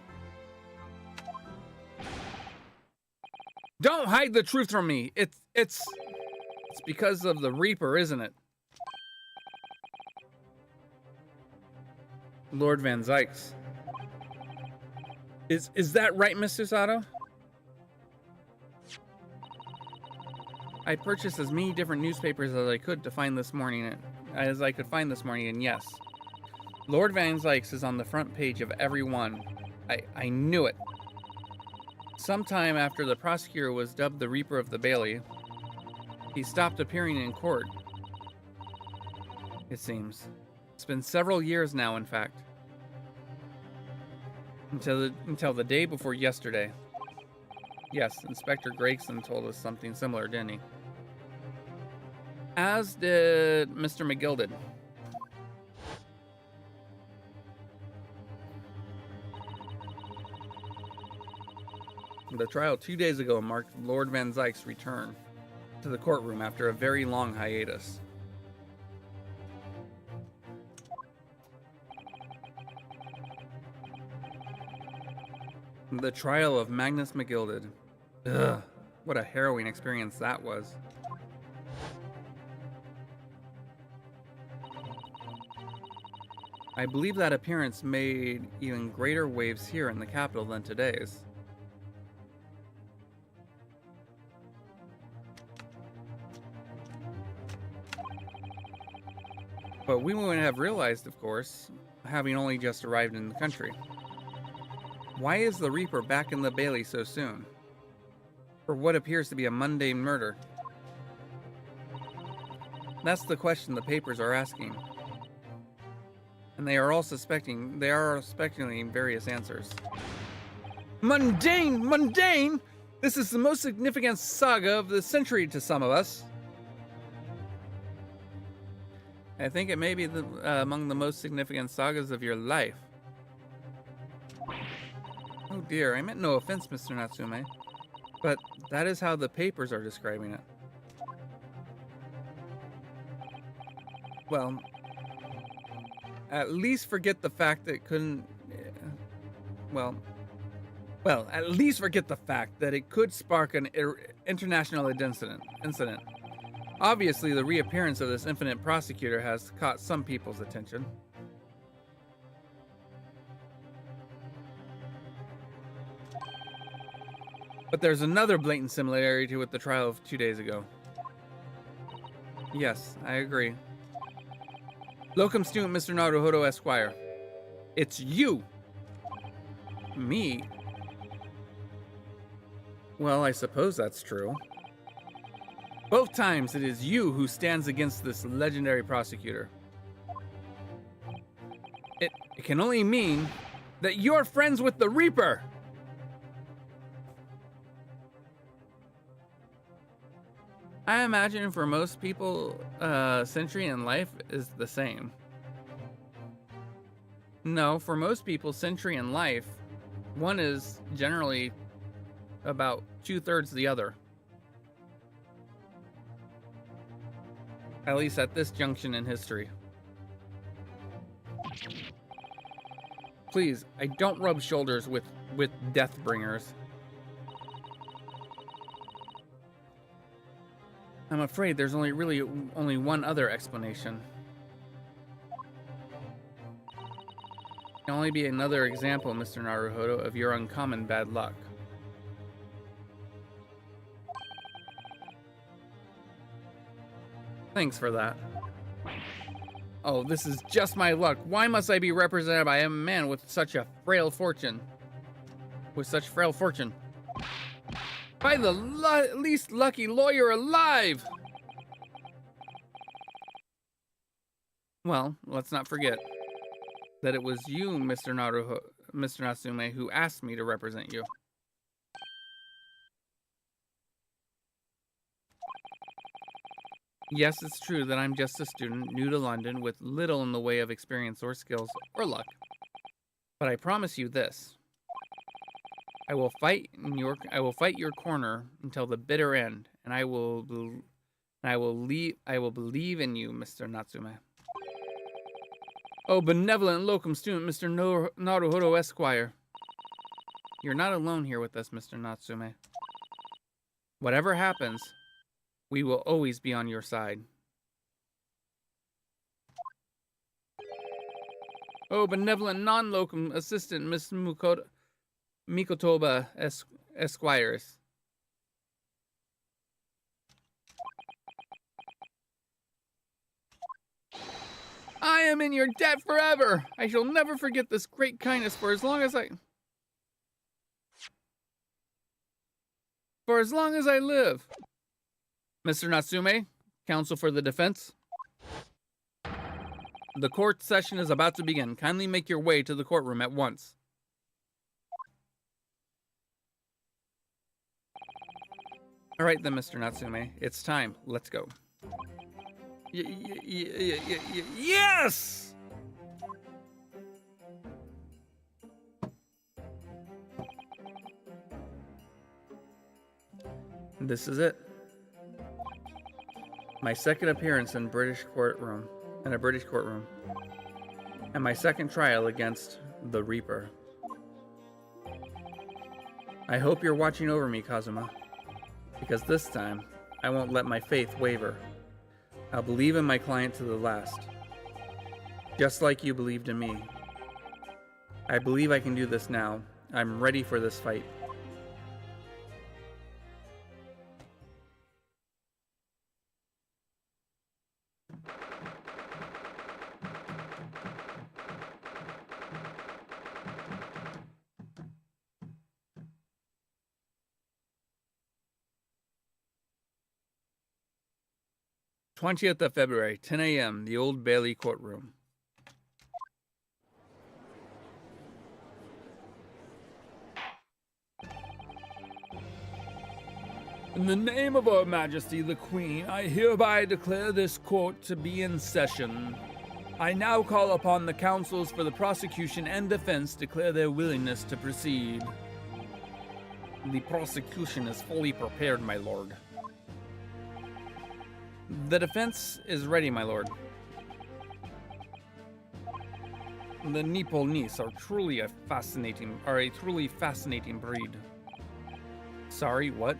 Don't hide the truth from me. It's because of the Reaper, isn't it? Lord Van Zykes. Is that right, Mr. Sato? I purchased as many different newspapers as I could find this morning, and yes, Lord Van Zykes is on the front page of every one. I knew it. Sometime after the prosecutor was dubbed the Reaper of the Bailey, he stopped appearing in court. It seems. It's been several years now, in fact. Until the day before yesterday. Yes, Inspector Gregson told us something similar, didn't he? As did Mr. McGill did. The trial 2 days ago marked Lord Van Zykes' return to the courtroom after a very long hiatus. The trial of Magnus McGilded. Ugh, what a harrowing experience that was. I believe that appearance made even greater waves here in the capital than today's. But we wouldn't have realized, of course, having only just arrived in the country. Why is the Reaper back in the Bailey so soon? For what appears to be a mundane murder? That's the question the papers are asking. And they are speculating various answers. Mundane! Mundane! This is the most significant saga of the century to some of us. I think it may be among the most significant sagas of your life. Oh dear, I meant no offense, Mr. Natsume. But that is how the papers are describing it. Well, at least forget the fact that it couldn't... Well, at least forget the fact that it could spark an international incident. Obviously, the reappearance of this infinite prosecutor has caught some people's attention. But there's another blatant similarity with the trial of 2 days ago. Yes, I agree. Locum student Mr. Naruhodo Esquire. It's you! Me? Well, I suppose that's true. Both times it is you who stands against this legendary prosecutor. It can only mean that you're friends with the Reaper! I imagine for most people, Sentry in life is the same. No, for most people, Sentry in life, one is generally about 2/3 the other. At least at this junction in history. Please, I don't rub shoulders with Deathbringers. I'm afraid there's only one other explanation. It can only be another example, Mr. Naruhodo, of your uncommon bad luck. Thanks for that. Oh, this is just my luck. Why must I be represented by a man with such a frail fortune? With such frail fortune. By the least lucky lawyer alive! Well, let's not forget that it was you, Mr. Natsume, who asked me to represent you. Yes, it's true that I'm just a student, new to London, with little in the way of experience or skills or luck. But I promise you this. I will fight your corner until the bitter end, and I will believe in you, Mr. Natsume. Oh, benevolent locum student, Mr. Naruhodo Esquire. You're not alone here with us, Mr. Natsume. Whatever happens, we will always be on your side. Oh, benevolent non-locum assistant Miss Mikotoba Esquires. I am in your debt forever. I shall never forget this great kindness for as long as I live. Mr. Natsume, counsel for the defense. The court session is about to begin. Kindly make your way to the courtroom at once. All right then, Mr. Natsume. It's time. Let's go. Yes! This is it. My second appearance in a British courtroom. And my second trial against the Reaper. I hope you're watching over me, Kazuma. Because this time, I won't let my faith waver. I'll believe in my client to the last. Just like you believed in me. I believe I can do this now. I'm ready for this fight. '20th of February, 10 a.m., the Old Bailey courtroom. In the name of Her Majesty the Queen, I hereby declare this court to be in session. I now call upon the counsels for the prosecution and defense declare their willingness to proceed. The prosecution is fully prepared, my lord. The defense is ready, my lord. The Nipponese are a truly fascinating breed. Sorry, what?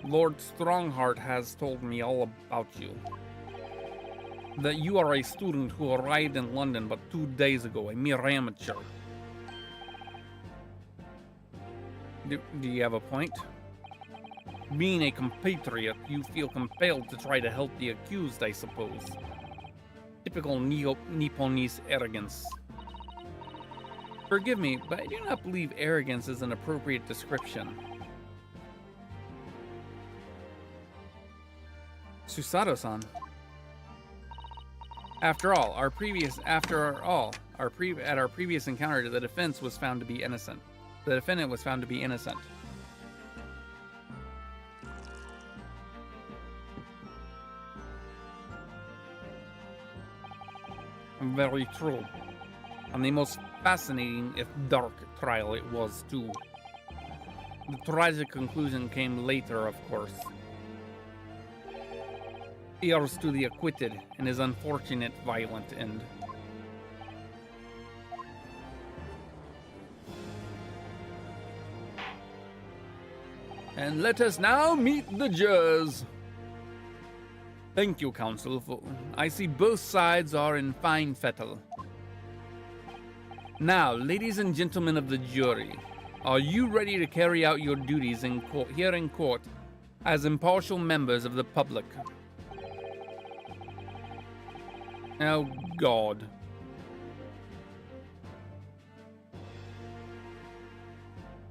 Lord Strongheart has told me all about you. That you are a student who arrived in London but 2 days ago, a mere amateur. Do you have a point? Being a compatriot, you feel compelled to try to help the accused, I suppose. Typical Nipponese arrogance. Forgive me, but I do not believe arrogance is an appropriate description. Susato-san. At our previous encounter, the defense was found to be innocent. The defendant was found to be innocent. Very true. And the most fascinating, if dark, trial it was, too. The tragic conclusion came later, of course. Here's to the acquitted and his unfortunate violent end. And let us now meet the jurors. Thank you, counsel. I see both sides are in fine fettle. Now, ladies and gentlemen of the jury, are you ready to carry out your duties here in court as impartial members of the public? Oh, God.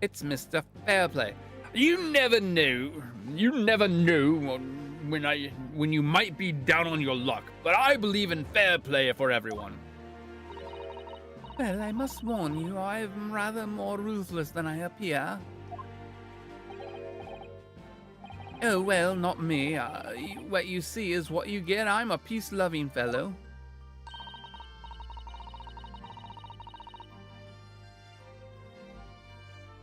It's Mr. Fairplay. You never knew when you might be down on your luck, but I believe in fair play for everyone. Well, I must warn you, I'm rather more ruthless than I appear. Oh, well, not me. What you see is what you get. I'm a peace-loving fellow.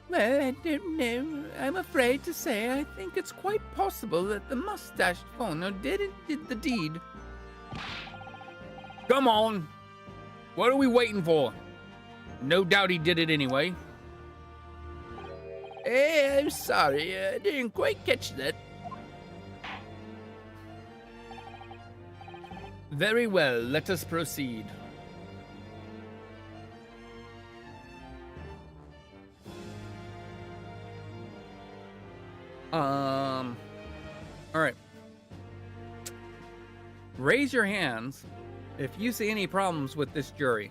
Well, I don't know. I'm afraid to say I think it's quite possible that the mustached foreigner did the deed. Come on! What are we waiting for? No doubt he did it anyway. I'm sorry, I didn't quite catch that. Very well, let us proceed. All right. Raise your hands if you see any problems with this jury.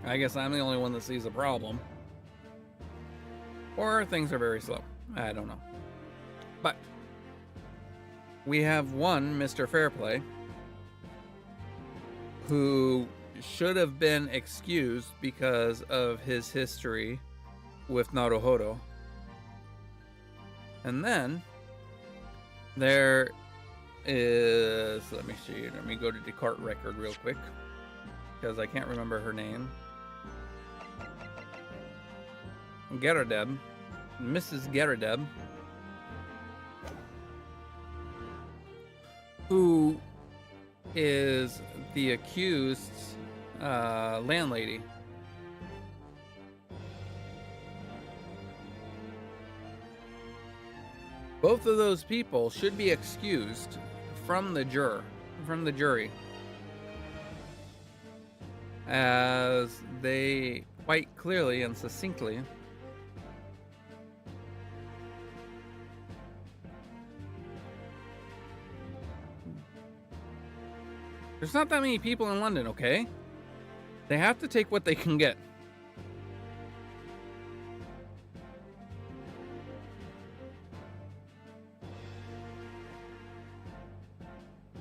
I guess I'm the only one that sees a problem. Or things are very slow. I don't know. But we have one Mr. Fairplay who should have been excused because of his history with Naruhodo. And then there is, let me go to Descartes record real quick because I can't remember her name. Geradeb, Mrs. Geradeb, who is the accused's landlady. Both of those people should be excused from the jury, as they quite clearly and succinctly there's not that many people in London, okay? They have to take what they can get.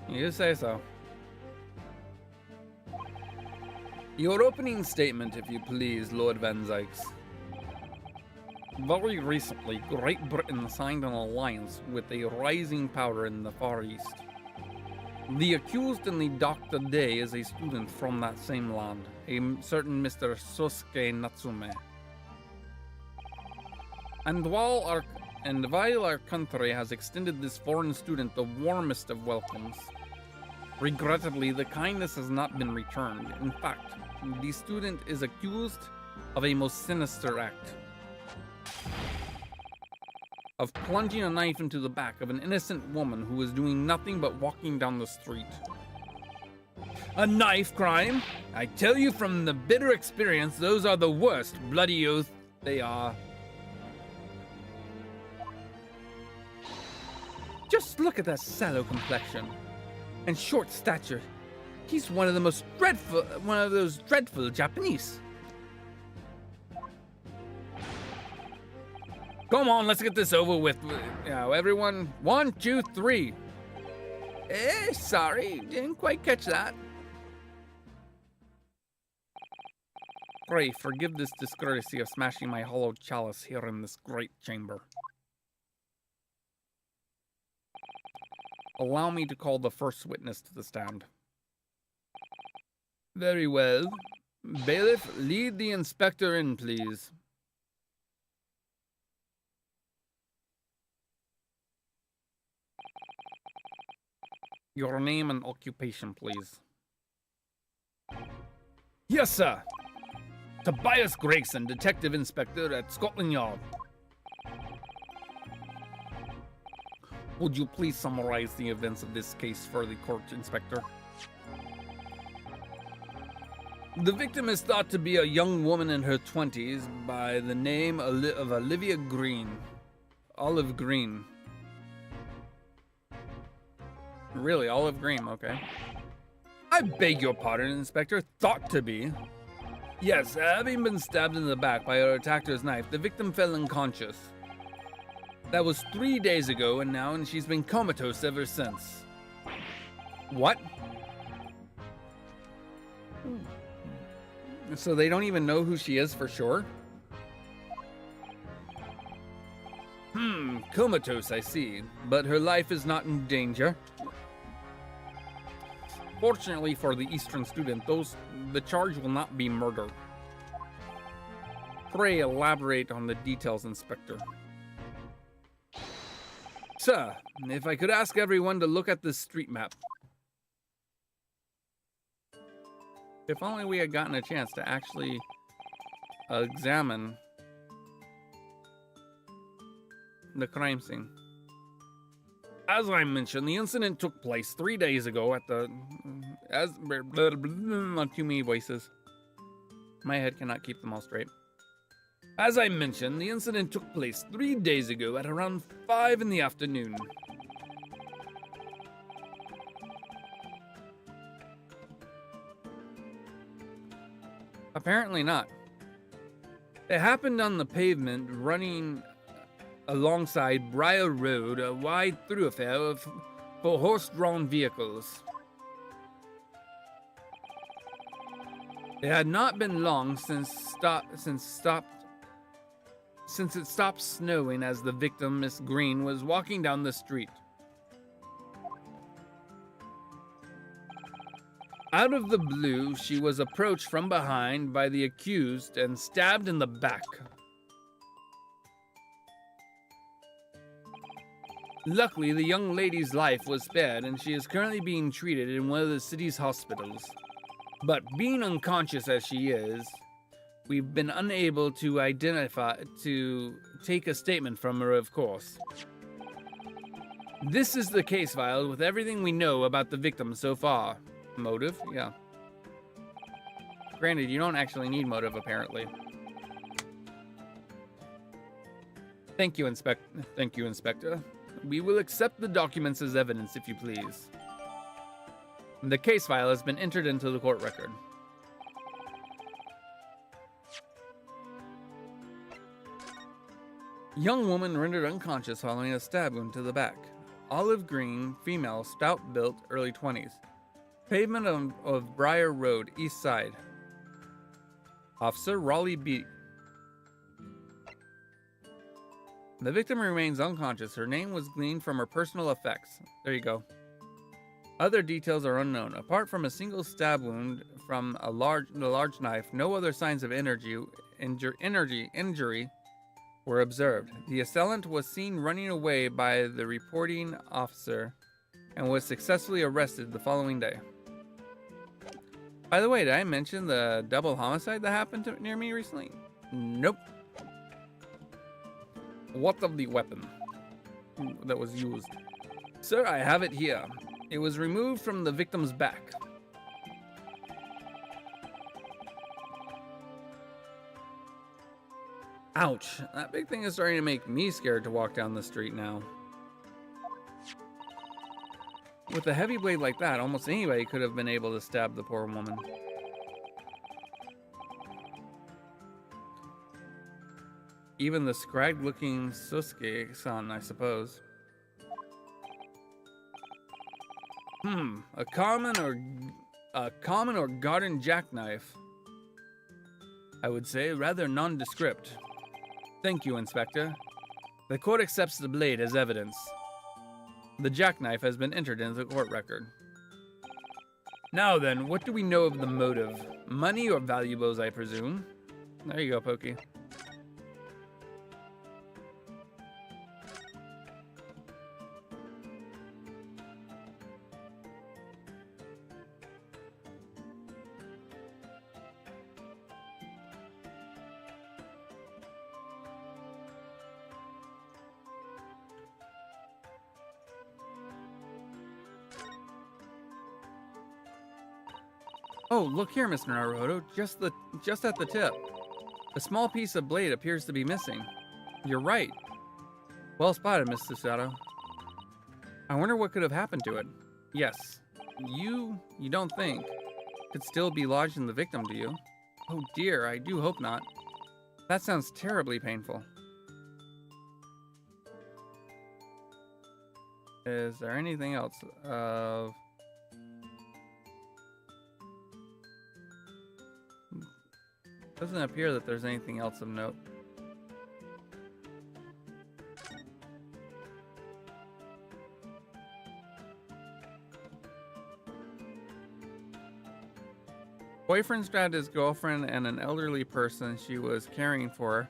You say so. Your opening statement, if you please, Lord Van Zykes. Very recently, Great Britain signed an alliance with a rising power in the Far East. The accused in the dock today is a student from that same land, a certain Mr. Sosuke Natsume. And while our country has extended this foreign student the warmest of welcomes, regrettably, the kindness has not been returned. In fact, the student is accused of a most sinister act. Of plunging a knife into the back of an innocent woman who was doing nothing but walking down the street. A knife crime? I tell you from the bitter experience, those are the worst, bloody oath they are. Just look at that sallow complexion and short stature. He's one of those dreadful Japanese. Come on, let's get this over with. Now, everyone, 1, 2, 3. Sorry, didn't quite catch that. Pray, forgive this discourtesy of smashing my hollow chalice here in this great chamber. Allow me to call the first witness to the stand. Very well. Bailiff, lead the inspector in, please. Your name and occupation, please. Yes, sir. Tobias Gregson, Detective Inspector at Scotland Yard. Would you please summarize the events of this case for the court, Inspector? The victim is thought to be a young woman in her 20s by the name of Olivia Green. Olive Green. Really, Olive Green, okay. I beg your pardon, Inspector. Thought to be. Yes, having been stabbed in the back by her attacker's knife, the victim fell unconscious. That was 3 days ago, and she's been comatose ever since. What? So they don't even know who she is for sure? Comatose, I see, but her life is not in danger. Fortunately for the Eastern student, the charge will not be murder. Pray elaborate on the details, Inspector. Sir, if I could ask everyone to look at this street map. If only we had gotten a chance to actually examine the crime scene. As I mentioned, the incident took place 3 days ago at the... Too many voices. My head cannot keep them all straight. As I mentioned, the incident took place 3 days ago at around 5 in the afternoon. Apparently not. It happened on the pavement running alongside Briar Road, a wide thoroughfare for horse-drawn vehicles. It had not been long since it stopped snowing as the victim, Miss Green, was walking down the street. Out of the blue, she was approached from behind by the accused and stabbed in the back. Luckily, the young lady's life was spared and she is currently being treated in one of the city's hospitals. But being unconscious as she is, we've been unable to take a statement from her, of course. This is the case file with everything we know about the victim so far. Motive? Yeah. Granted, you don't actually need motive, apparently. Thank you, Inspector. We will accept the documents as evidence, if you please. The case file has been entered into the court record. Young woman rendered unconscious following a stab wound to the back. Olive green, female, stout built, early 20s. Pavement of Briar Road, east side. Officer Raleigh B. The victim remains unconscious. Her name was gleaned from her personal effects. There you go. Other details are unknown. Apart from a single stab wound from a large knife, no other signs of injury were observed. The assailant was seen running away by the reporting officer and was successfully arrested the following day. By the way, did I mention the double homicide that happened near me recently? Nope. What of the weapon that was used? Sir, I have it here. It was removed from the victim's back. Ouch. That big thing is starting to make me scared to walk down the street now. With a heavy blade like that, almost anybody could have been able to stab the poor woman. Even the scragged-looking Susuke-san, I suppose. A common or garden jackknife. I would say rather nondescript. Thank you, Inspector. The court accepts the blade as evidence. The jackknife has been entered into the court record. Now then, what do we know of the motive? Money or valuables, I presume. There you go, Pokey. Oh, look here, Mr. Naruhodo. Just at the tip. A small piece of blade appears to be missing. You're right. Well spotted, Miss Susato. I wonder what could have happened to it. Yes. You don't think could still be lodged in the victim, do you? Oh dear, I do hope not. That sounds terribly painful. Is there anything else of... Doesn't appear that there's anything else of note. boyfriend stabbed his girlfriend and an elderly person she was caring for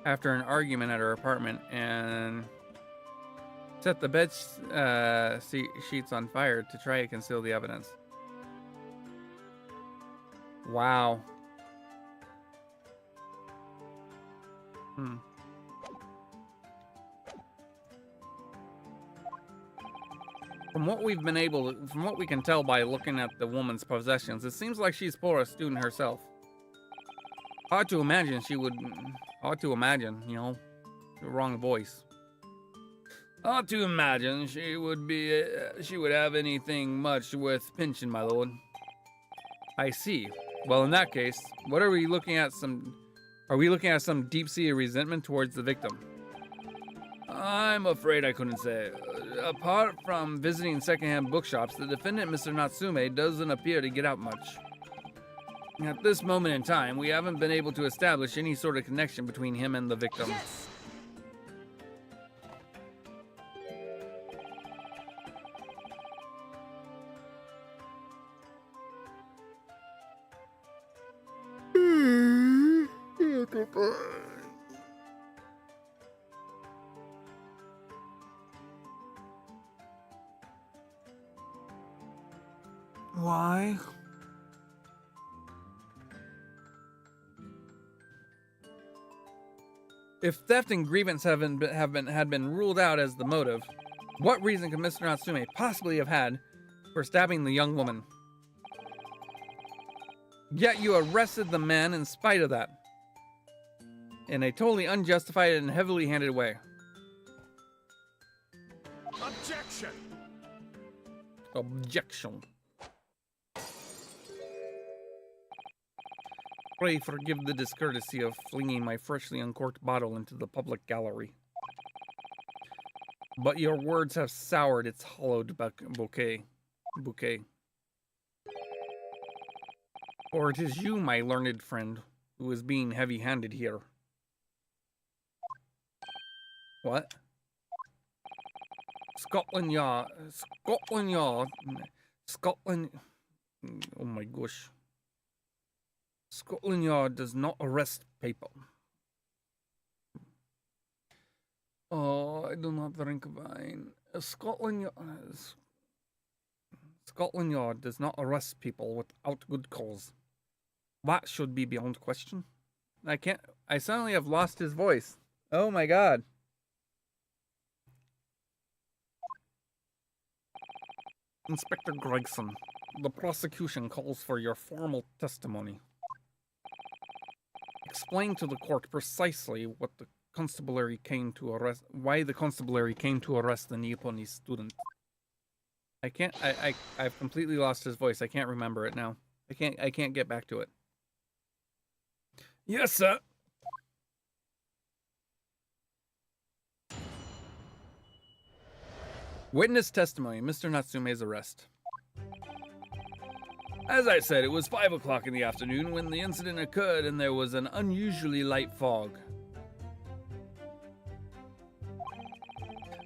after an argument at her apartment and set the bed sheets on fire to try to conceal the evidence. Wow. From what we can tell by looking at the woman's possessions, it seems like she's poor a student herself. Hard to imagine, you know, the wrong voice. Hard to imagine she would have anything much worth pinching, my lord. I see. Well, in that case, what are we looking at? Are we looking at some deep-seated resentment towards the victim? I'm afraid I couldn't say. Apart from visiting secondhand bookshops, the defendant, Mr. Natsume, doesn't appear to get out much. At this moment in time, we haven't been able to establish any sort of connection between him and the victim. Yes! Why? If theft and grievance had been ruled out as the motive, what reason could Mr. Natsume possibly have had for stabbing the young woman? Yet you arrested the man in spite of that, in a totally unjustified and heavily handed way. Objection! Objection. Pray forgive the discourtesy of flinging my freshly uncorked bottle into the public gallery. But your words have soured its hollowed bouquet. For it is you, my learned friend, who is being heavy-handed here. What? Scotland Yard. Oh my gosh. Scotland Yard does not arrest people. Oh, I do not drink wine. Scotland Yard does not arrest people without good cause. That should be beyond question. I suddenly have lost his voice. Oh my god. Inspector Gregson, the prosecution calls for your formal testimony. Explain to the court precisely what the constabulary came to arrest, why the constabulary came to arrest the Nipponiese student. I've completely lost his voice. I can't remember it now. I can't get back to it. Yes, sir. Witness testimony, Mr. Natsume's arrest. As I said, it was 5 o'clock in the afternoon when the incident occurred and there was an unusually light fog.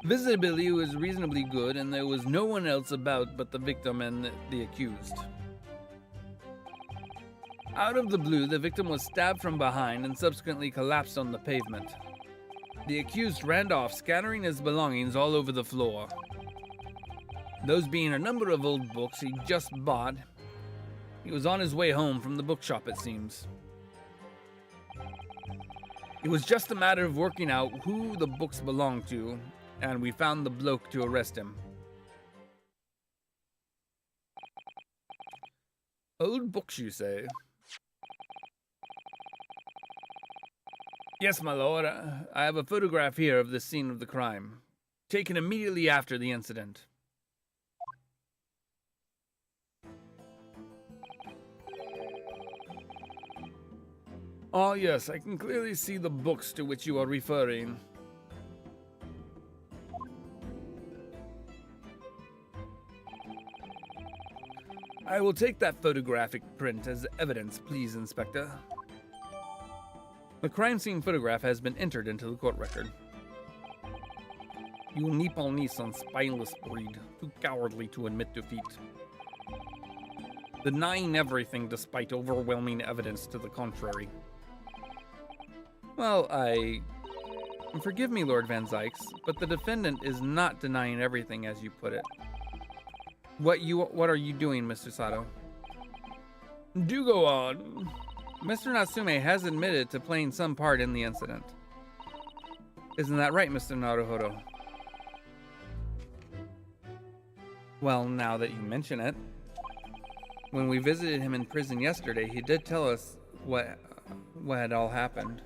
Visibility was reasonably good and there was no one else about but the victim and the accused. Out of the blue, the victim was stabbed from behind and subsequently collapsed on the pavement. The accused ran off, scattering his belongings all over the floor. Those being a number of old books he just bought. He was on his way home from the bookshop, it seems. It was just a matter of working out who the books belonged to, and we found the bloke to arrest him. Old books, you say? Yes, my lord. I have a photograph here of the scene of the crime, taken immediately after the incident. Ah, yes, I can clearly see the books to which you are referring. I will take that photographic print as evidence, please, Inspector. The crime scene photograph has been entered into the court record. You Nipponese spineless breed, too cowardly to admit defeat. denying everything despite overwhelming evidence to the contrary. Well, forgive me, Lord Van Zykes, but the defendant is not denying everything as you put it. What are you doing, Mr. Sato? Do go on. Mr. Natsume has admitted to playing some part in the incident. Isn't that right, Mr. Naruhodo? Well, now that you mention it. When we visited him in prison yesterday, he did tell us what had all happened.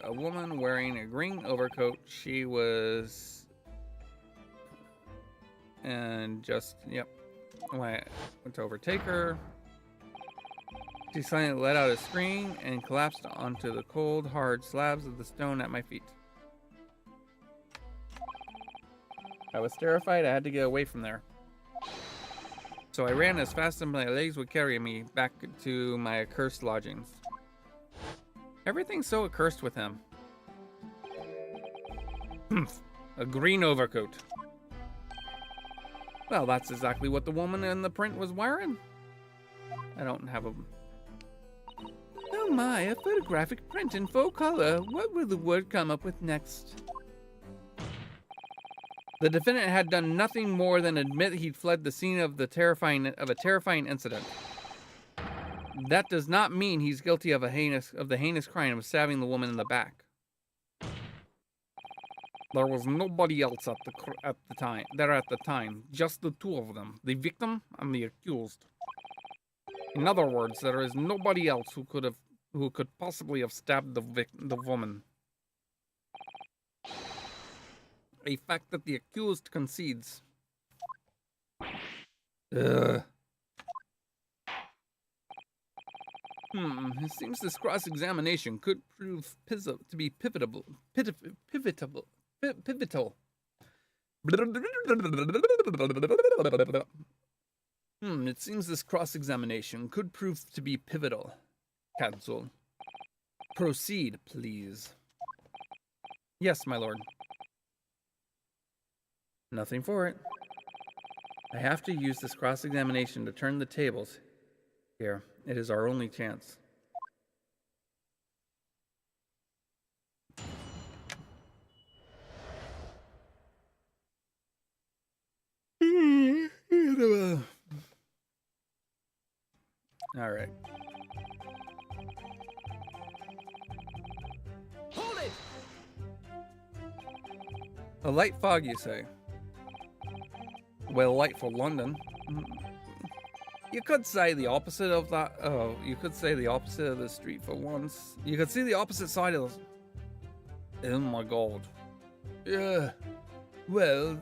A woman wearing a green overcoat. She was, and just, yep. When I went to overtake her, she suddenly let out a scream and collapsed onto the cold, hard slabs of the stone at my feet. I was terrified. I had to get away from there. So I ran as fast as my legs would carry me back to my accursed lodgings. Everything's so accursed with him. A green overcoat. Well, that's exactly what the woman in the print was wearing. I don't have a... Oh my, a photographic print in full color. What will the word come up with next? The defendant had done nothing more than admit he'd fled the scene of a terrifying incident. That does not mean he's guilty of the heinous crime of stabbing the woman in the back. There was nobody else at the time, just the two of them, the victim and the accused. In other words, there is nobody else who could possibly have stabbed the woman. A fact that the accused concedes. It seems this cross-examination could prove to be pivotal. It seems this cross-examination could prove to be pivotal. Counsel. Proceed, please. Yes, my lord. Nothing for it. I have to use this cross-examination to turn the tables. Here, it is our only chance. All right. Hold it! A light fog, you say? Well, light for London. You could say the opposite of that. Oh, you could say the opposite of the street for once. You could see the opposite side of the... Oh my god. Yeah. Well,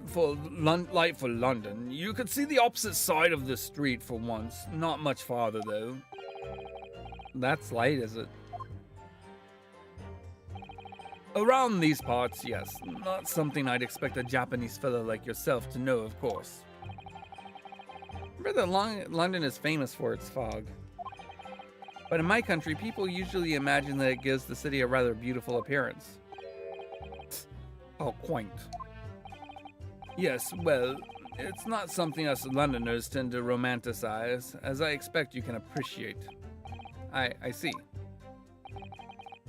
light for London, you could see the opposite side of the street for once. Not much farther, though. That's light, is it? Around these parts, yes. Not something I'd expect a Japanese fellow like yourself to know, of course. Remember that London is famous for its fog. But in my country, people usually imagine that it gives the city a rather beautiful appearance. How quaint. Yes, well, it's not something us Londoners tend to romanticize, as I expect you can appreciate. I see.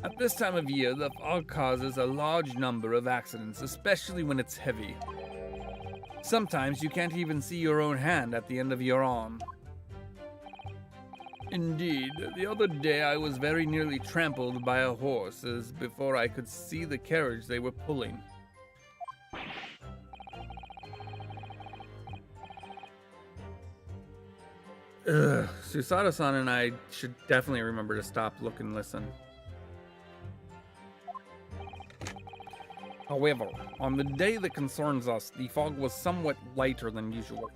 At this time of year, the fog causes a large number of accidents, especially when it's heavy. Sometimes you can't even see your own hand at the end of your arm. Indeed, the other day I was very nearly trampled by a horse before I could see the carriage they were pulling. Susato-san and I should definitely remember to stop, look, and listen. However, on the day that concerns us, the fog was somewhat lighter than usual.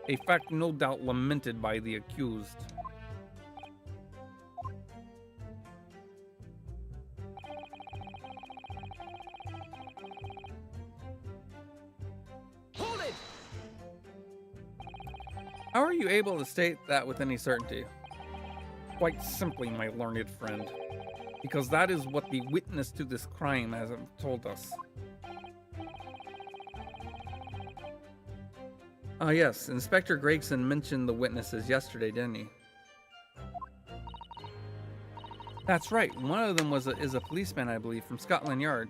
A fact no doubt lamented by the accused. Hold it! How are you able to state that with any certainty? Quite simply, my learned friend. Because that is what the witness to this crime has told us. Ah, yes, Inspector Gregson mentioned the witnesses yesterday, didn't he? That's right, one of them is a policeman, I believe, from Scotland Yard.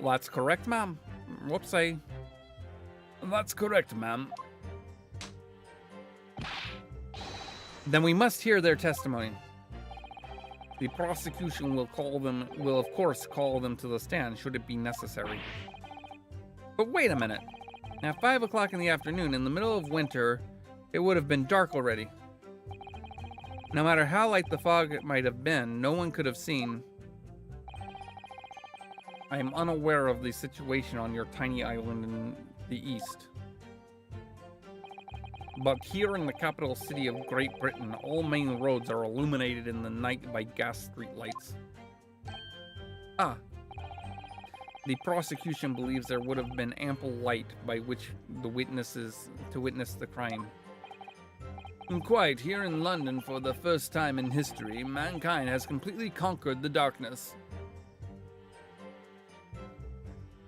Well, that's correct, ma'am. Whoopsie. That's correct, ma'am. Then we must hear their testimony. The prosecution will of course call them to the stand should it be necessary. But wait a minute. At 5 o'clock in the afternoon, in the middle of winter, it would have been dark already. No matter how light the fog might have been, no one could have seen. I am unaware of the situation on your tiny island in the east. But here in the capital city of Great Britain, all main roads are illuminated in the night by gas streetlights. Ah. The prosecution believes there would have been ample light by which the witnesses to witness the crime. And quite, here in London, for the first time in history, mankind has completely conquered the darkness.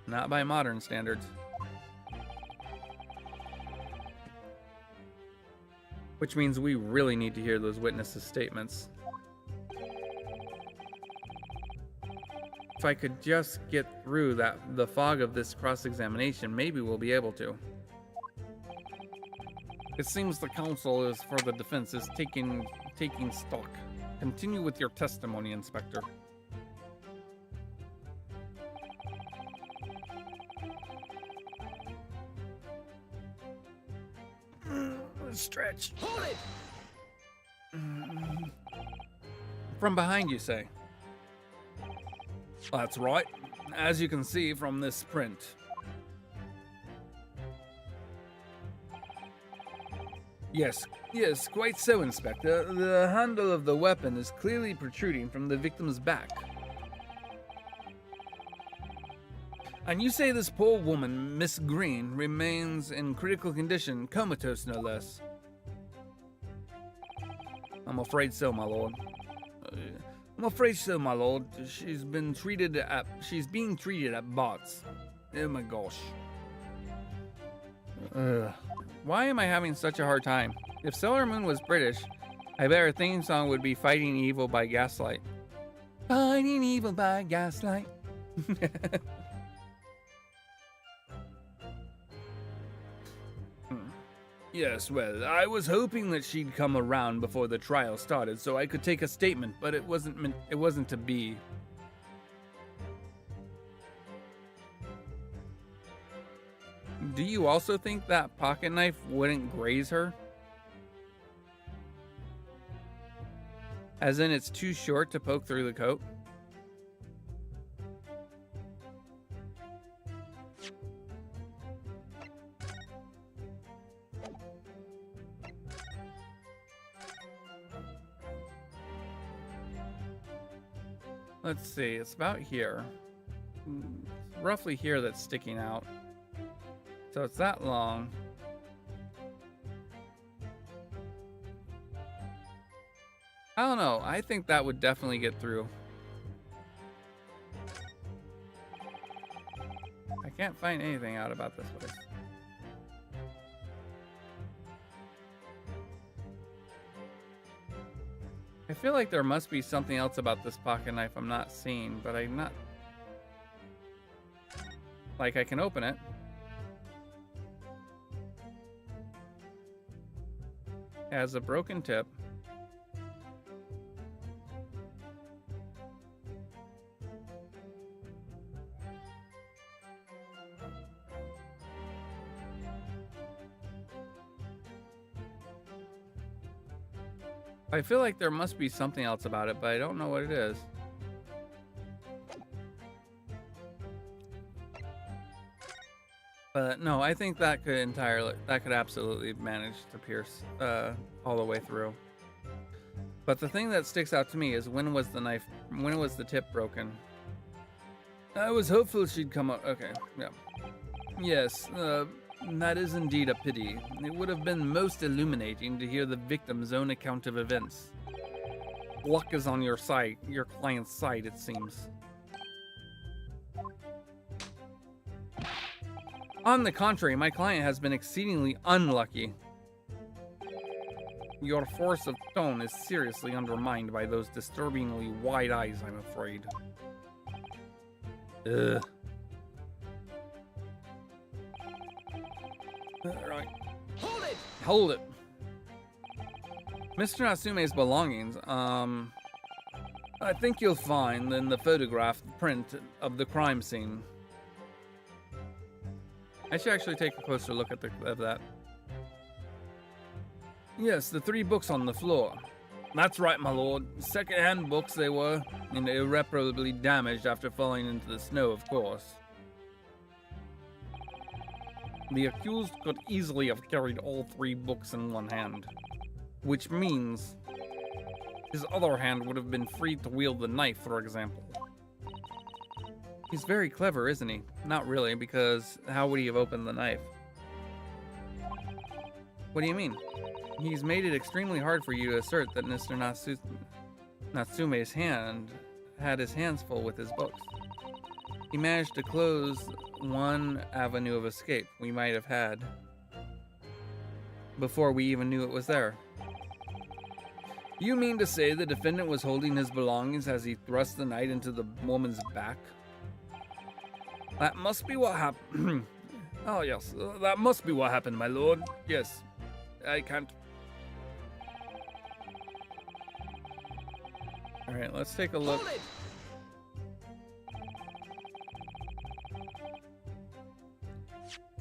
Not by modern standards. Which means we really need to hear those witnesses' statements. If I could just get through the fog of this cross-examination, maybe we'll be able to. It seems the counsel is for the defense is taking stock. Continue with your testimony, Inspector. Stretch. Hold it! From behind, you say? That's right, as you can see from this print. Yes, quite so, Inspector. The handle of the weapon is clearly protruding from the victim's back. And you say this poor woman, Miss Green, remains in critical condition, comatose no less. I'm afraid so, my lord. I'm afraid so, my lord. She's being treated at Bart's. Oh my gosh. Why am I having such a hard time? If Sailor Moon was British, I bet her theme song would be Fighting Evil by Gaslight. Fighting Evil by Gaslight. Yes, well, I was hoping that she'd come around before the trial started so I could take a statement, but it wasn't to be. Do you also think that pocket knife wouldn't graze her? As in it's too short to poke through the coat? Let's see, it's about here. It's roughly here that's sticking out. So it's that long. I don't know, I think that would definitely get through. I can't find anything out about this place. I feel like there must be something else about this pocket knife I'm not seeing, but I'm not... Like, I can open it. It has a broken tip. I feel like there must be something else about it, but I don't know what it is. But no, I think that could absolutely manage to pierce all the way through. But the thing that sticks out to me is when was the tip broken? I was hopeful she'd come up. Okay, yeah. Yes, that is indeed a pity. It would have been most illuminating to hear the victim's own account of events. luck is on your side, your client's side, it seems. On the contrary, my client has been exceedingly unlucky. Your force of tone is seriously undermined by those disturbingly wide eyes, I'm afraid. Ugh. Alright. Hold it! Hold it. Mr. Natsume's belongings, I think you'll find in the photograph the print of the crime scene. I should actually take a closer look at that. Yes, the 3 books on the floor. That's right, my lord. Second-hand books they were, and irreparably damaged after falling into the snow, of course. The accused could easily have carried all 3 books in one hand, which means his other hand would have been free to wield the knife, for example. He's very clever, isn't he? Not really, because how would he have opened the knife? What do you mean? He's made it extremely hard for you to assert that Mr. Natsume's hand had his hands full with his books. He managed to close one avenue of escape we might have had before we even knew it was there. You mean to say the defendant was holding his belongings as he thrust the knife into the woman's back? That must be what happened. Oh, yes, that must be what happened, my lord. Yes, I can't. All right, let's take a look. Hold it!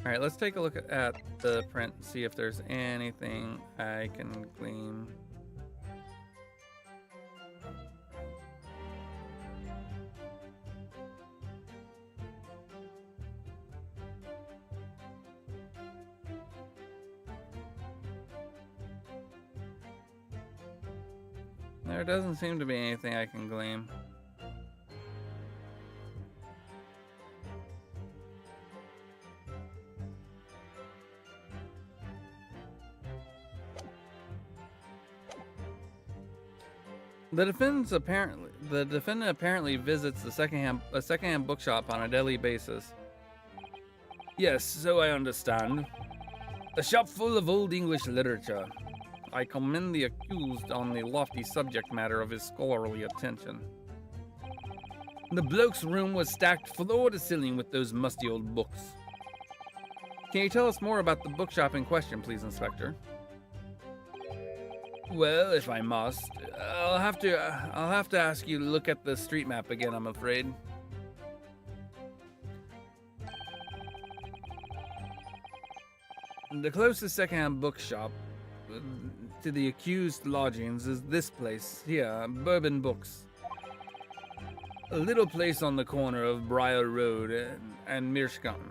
All right, let's take a look at the print and see if there's anything I can glean. There doesn't seem to be anything I can glean. The defendant apparently visits a secondhand bookshop on a daily basis. Yes, so I understand. A shop full of old English literature. I commend the accused on the lofty subject matter of his scholarly attention. The bloke's room was stacked floor to ceiling with those musty old books. Can you tell us more about the bookshop in question, please, Inspector? Well, if I must, I'll have to ask you to look at the street map again, I'm afraid. The closest secondhand bookshop to the accused lodgings is this place here, Bourbon Books. A little place on the corner of Briar Road and Mearsham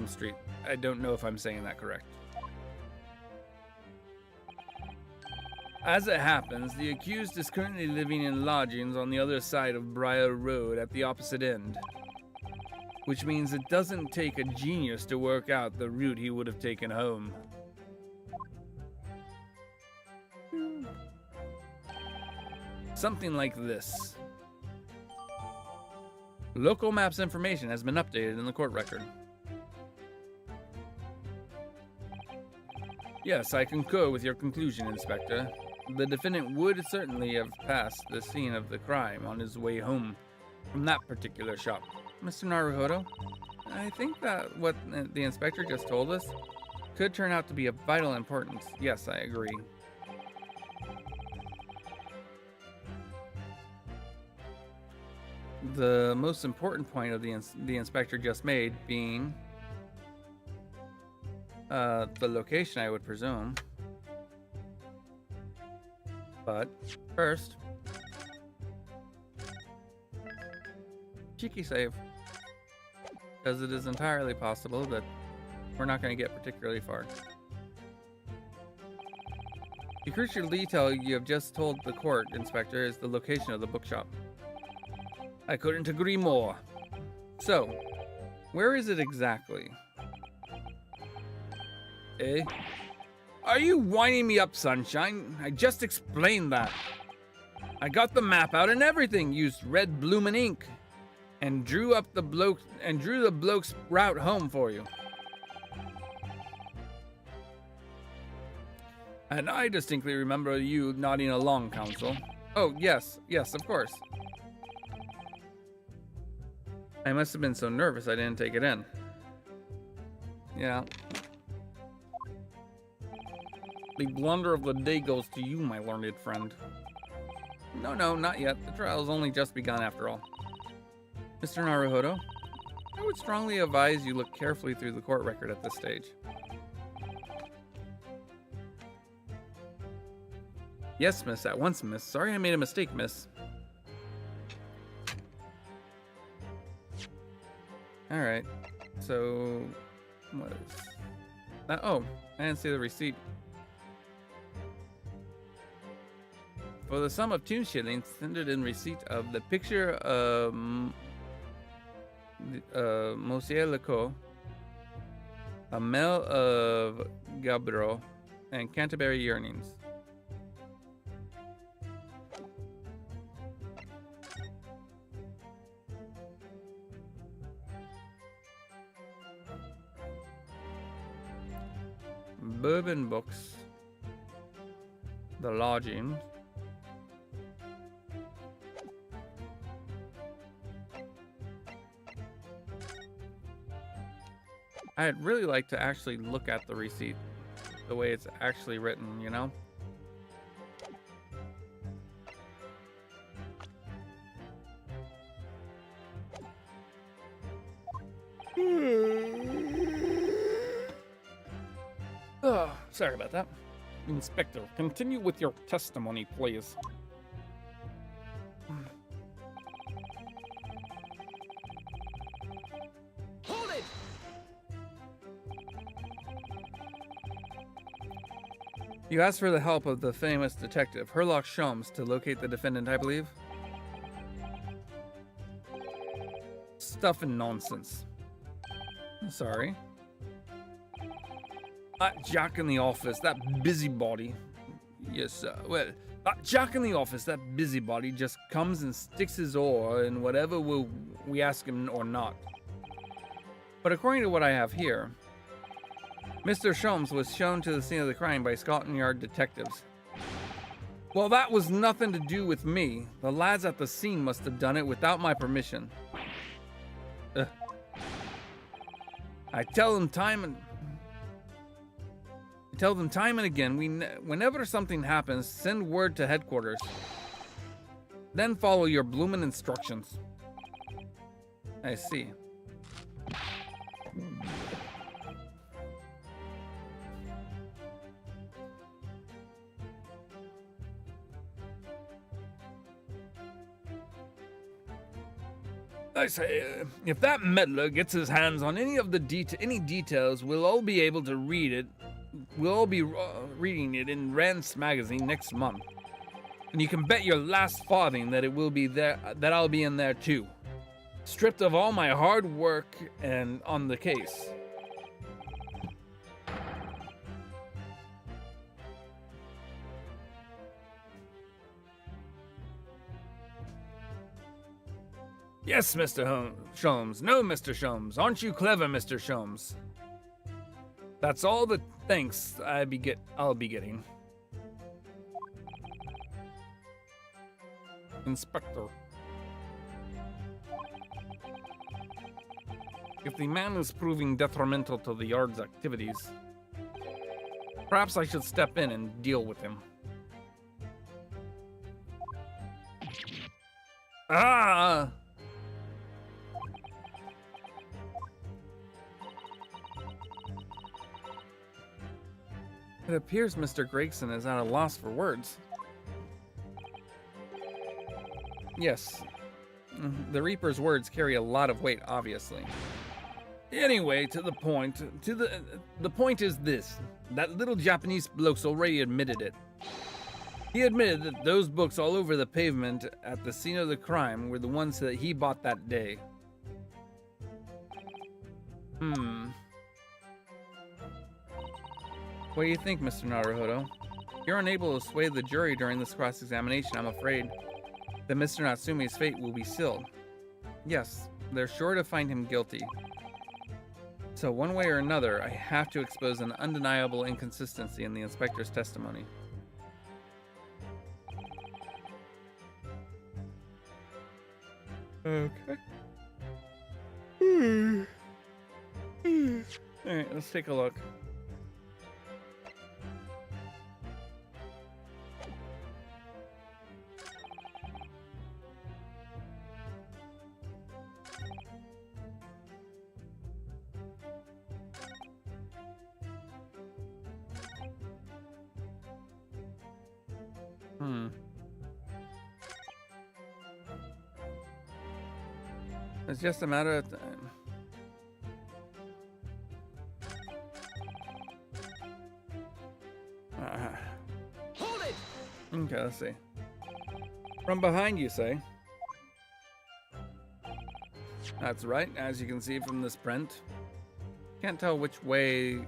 Street. I don't know if I'm saying that correct. As it happens, the accused is currently living in lodgings on the other side of Briar Road at the opposite end. Which means it doesn't take a genius to work out the route he would have taken home. Something like this. Local maps information has been updated in the court record. Yes, I concur with your conclusion, Inspector. The defendant would certainly have passed the scene of the crime on his way home from that particular shop. Mr. Naruhodo, I think that what the inspector just told us could turn out to be of vital importance. Yes, I agree. The most important point of the inspector just made being the location, I would presume. But first, cheeky save, because it is entirely possible that we're not going to get particularly far. The crucial detail you have just told the court, Inspector, is the location of the bookshop. I couldn't agree more. So, where is it exactly? Eh? Are you winding me up, Sunshine? I just explained that. I got the map out and everything, used red bloomin' ink, and drew the bloke's route home for you. And I distinctly remember you nodding along, Counsel. Oh, yes, of course. I must have been so nervous I didn't take it in. Yeah. The blunder of the day goes to you, my learned friend. No, not yet. The trial's only just begun after all. Mr. Naruhodo, I would strongly advise you look carefully through the court record at this stage. Yes, miss, at once, miss. Sorry I made a mistake, miss. Alright, so... what is that? Oh, I didn't see the receipt. For the sum of 2 shillings, send it in receipt of the picture of Monsieur Lecoq, a Mel of Gabro, and Canterbury Yearnings. Bourbon Books, The Lodging, I'd really like to actually look at the receipt the way it's actually written, you know? Oh, sorry about that. Inspector, continue with your testimony, please. Hold it! You asked for the help of the famous detective, Herlock Sholmes, to locate the defendant, I believe? Stuff and nonsense. Sorry. That Jack in the office, that busybody. Yes, sir. Well, that Jack in the office, that busybody, just comes and sticks his oar in whatever we ask him or not. But according to what I have here, Mr. Sholmes was shown to the scene of the crime by Scotland Yard detectives. Well, that was nothing to do with me. The lads at the scene must have done it without my permission. I tell them time and again, whenever something happens, send word to headquarters. Then follow your bloomin' instructions. I see. I say, if that meddler gets his hands on any of the details, we'll all be able to read it. We'll all be reading it in Rance magazine next month, and you can bet your last farthing that it will be there. That I'll be in there too, stripped of all my hard work and on the case. Yes, Mr. Sholmes. No, Mr. Sholmes. Aren't you clever, Mr. Sholmes? That's all the thanks I'll be getting. Inspector. If the man is proving detrimental to the yard's activities, perhaps I should step in and deal with him. Ah! It appears Mr. Gregson is at a loss for words. Yes, the Reaper's words carry a lot of weight, obviously. Anyway, to the point. The point is this: that little Japanese bloke's already admitted it. He admitted that those books all over the pavement at the scene of the crime were the ones that he bought that day. What do you think, Mr. Naruhodo? You're unable to sway the jury during this cross-examination. I'm afraid that Mr. Natsume's fate will be sealed. Yes, they're sure to find him guilty. So one way or another, I have to expose an undeniable inconsistency in the inspector's testimony. Okay. Alright, let's take a look. It's just a matter of time. Hold it! Okay, let's see. From behind, you say? That's right, as you can see from this print. Can't tell which way.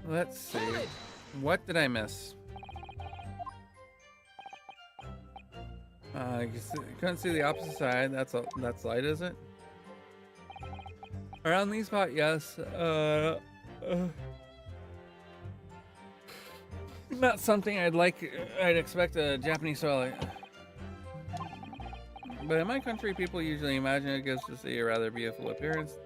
Let's see. What did I miss? Couldn't see the opposite side. That's light, is it? Around these spots, yes. Not something I'd expect a Japanese toilet. But in my country, people usually imagine it gives just a rather beautiful appearance.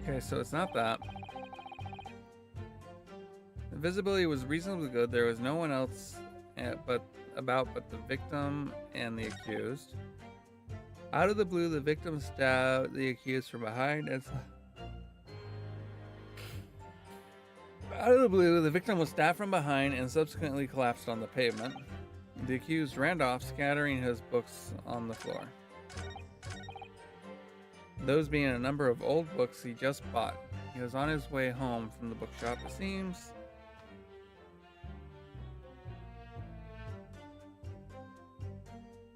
Okay, so it's not that. The visibility was reasonably good. There was no one else but the victim and the accused. Out of the blue, the victim stabbed the accused from behind. Out of the blue, the victim was stabbed from behind and subsequently collapsed on the pavement. The accused ran off, scattering his books on the floor. Those being a number of old books he just bought. He was on his way home from the bookshop, it seems.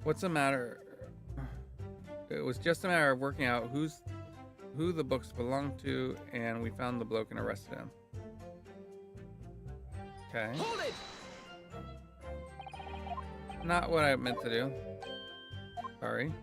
What's the matter? It was just a matter of working out who the books belonged to, and we found the bloke and arrested him. Okay. Hold it! Not what I meant to do. Sorry.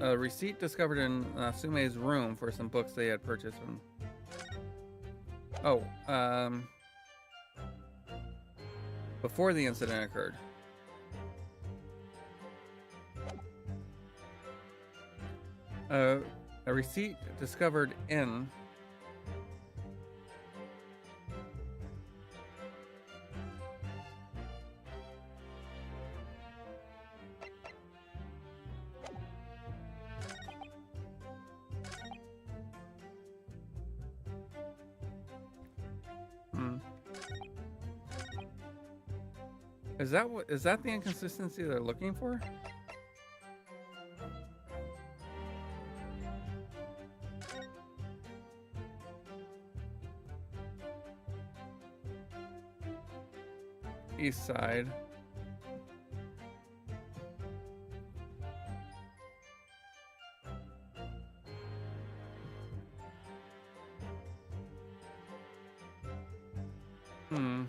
A receipt discovered in Natsume's room for some books they had purchased from. Before the incident occurred. A receipt discovered in. Is that the inconsistency they're looking for? East side. Hmm.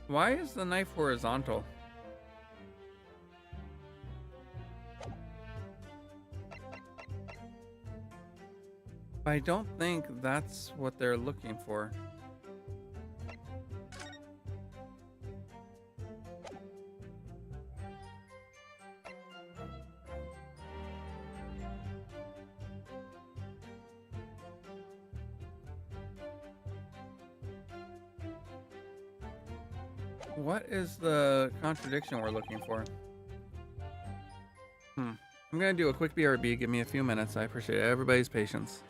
Why is the knife horizontal? I don't think that's what they're looking for. What is the contradiction we're looking for? I'm gonna do a quick BRB. Give me a few minutes. I appreciate everybody's patience.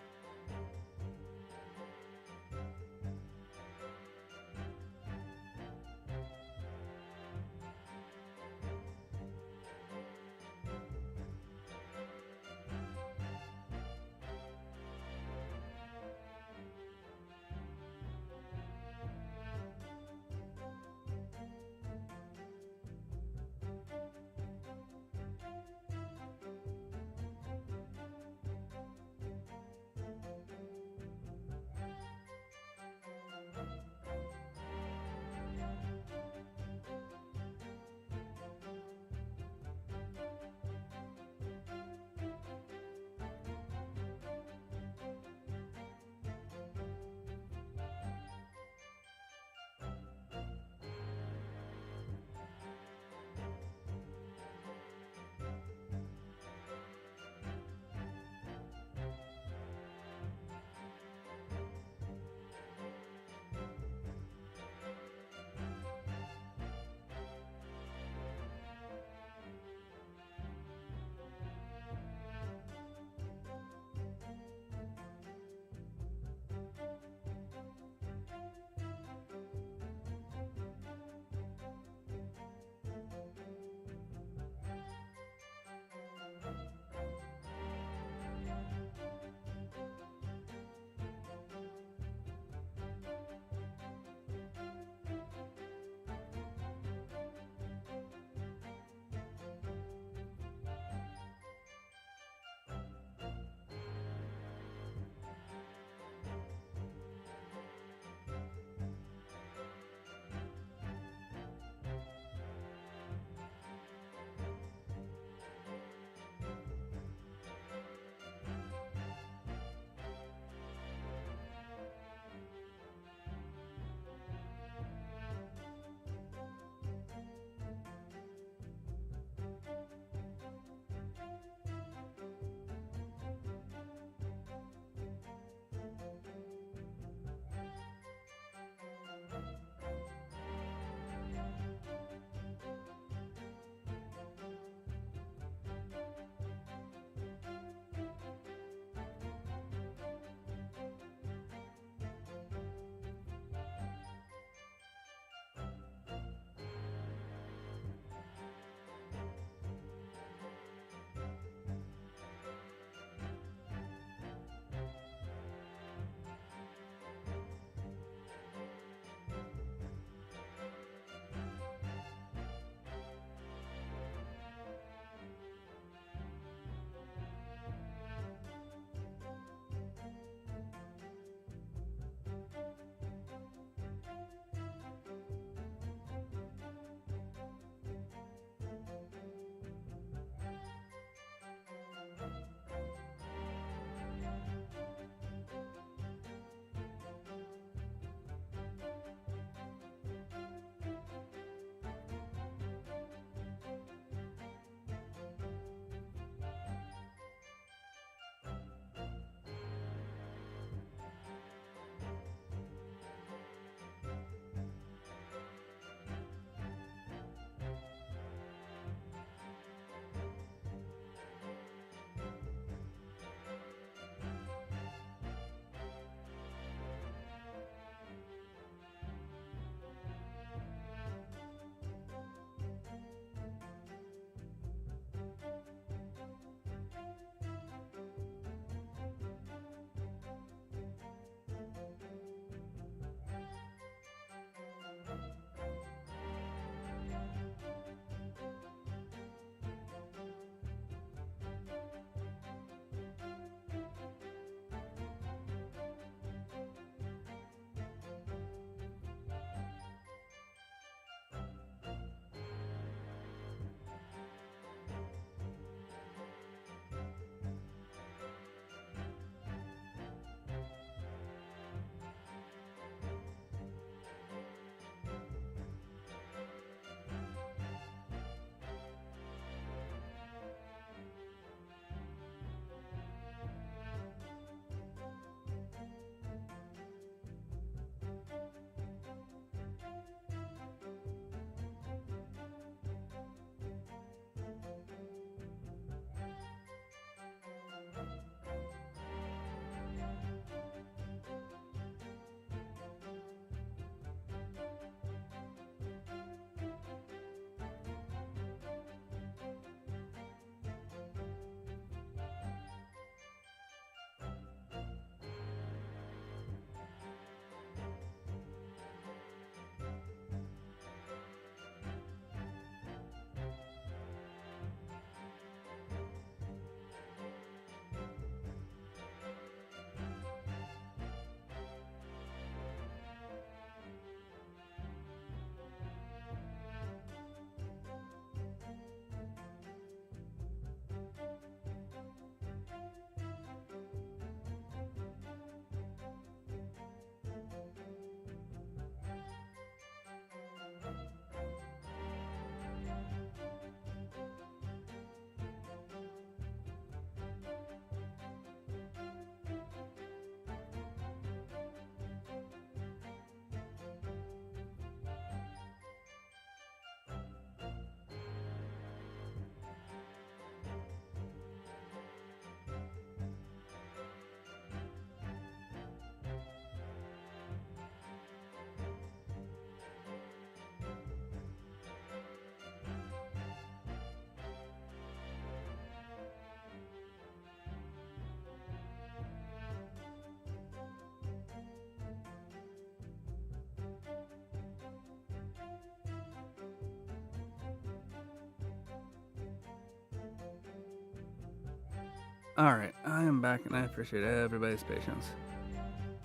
Alright, I am back and I appreciate everybody's patience.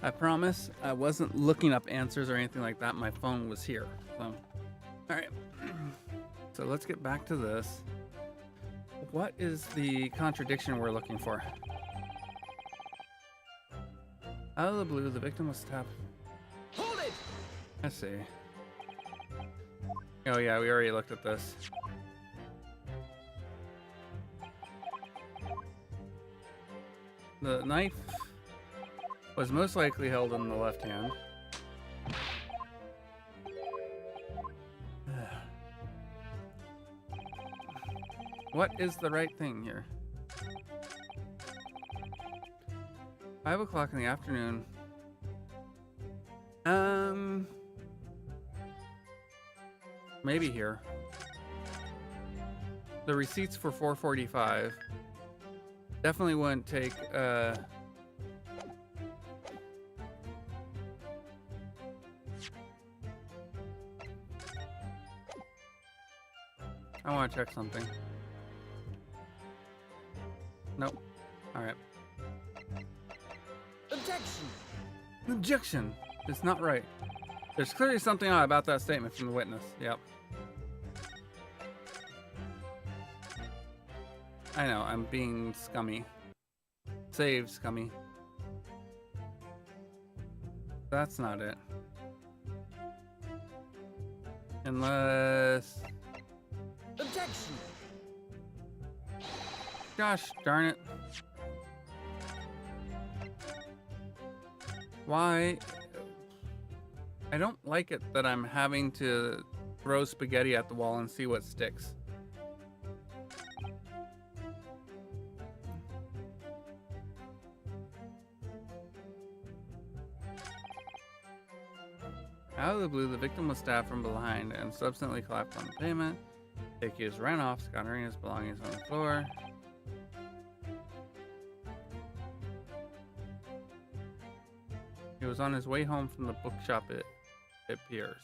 I promise I wasn't looking up answers or anything like that. My phone was here. So, alright. So let's get back to this. What is the contradiction we're looking for? Out of the blue, the victim was stabbed. Hold it! I see. Oh yeah, we already looked at this. The knife was most likely held in the left hand. What is the right thing here? 5 o'clock in the afternoon. Maybe here. The receipts for 4:45 definitely wouldn't take I want to check something. Nope. All right. Objection! Objection. It's not right. There's clearly something odd about that statement from the witness. Yep. I know, I'm being scummy. Save scummy. That's not it. Unless... Objection! Gosh darn it. Why? I don't like it that I'm having to throw spaghetti at the wall and see what sticks. Out of the blue, the victim was stabbed from behind and subsequently collapsed on the pavement. The accused ran off, scattering his belongings on the floor. He was on his way home from the bookshop, it appears.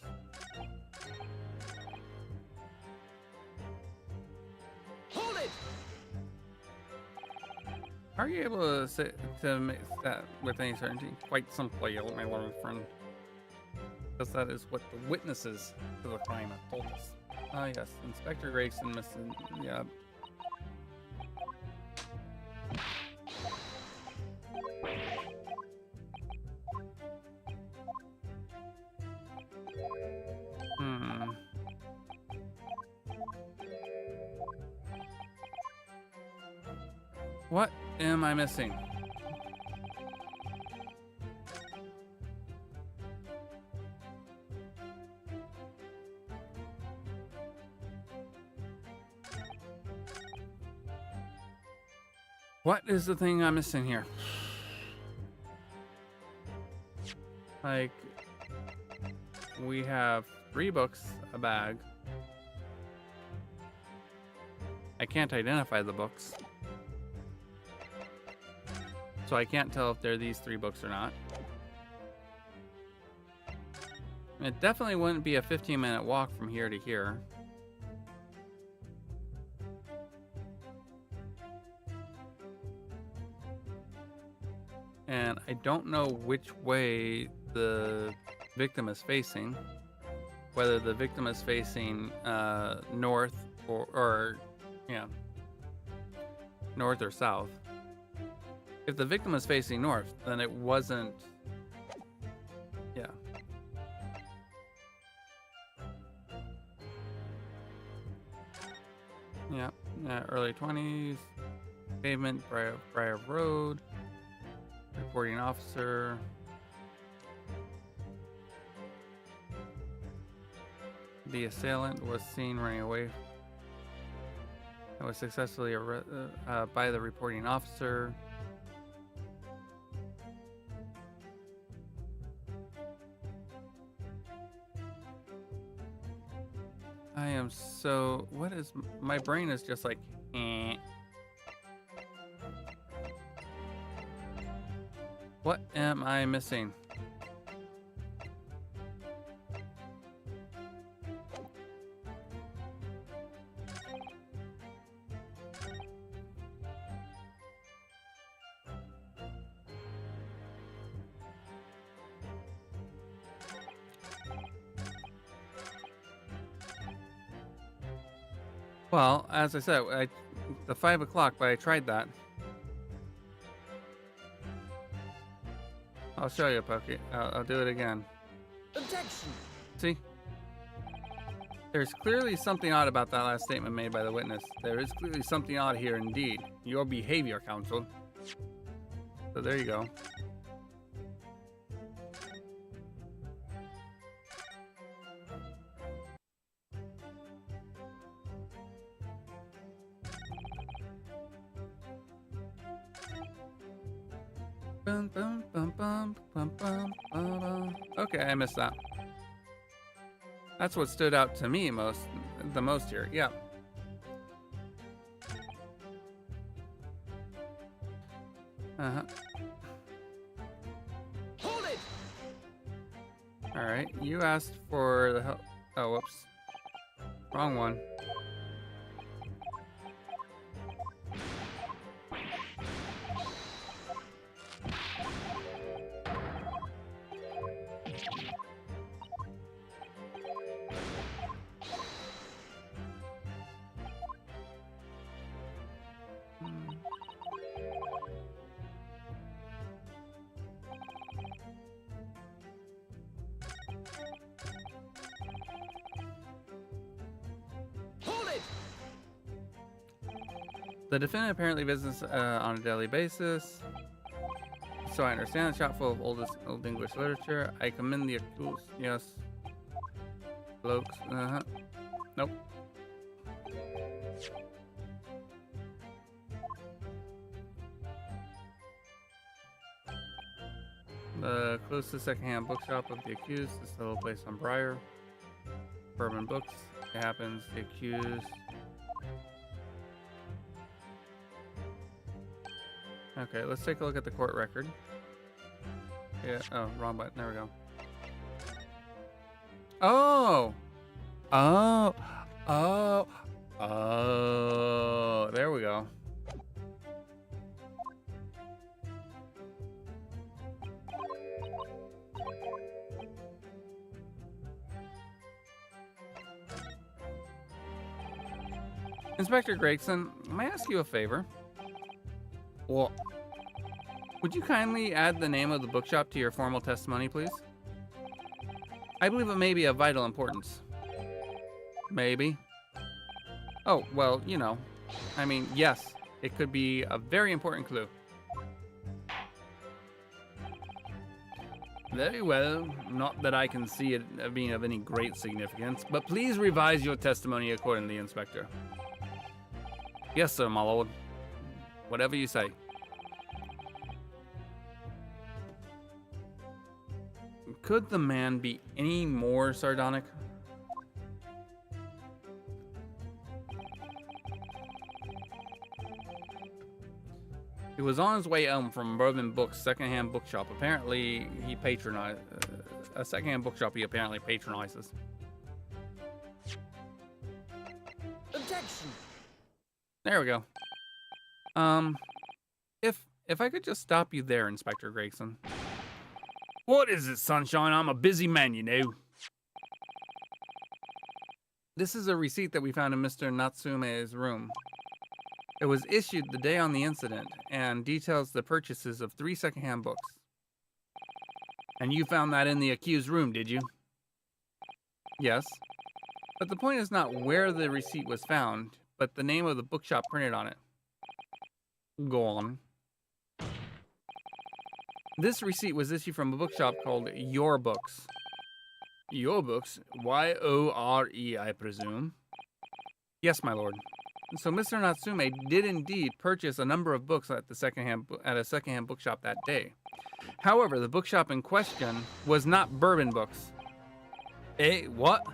Hold it! Are you able to say to make that with any certainty? Quite simply, my little friend. Because that is what the witnesses to the crime have told us. Ah, yes. Inspector Grayson, Mr. Yeah. What am I missing? What is the thing I'm missing here? Like, we have 3 books, a bag. I can't identify the books. So I can't tell if they're these 3 books or not. It definitely wouldn't be a 15-minute walk from here to here. And I don't know which way the victim is facing. Whether the victim is facing north or yeah, north or south. If the victim is facing north, then it wasn't. Yeah. Yeah. Early 20s. Pavement, Briar Road. Reporting officer. The assailant was seen running away. And was successfully by the reporting officer. I am so... What is... My brain is just like... Eh. What am I missing? Well, as I said, the 5 o'clock, but I tried that. I'll show you, Pokey. I'll do it again. Objection! See? There's clearly something odd about that last statement made by the witness. There is clearly something odd here indeed. Your behavior, counsel. So there you go. Bum, bum, bum, bum, bum, bum, bum, bum. Okay, I missed that. That's what stood out to me the most here. Yeah. Uh-huh. Hold it! All right. You asked for the help. Oh, whoops. Wrong one. Hold it! The defendant apparently visits on a daily basis. So I understand the shop full of old English literature. I commend the accused. Yes. Blokes. Uh-huh. Nope. The closest secondhand bookshop of the accused is the little place on Briar. Bourbon Books. It happens. The accused. Okay, let's take a look at the court record. Yeah. Oh, wrong button. There we go. Oh. Oh. Oh. Oh. There we go. Inspector Gregson, may I ask you a favor? Well, would you kindly add the name of the bookshop to your formal testimony, please? I believe it may be of vital importance. Maybe. Oh, well, you know. I mean, yes, it could be a very important clue. Very well. Not that I can see it being of any great significance, but please revise your testimony accordingly, Inspector. Yes, sir, my lord. Whatever you say. Could the man be any more sardonic? He was on his way home from Bourbon Books secondhand bookshop. Apparently, he patronized a secondhand bookshop. He apparently patronizes. Objection! There we go. If I could just stop you there, Inspector Gregson. What is it, Sunshine? I'm a busy man, you know. This is a receipt that we found in Mr. Natsume's room. It was issued the day on the incident and details the purchases of 3 secondhand books. And you found that in the accused room, did you? Yes. But the point is not where the receipt was found, but the name of the bookshop printed on it. Go on. This receipt was issued from a bookshop called Your Books. Your Books? Y-O-R-E, I presume. Yes, my lord. So Mr. Natsume did indeed purchase a number of books at a secondhand bookshop that day. However, the bookshop in question was not Bourbon Books. Eh, what?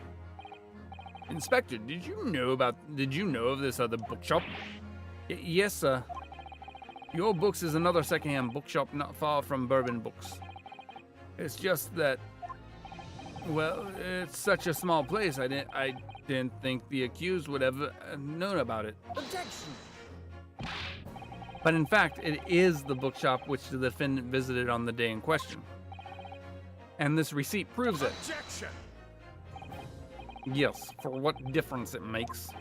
Inspector, did you know of this other bookshop? Yes, sir. Your Books is another secondhand bookshop not far from Bourbon Books. It's just that, well, it's such a small place. I didn't think the accused would have known about it. Objection! But in fact, it is the bookshop which the defendant visited on the day in question. And this receipt proves it. Objection! Yes, for what difference it makes.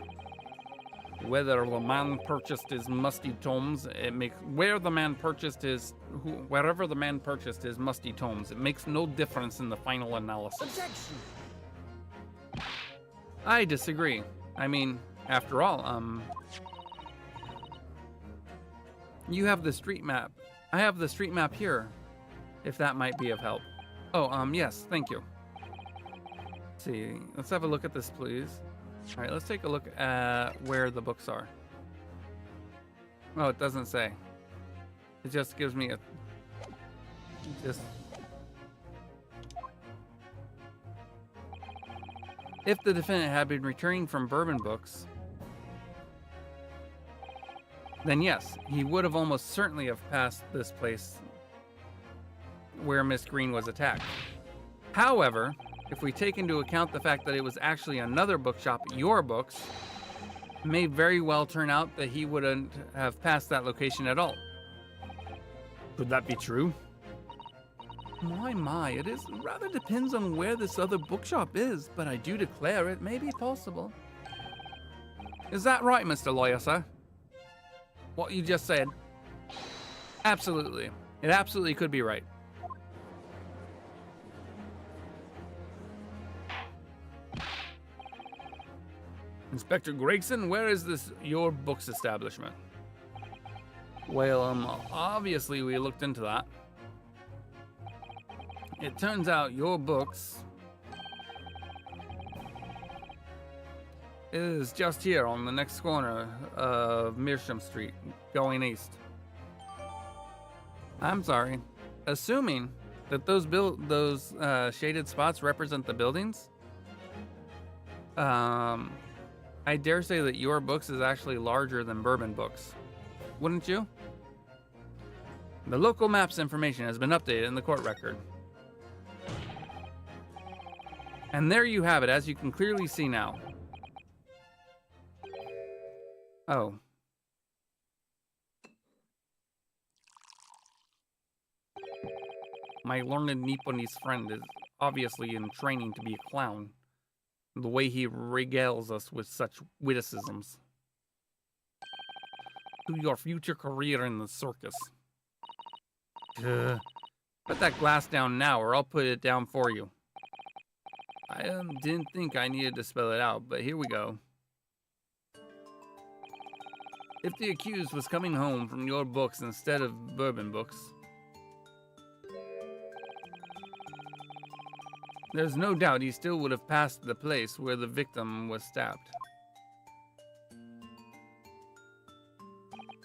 Whether the man purchased his musty tomes, wherever the man purchased his musty tomes, it makes no difference in the final analysis. Objection. I disagree. I mean, after all, you have the street map. I have the street map here, if that might be of help. Oh, yes, thank you. Let's see, let's have a look at this, please. All right, let's take a look at where the books are. Oh, it doesn't say. It just gives me If the defendant had been returning from Bourbon Books, then yes, he would have almost certainly have passed this place where Miss Green was attacked. However, if we take into account the fact that it was actually another bookshop, Your Books, it may very well turn out that he wouldn't have passed that location at all. Could that be true? My, it is rather depends on where this other bookshop is, but I do declare it may be possible. Is that right, Mr. Lawyer, sir? What you just said? Absolutely. It absolutely could be right. Inspector Gregson, where is this Your Books establishment? Well, obviously we looked into that. It turns out Your Books is just here on the next corner of Mearsham Street, going east. I'm sorry. Assuming that those shaded spots represent the buildings, I dare say that Your Books is actually larger than Bourbon Books. Wouldn't you? The local maps information has been updated in the court record. And there you have it, as you can clearly see now. Oh. My learned Nipponese friend is obviously in training to be a clown. The way he regales us with such witticisms. To your future career in the circus. Put that glass down now, or I'll put it down for you. I didn't think I needed to spell it out, but here we go. If the accused was coming home from Your Books instead of Bourbon Books, there's no doubt he still would have passed the place where the victim was stabbed.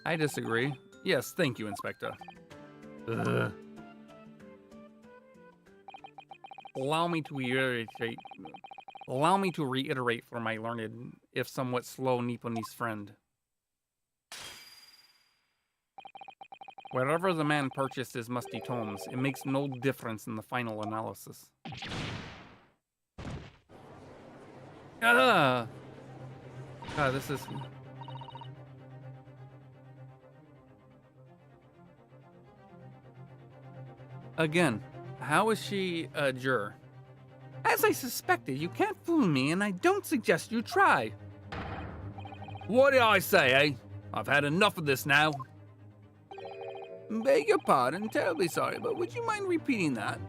I disagree. Yes, thank you, Inspector. Allow me to reiterate for my learned, if somewhat slow Nipponese friend. Wherever the man purchased his musty tomes, it makes no difference in the final analysis. This is... Again, how is she a juror? As I suspected, you can't fool me, and I don't suggest you try. What did I say, eh? I've had enough of this now. Beg your pardon, terribly sorry, but would you mind repeating that?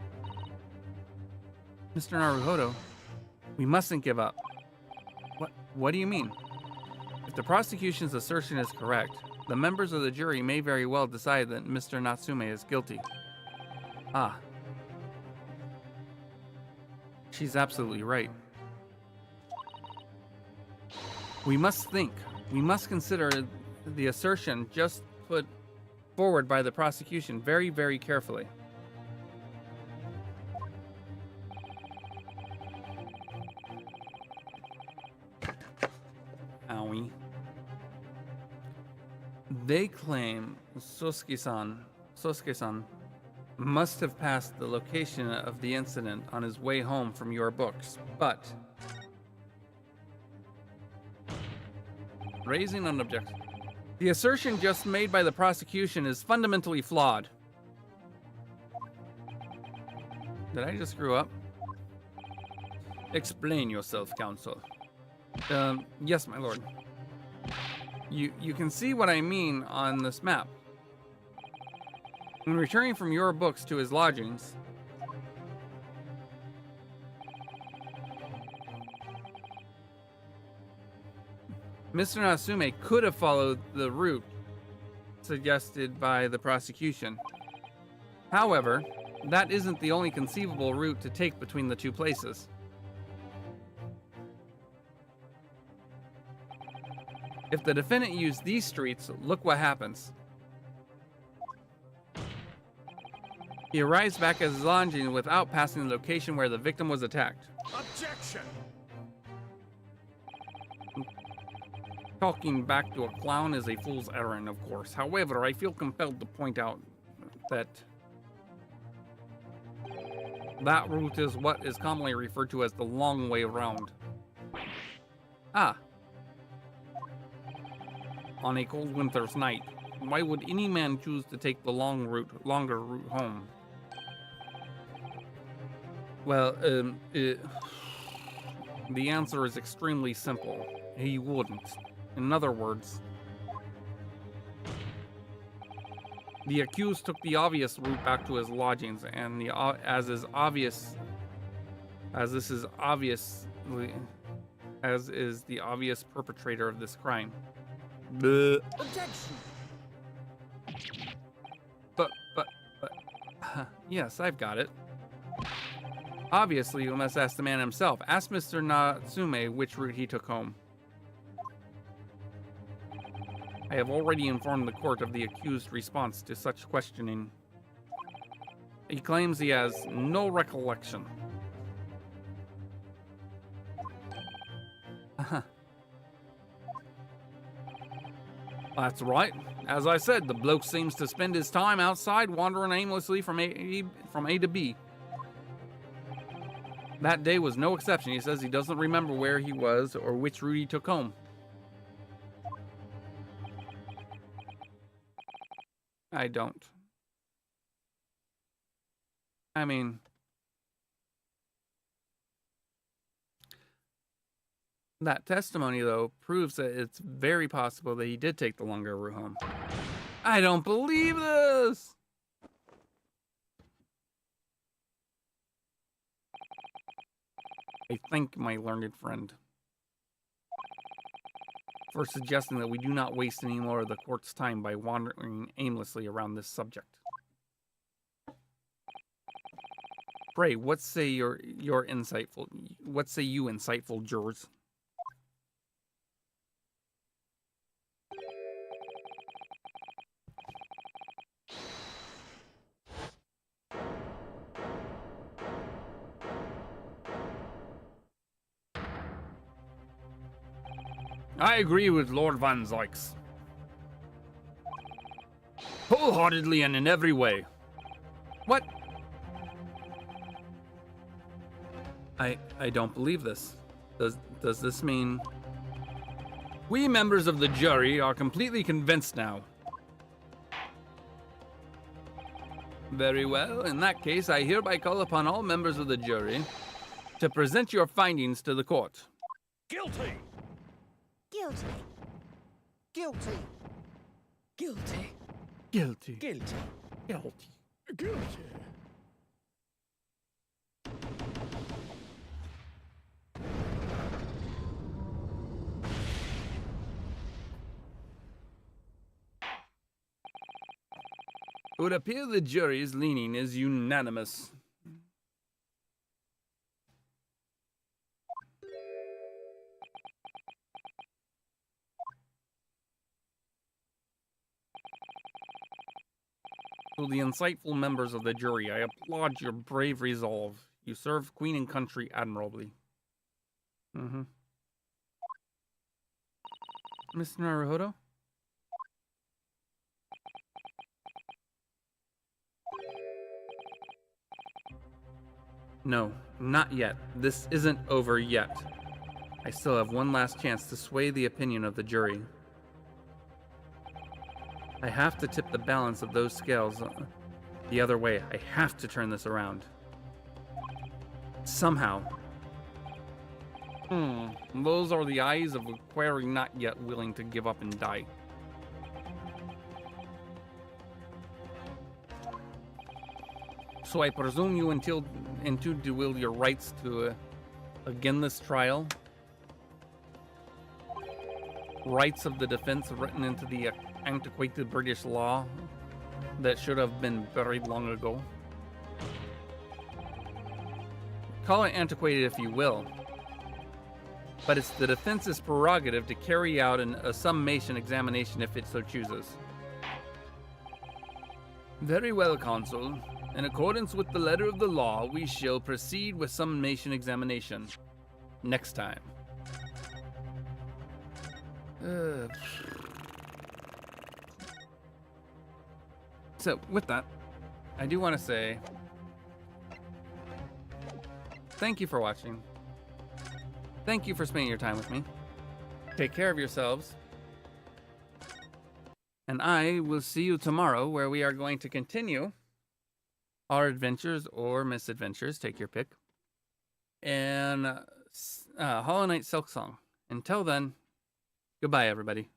Mr. Naruhodo, we mustn't give up. What do you mean? If the prosecution's assertion is correct, the members of the jury may very well decide that Mr. Natsume is guilty. Ah. She's absolutely right. We must think. We must consider the assertion just put forward by the prosecution very, very carefully. Owie. They claim Sosuke-san must have passed the location of the incident on his way home from Your Books, but raising an objection. The assertion just made by the prosecution is fundamentally flawed. Did I just screw up? Explain yourself, counsel. Yes, my lord. You can see what I mean on this map. When returning from your books to his lodgings, Mr. Natsume could have followed the route suggested by the prosecution. However, that isn't the only conceivable route to take between the two places. If the defendant used these streets, look what happens. He arrives back at his lodging without passing the location where the victim was attacked. Objection! Talking back to a clown is a fool's errand, of course. However, I feel compelled to point out that that route is what is commonly referred to as the long way around. Ah. On a cold winter's night, why would any man choose to take the longer route home? Well, the answer is extremely simple. He wouldn't. In other words, the accused took the obvious route back to his lodgings, and as this is the obvious perpetrator of this crime. Bleh. Objection! But, yes, I've got it. Obviously, you must ask the man himself. Ask Mr. Natsume which route he took home. I have already informed the court of the accused's response to such questioning. He claims he has no recollection. That's right. As I said, the bloke seems to spend his time outside wandering aimlessly from A to B. That day was no exception. He says he doesn't remember where he was or which route he took home. I don't. I mean, that testimony, though, proves that it's very possible that he did take the longer route home. I don't believe this! I thank my learned friend for suggesting that we do not waste any more of the court's time by wandering aimlessly around this subject. Pray, what say you insightful jurors? I agree with Lord Van Zykes. Wholeheartedly and in every way. What? I don't believe this. Does this mean... We members of the jury are completely convinced now. Very well. In that case, I hereby call upon all members of the jury to present your findings to the court. Guilty! Guilty. Guilty. Guilty. Guilty. Guilty. Guilty. Guilty! It would appear the jury's leaning is unanimous. To the insightful members of the jury, I applaud your brave resolve. You serve Queen and country admirably. Mr. Naruhodo? No, not yet. This isn't over yet. I still have one last chance to sway the opinion of the jury. I have to tip the balance of those scales the other way. I have to turn this around. Somehow. Those are the eyes of a query not yet willing to give up and die. So I presume you into to will your rights to again this trial. Rights of the defense written into the antiquated British law that should have been buried long ago. Call it antiquated if you will, but it's the defense's prerogative to carry out a summation examination if it so chooses. Very well, Consul. In accordance with the letter of the law, we shall proceed with summation examination. Next time. So, with that, I do want to say thank you for watching. Thank you for spending your time with me. Take care of yourselves. And I will see you tomorrow, where we are going to continue our adventures or misadventures, take your pick, and Hollow Knight Silk Song. Until then, goodbye, everybody.